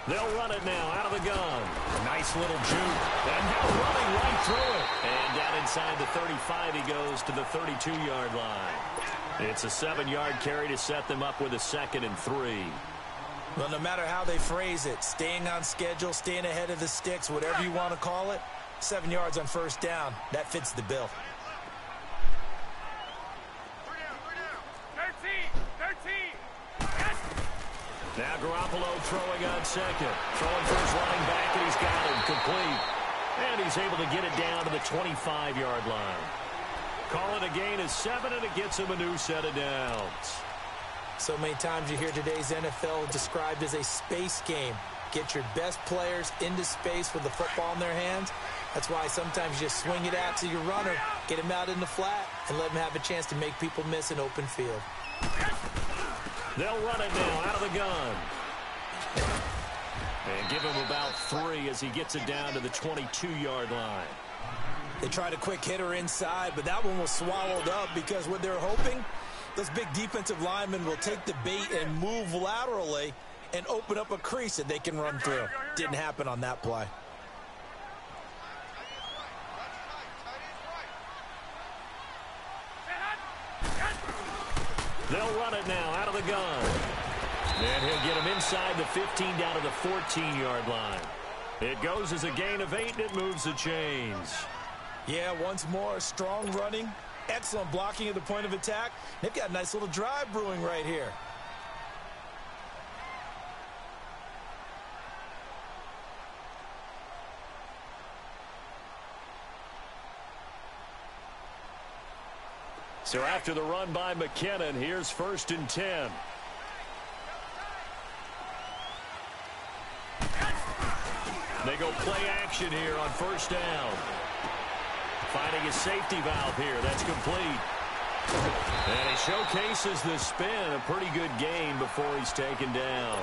They'll run it now out of the gun. Nice little juke. And now running right through it. And down inside the 35, he goes to the 32-yard line. It's a 7-yard carry to set them up with a 2nd and 3. Well, no matter how they phrase it, staying on schedule, staying ahead of the sticks, whatever you want to call it, 7 yards on first down, that fits the bill. 13. Now Garoppolo throwing on second. Throwing for his running back, and he's got him complete. And he's able to get it down to the 25-yard line. Call it a gain of 7, and it gets him a new set of downs. So many times you hear today's NFL described as a space game. Get your best players into space with the football in their hands. That's why sometimes you just swing it out to your runner, get him out in the flat, and let him have a chance to make people miss an open field. They'll run it now out of the gun. And give him about 3 as he gets it down to the 22-yard line. They tried a quick hitter inside, but that one was swallowed up because what they're hoping, those big defensive linemen will take the bait and move laterally and open up a crease that they can run through. Didn't happen on that play. They'll run it now out of the gun. And he'll get him inside the 15 down to the 14-yard line. It goes as a gain of 8, and it moves the chains. Yeah, once more, strong running, excellent blocking at the point of attack. They've got a nice little drive brewing right here. So after the run by McKinnon, here's 1st and 10. They go play action here on 1st down. Finding a safety valve here. That's complete. And he showcases the spin. A pretty good gain before he's taken down.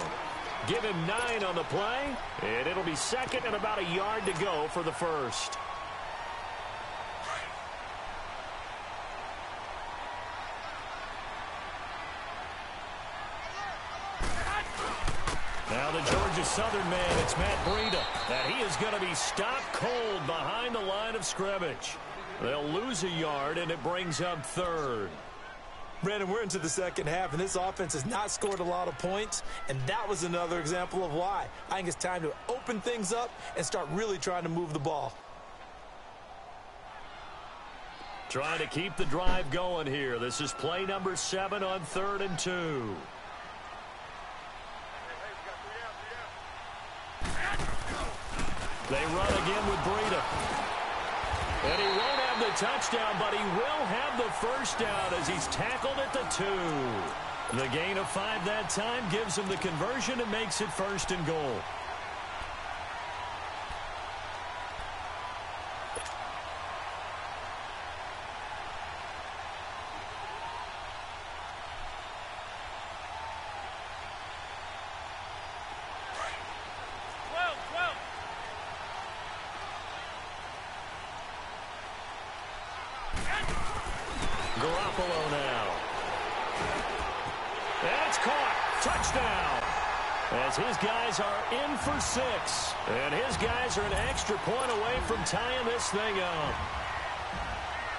Give him 9 on the play, and it'll be 2nd and about a yard to go for the 1st. Now the Georgia Southern man, it's Matt Breida. And he is going to be stopped cold behind the line of scrimmage. They'll lose a yard, and it brings up 3rd. Brandon, we're into the second half, and this offense has not scored a lot of points, and that was another example of why. I think it's time to open things up and start really trying to move the ball. Trying to keep the drive going here. This is play number 7 on 3rd and 2. They run again with Breida. And he won't have the touchdown, but he will have the 1st down as he's tackled at the 2. The gain of 5 that time gives him the conversion and makes it 1st and goal. Garoppolo now. That's caught. Touchdown. As his guys are in for 6. And his guys are an extra point away from tying this thing up.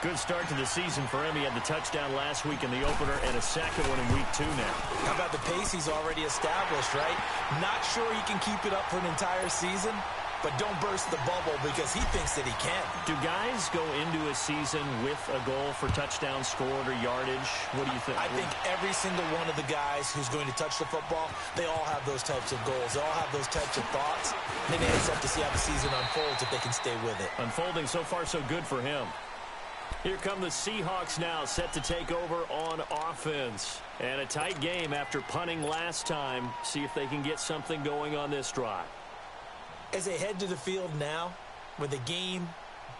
Good start to the season for him. He had the touchdown last week in the opener and a second one in week 2 now. How about the pace he's already established, right? Not sure he can keep it up for an entire season, but don't burst the bubble because he thinks that he can. Do guys go into a season with a goal for touchdown scored or yardage? What do you think? I think every single one of the guys who's going to touch the football, they all have those types of goals. They all have those types of thoughts. Then it's up to see how the season unfolds if they can stay with it. Unfolding so far so good for him. Here come the Seahawks now, set to take over on offense. And a tight game after punting last time. See if they can get something going on this drive. As they head to the field now, with the game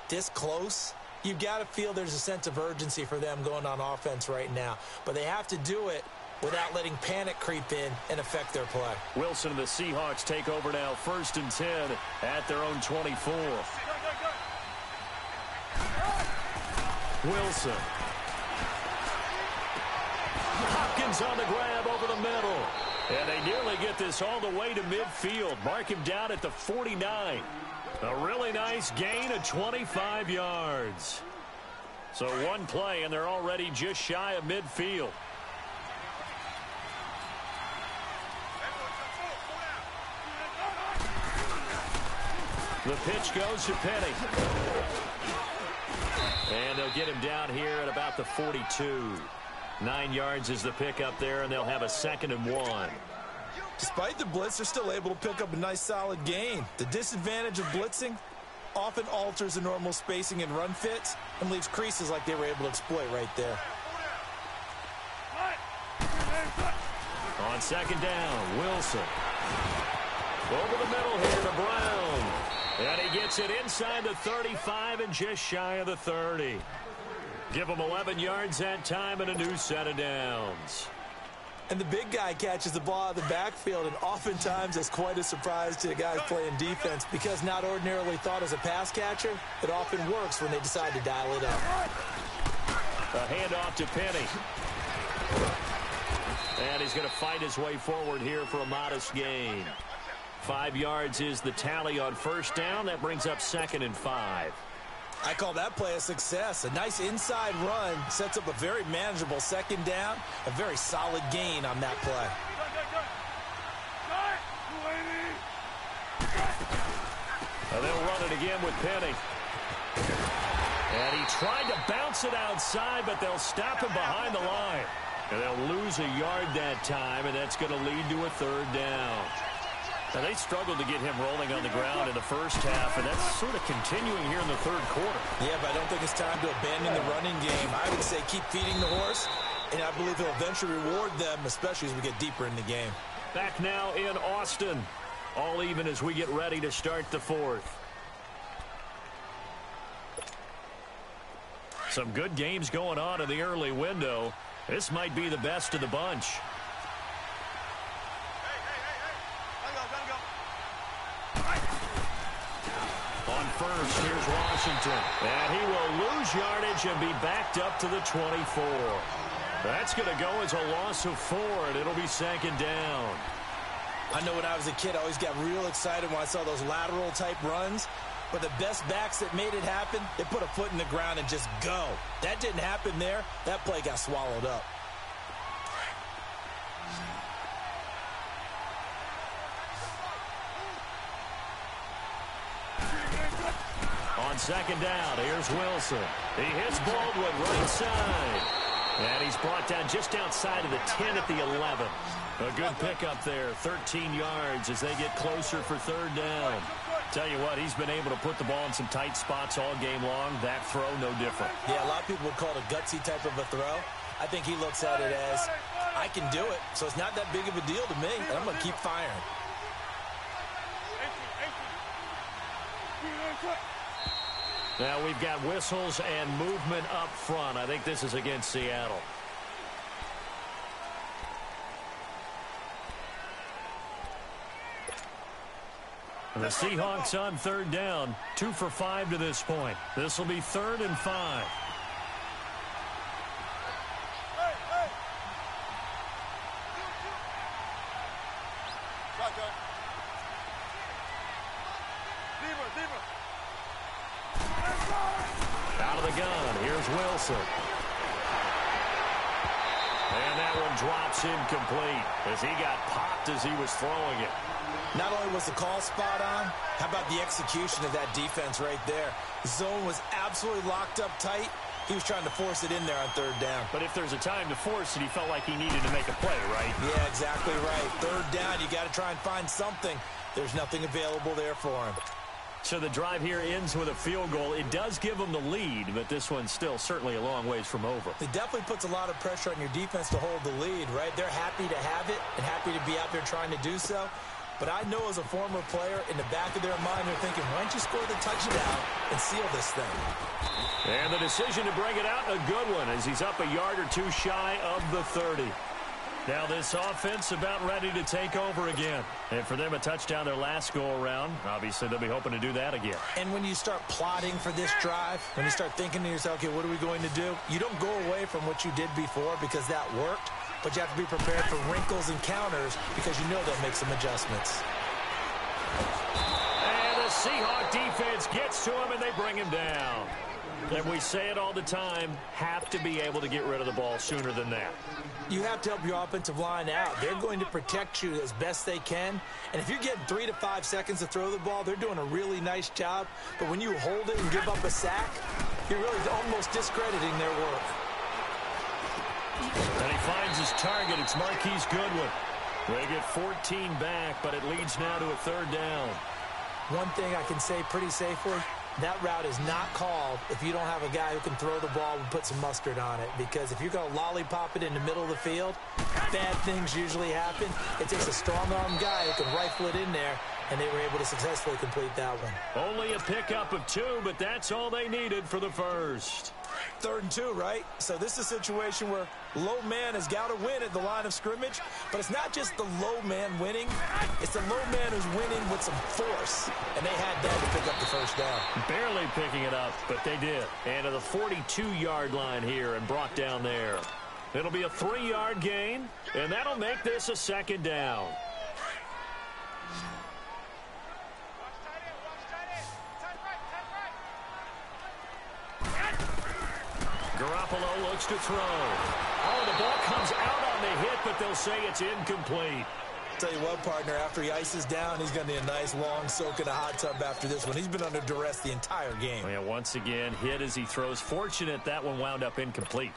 this close, you've got to feel there's a sense of urgency for them going on offense right now. But they have to do it without letting panic creep in and affect their play. Wilson and the Seahawks take over now, 1st and 10 at their own 24. Wilson. Hopkins on the grab over the middle. And they nearly get this all the way to midfield. Mark him down at the 49. A really nice gain of 25 yards. So one play, and they're already just shy of midfield. The pitch goes to Penny. And they'll get him down here at about the 42. 9 yards is the pickup there, and they'll have a 2nd and 1. Despite the blitz, they're still able to pick up a nice, solid gain. The disadvantage of blitzing often alters the normal spacing and run fits and leaves creases like they were able to exploit right there. On 2nd down, Wilson. Over the middle here to Brown. And he gets it inside the 35 and just shy of the 30. Give him 11 yards that time and a new set of downs. And the big guy catches the ball out of the backfield, and oftentimes that's quite a surprise to the guys playing defense because not ordinarily thought as a pass catcher, it often works when they decide to dial it up. A handoff to Penny. And he's going to fight his way forward here for a modest gain. 5 yards is the tally on 1st down. That brings up 2nd and 5. I call that play a success. A nice inside run sets up a very manageable 2nd down. A very solid gain on that play. And they'll run it again with Penny. And he tried to bounce it outside, but they'll stop him behind the line. And they'll lose a yard that time, and that's going to lead to a 3rd down. Now, they struggled to get him rolling on the ground in the first half, and that's sort of continuing here in the 3rd quarter. Yeah, but I don't think it's time to abandon the running game. I would say keep feeding the horse, and I believe he'll eventually reward them, especially as we get deeper in the game. Back now in Austin. All even as we get ready to start the 4th. Some good games going on in the early window. This might be the best of the bunch. On 1st, here's Washington. And he will lose yardage and be backed up to the 24. That's going to go as a loss of 4, and it'll be 2nd down. I know when I was a kid, I always got real excited when I saw those lateral-type runs. But the best backs that made it happen, they put a foot in the ground and just go. That didn't happen there. That play got swallowed up. On 2nd down, here's Wilson. He hits Baldwin right side. And he's brought down just outside of the 10 at the 11. A good pickup there, 13 yards as they get closer for 3rd down. Tell you what, he's been able to put the ball in some tight spots all game long. That throw, no different. Yeah, a lot of people would call it a gutsy type of a throw. I think he looks at it as, I can do it, so it's not that big of a deal to me, and I'm going to keep firing. Now we've got whistles and movement up front. I think this is against Seattle. The Seahawks on 3rd down, 2 for 5 to this point. This will be 3rd and 5. Out of the gun, here's Wilson. And that one drops incomplete as he got popped as he was throwing it. Not only was the call spot on, how about the execution of that defense right there? The zone was absolutely locked up tight. He was trying to force it in there on 3rd down. But if there's a time to force it, he felt like he needed to make a play, right? Yeah, exactly right. 3rd down, you got to try and find something. There's nothing available there for him. So the drive here ends with a field goal. It does give them the lead, but this one's still certainly a long ways from over. It definitely puts a lot of pressure on your defense to hold the lead, right? They're happy to have it and happy to be out there trying to do so. But I know as a former player, in the back of their mind, they're thinking, why don't you score the touchdown and seal this thing? And the decision to bring it out, a good one, as he's up a yard or 2 shy of the 30. Now this offense about ready to take over again. And for them, a touchdown their last go-around. Obviously, they'll be hoping to do that again. And when you start plotting for this drive, when you start thinking to yourself, okay, what are we going to do? You don't go away from what you did before because that worked. But you have to be prepared for wrinkles and counters because you know they'll make some adjustments. And the Seahawk defense gets to him, and they bring him down. And we say it all the time, have to be able to get rid of the ball sooner than that. You have to help your offensive line out. They're going to protect you as best they can. And if you're getting 3 to 5 seconds to throw the ball, they're doing a really nice job. But when you hold it and give up a sack, you're really almost discrediting their work. And he finds his target. It's Marquise Goodwin. They get 14 back, but it leads now to a 3rd down. One thing I can say pretty safely, that route is not called if you don't have a guy who can throw the ball and put some mustard on it. Because if you're going to lollipop it in the middle of the field, bad things usually happen. It takes a strong-arm guy who can rifle it in there, and they were able to successfully complete that one. Only a pickup of 2, but that's all they needed for the first. 3rd and 2, right? So this is a situation where low man has got to win at the line of scrimmage, but it's not just the low man winning. It's the low man who's winning with some force, and they had that to pick up the first down. Barely picking it up, but they did. And to the 42-yard line here and brought down there. It'll be a 3-yard gain, and that'll make this a 2nd down. Garoppolo looks to throw. Oh, the ball comes out on the hit, but they'll say it's incomplete. Tell you what, partner, after he ices down, he's going to need a nice long soak in a hot tub after this one. He's been under duress the entire game. Yeah, once again, hit as he throws. Fortunate that one wound up incomplete.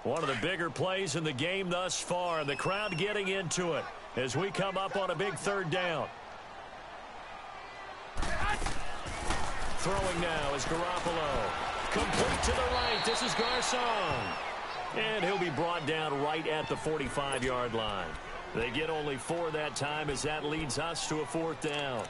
One of the bigger plays in the game thus far. The crowd getting into it as we come up on a big 3rd down. Throwing now is Garoppolo. Complete to the right. This is Garcon. And he'll be brought down right at the 45-yard line. They get only 4 that time as that leads us to a 4th down.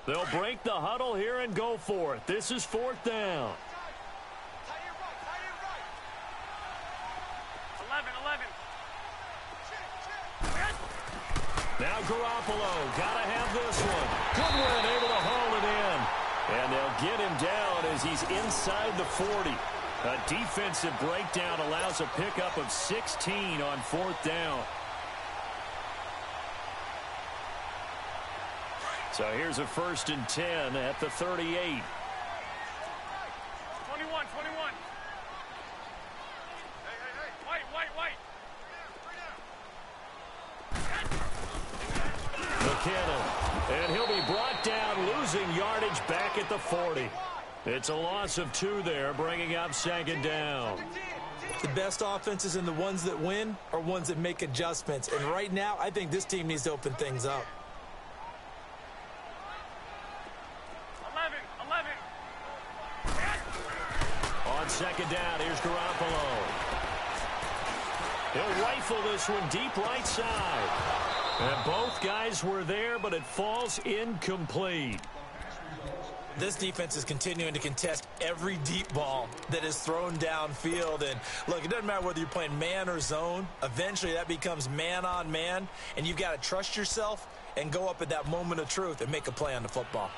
They'll break the huddle here and go for it. This is 4th down. 11. Now Garoppolo, gotta have this one. Goodwin able to haul it in. And they'll get him down as he's inside the 40. A defensive breakdown allows a pickup of 16 on 4th down. So here's a 1st and 10 at the 38. 21. White. McKinnon. And he'll be brought down, losing yardage back at the 40. It's a loss of 2 there, bringing up 2nd down. The best offenses and the ones that win are ones that make adjustments. And right now, I think this team needs to open things up. 11. On 2nd down, here's Garoppolo. He'll rifle this one deep right side. And both guys were there, but it falls incomplete. This defense is continuing to contest every deep ball that is thrown downfield. And look, it doesn't matter whether you're playing man or zone. Eventually that becomes man on man. And you've got to trust yourself and go up at that moment of truth and make a play on the football.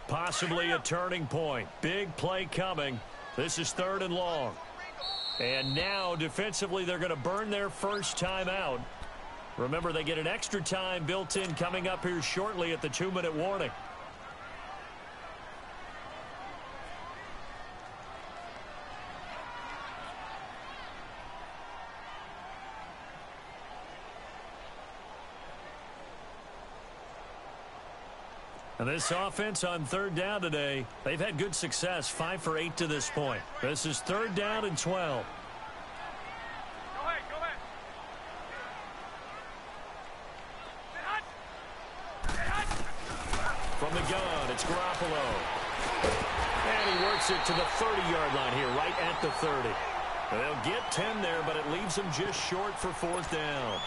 Possibly a turning point. Big play coming. This is 3rd and long. And now, defensively, they're going to burn their first time out. Remember, they get an extra time built in coming up here shortly at the 2-minute warning. And this offense on 3rd down today, they've had good success, 5 for 8 to this point. This is 3rd down and 12. Go ahead. Garoppolo. And he works it to the 30-yard line here, right at the 30. They'll get 10 there, but it leaves them just short for 4th down.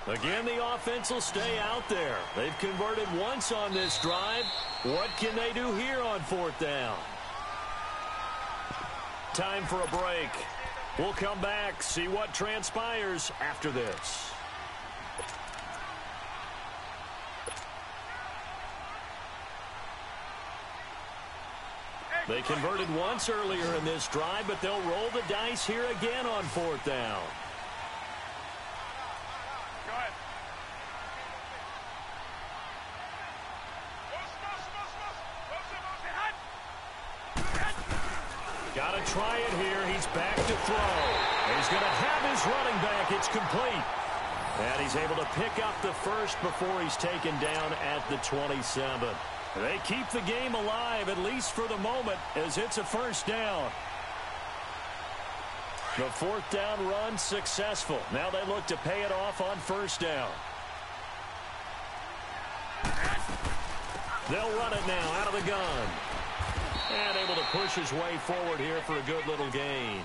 Again, the offense will stay out there. They've converted once on this drive. What can they do here on 4th down? Time for a break. We'll come back, see what transpires after this. They converted once earlier in this drive, but they'll roll the dice here again on 4th down. Got to try it here. He's back to throw. He's going to have his running back. It's complete. And he's able to pick up the first before he's taken down at the 27. They keep the game alive, at least for the moment, as it's a 1st down. The 4th down run successful. Now they look to pay it off on 1st down. They'll run it now out of the gun. And able to push his way forward here for a good little gain.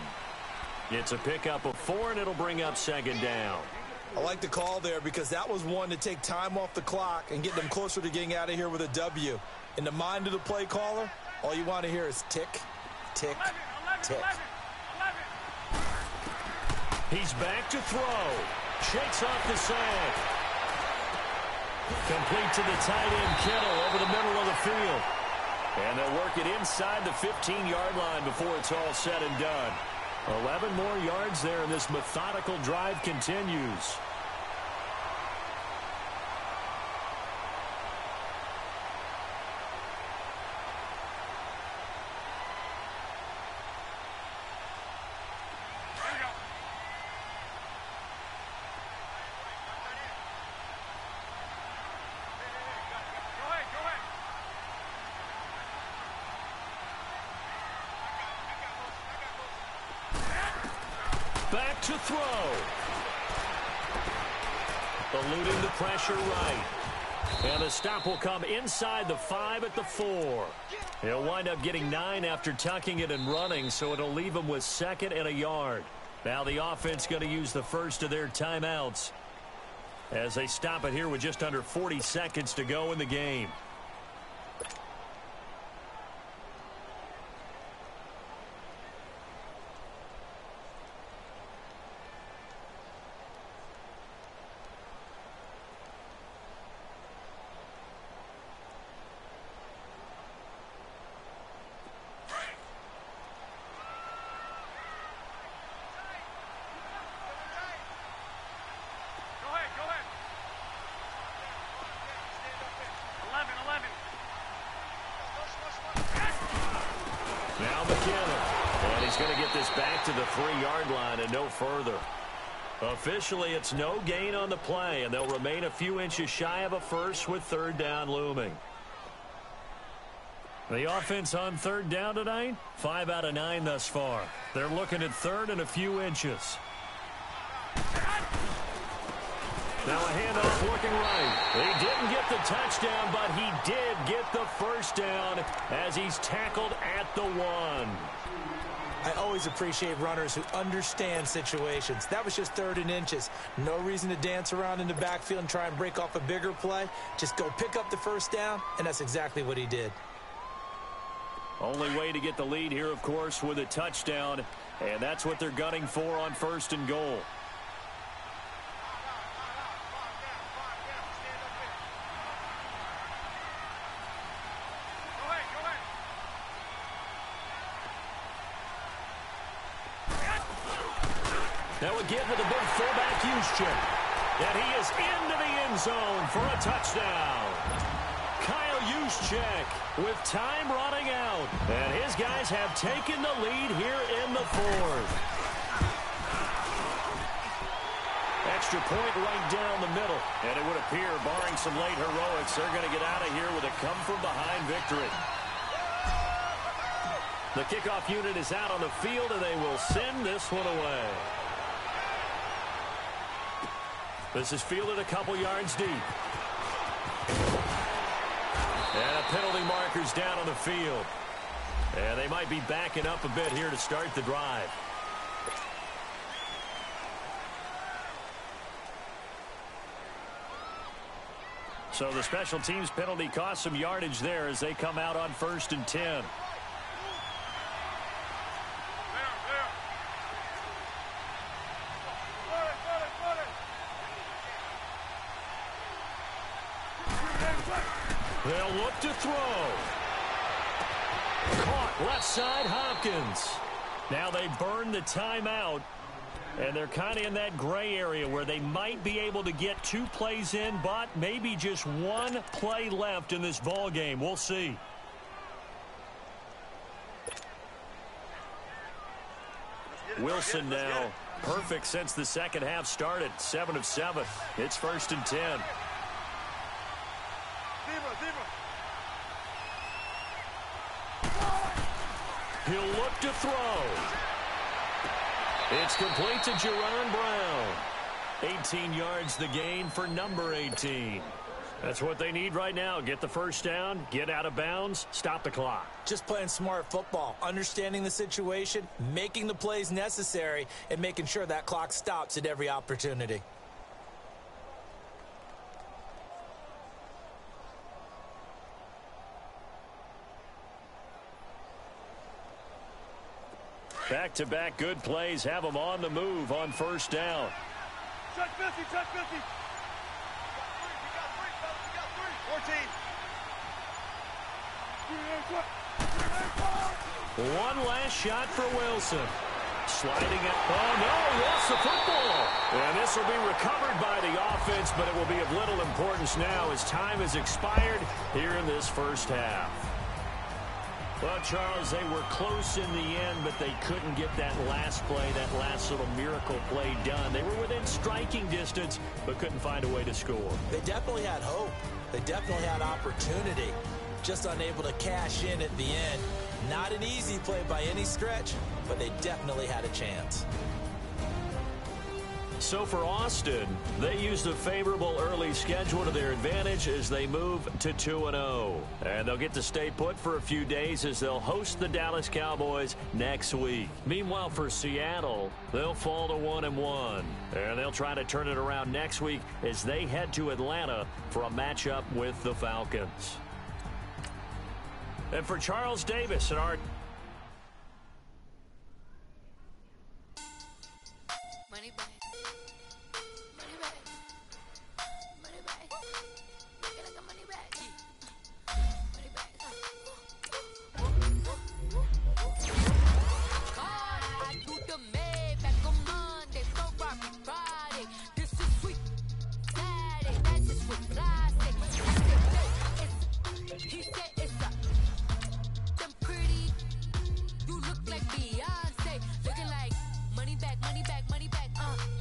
It's a pickup of 4, and it'll bring up 2nd down. I like the call there because that was one to take time off the clock and get them closer to getting out of here with a W. In the mind of the play caller, all you want to hear is tick, tick, tick. He's back to throw. Shakes off the sack. Complete to the tight end, Kittle, over the middle of the field. And they'll work it inside the 15-yard line before it's all said and done. 11 more yards there, and this methodical drive continues. Back to throw. Eluding the pressure right. And the stop will come inside the 5 at the 4. He'll wind up getting 9 after tucking it and running, so it'll leave him with 2nd and a yard. Now the offense going to use the first of their timeouts as they stop it here with just under 40 seconds to go in the game. Going to get this back to the 3-yard line and no further. Officially, it's no gain on the play, and they'll remain a few inches shy of a first with 3rd down looming. The offense on 3rd down tonight, 5 out of 9 thus far. They're looking at 3rd and a few inches. Now a handoff working right. He didn't get the touchdown, but he did get the first down as he's tackled at the 1. I always appreciate runners who understand situations. That was just 3rd and inches. No reason to dance around in the backfield and try and break off a bigger play. Just go pick up the first down, and that's exactly what he did. Only way to get the lead here, of course, with a touchdown, and that's what they're gunning for on 1st and goal. Now again with a big fullback use check. And he is into the end zone for a touchdown. Kyle Juszczyk with time running out. And his guys have taken the lead here in the 4th. Extra point right down the middle. And it would appear, barring some late heroics, they're going to get out of here with a come-from-behind victory. The kickoff unit is out on the field, and they will send this one away. This is fielded a couple yards deep. And a penalty marker's down on the field. And they might be backing up a bit here to start the drive. So the special teams penalty cost some yardage there as they come out on 1st and 10. They'll look to throw. Caught left side, Hopkins. Now they burn the timeout. And they're kind of in that gray area where they might be able to get 2 plays in, but maybe just 1 play left in this ball game. We'll see. Wilson now perfect since the second half started. 7 of 7. It's 1st and 10. He'll look to throw. It's complete to Jerron Brown. 18 yards the gain for number 18. That's what they need right now. Get the first down, get out of bounds, stop the clock. Just playing smart football, understanding the situation, making the plays necessary, and making sure that clock stops at every opportunity. Back-to-back good plays have them on the move on 1st down. Check 50, check 50. We got 3, 14. One last shot for Wilson. Sliding it. Oh, no, lost the football. And this will be recovered by the offense, but it will be of little importance now as time has expired here in this first half. Well, Charles, they were close in the end, but they couldn't get that last play, that last little miracle play done. They were within striking distance, but couldn't find a way to score. They definitely had hope. They definitely had opportunity. Just unable to cash in at the end. Not an easy play by any stretch, but they definitely had a chance. So for Austin, they used a favorable early schedule to their advantage as they move to 2-0. And they'll get to stay put for a few days as they'll host the Dallas Cowboys next week. Meanwhile, for Seattle, they'll fall to 1-1. And they'll try to turn it around next week as they head to Atlanta for a matchup with the Falcons. And for Charles Davis and our Money back. Money back. Money back. Make it like a money back. Money back. God, I do the Maybach on Monday, Ferrari Friday. This is sweet Saturday. That's just with plastic. He said it's a them pretty. You look like Beyonce. Looking like money back, money back, money back,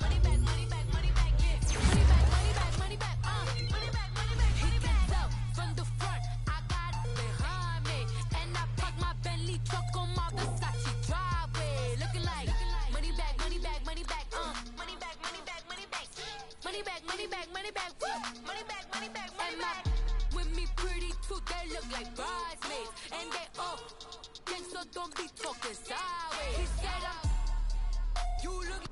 money back, money back, money back, yeah. Money back, money back, money back, money back, money back. He gets up from the front, I got it behind me, and I park my Bentley truck on my Versace driveway. Looking like money back, money back, money back, money back, money back, money back, money back, money back, money back, money back, money back, money back. With me pretty too, they look like bridesmaids, and they all gang, so don't be talking sideways. He said, you look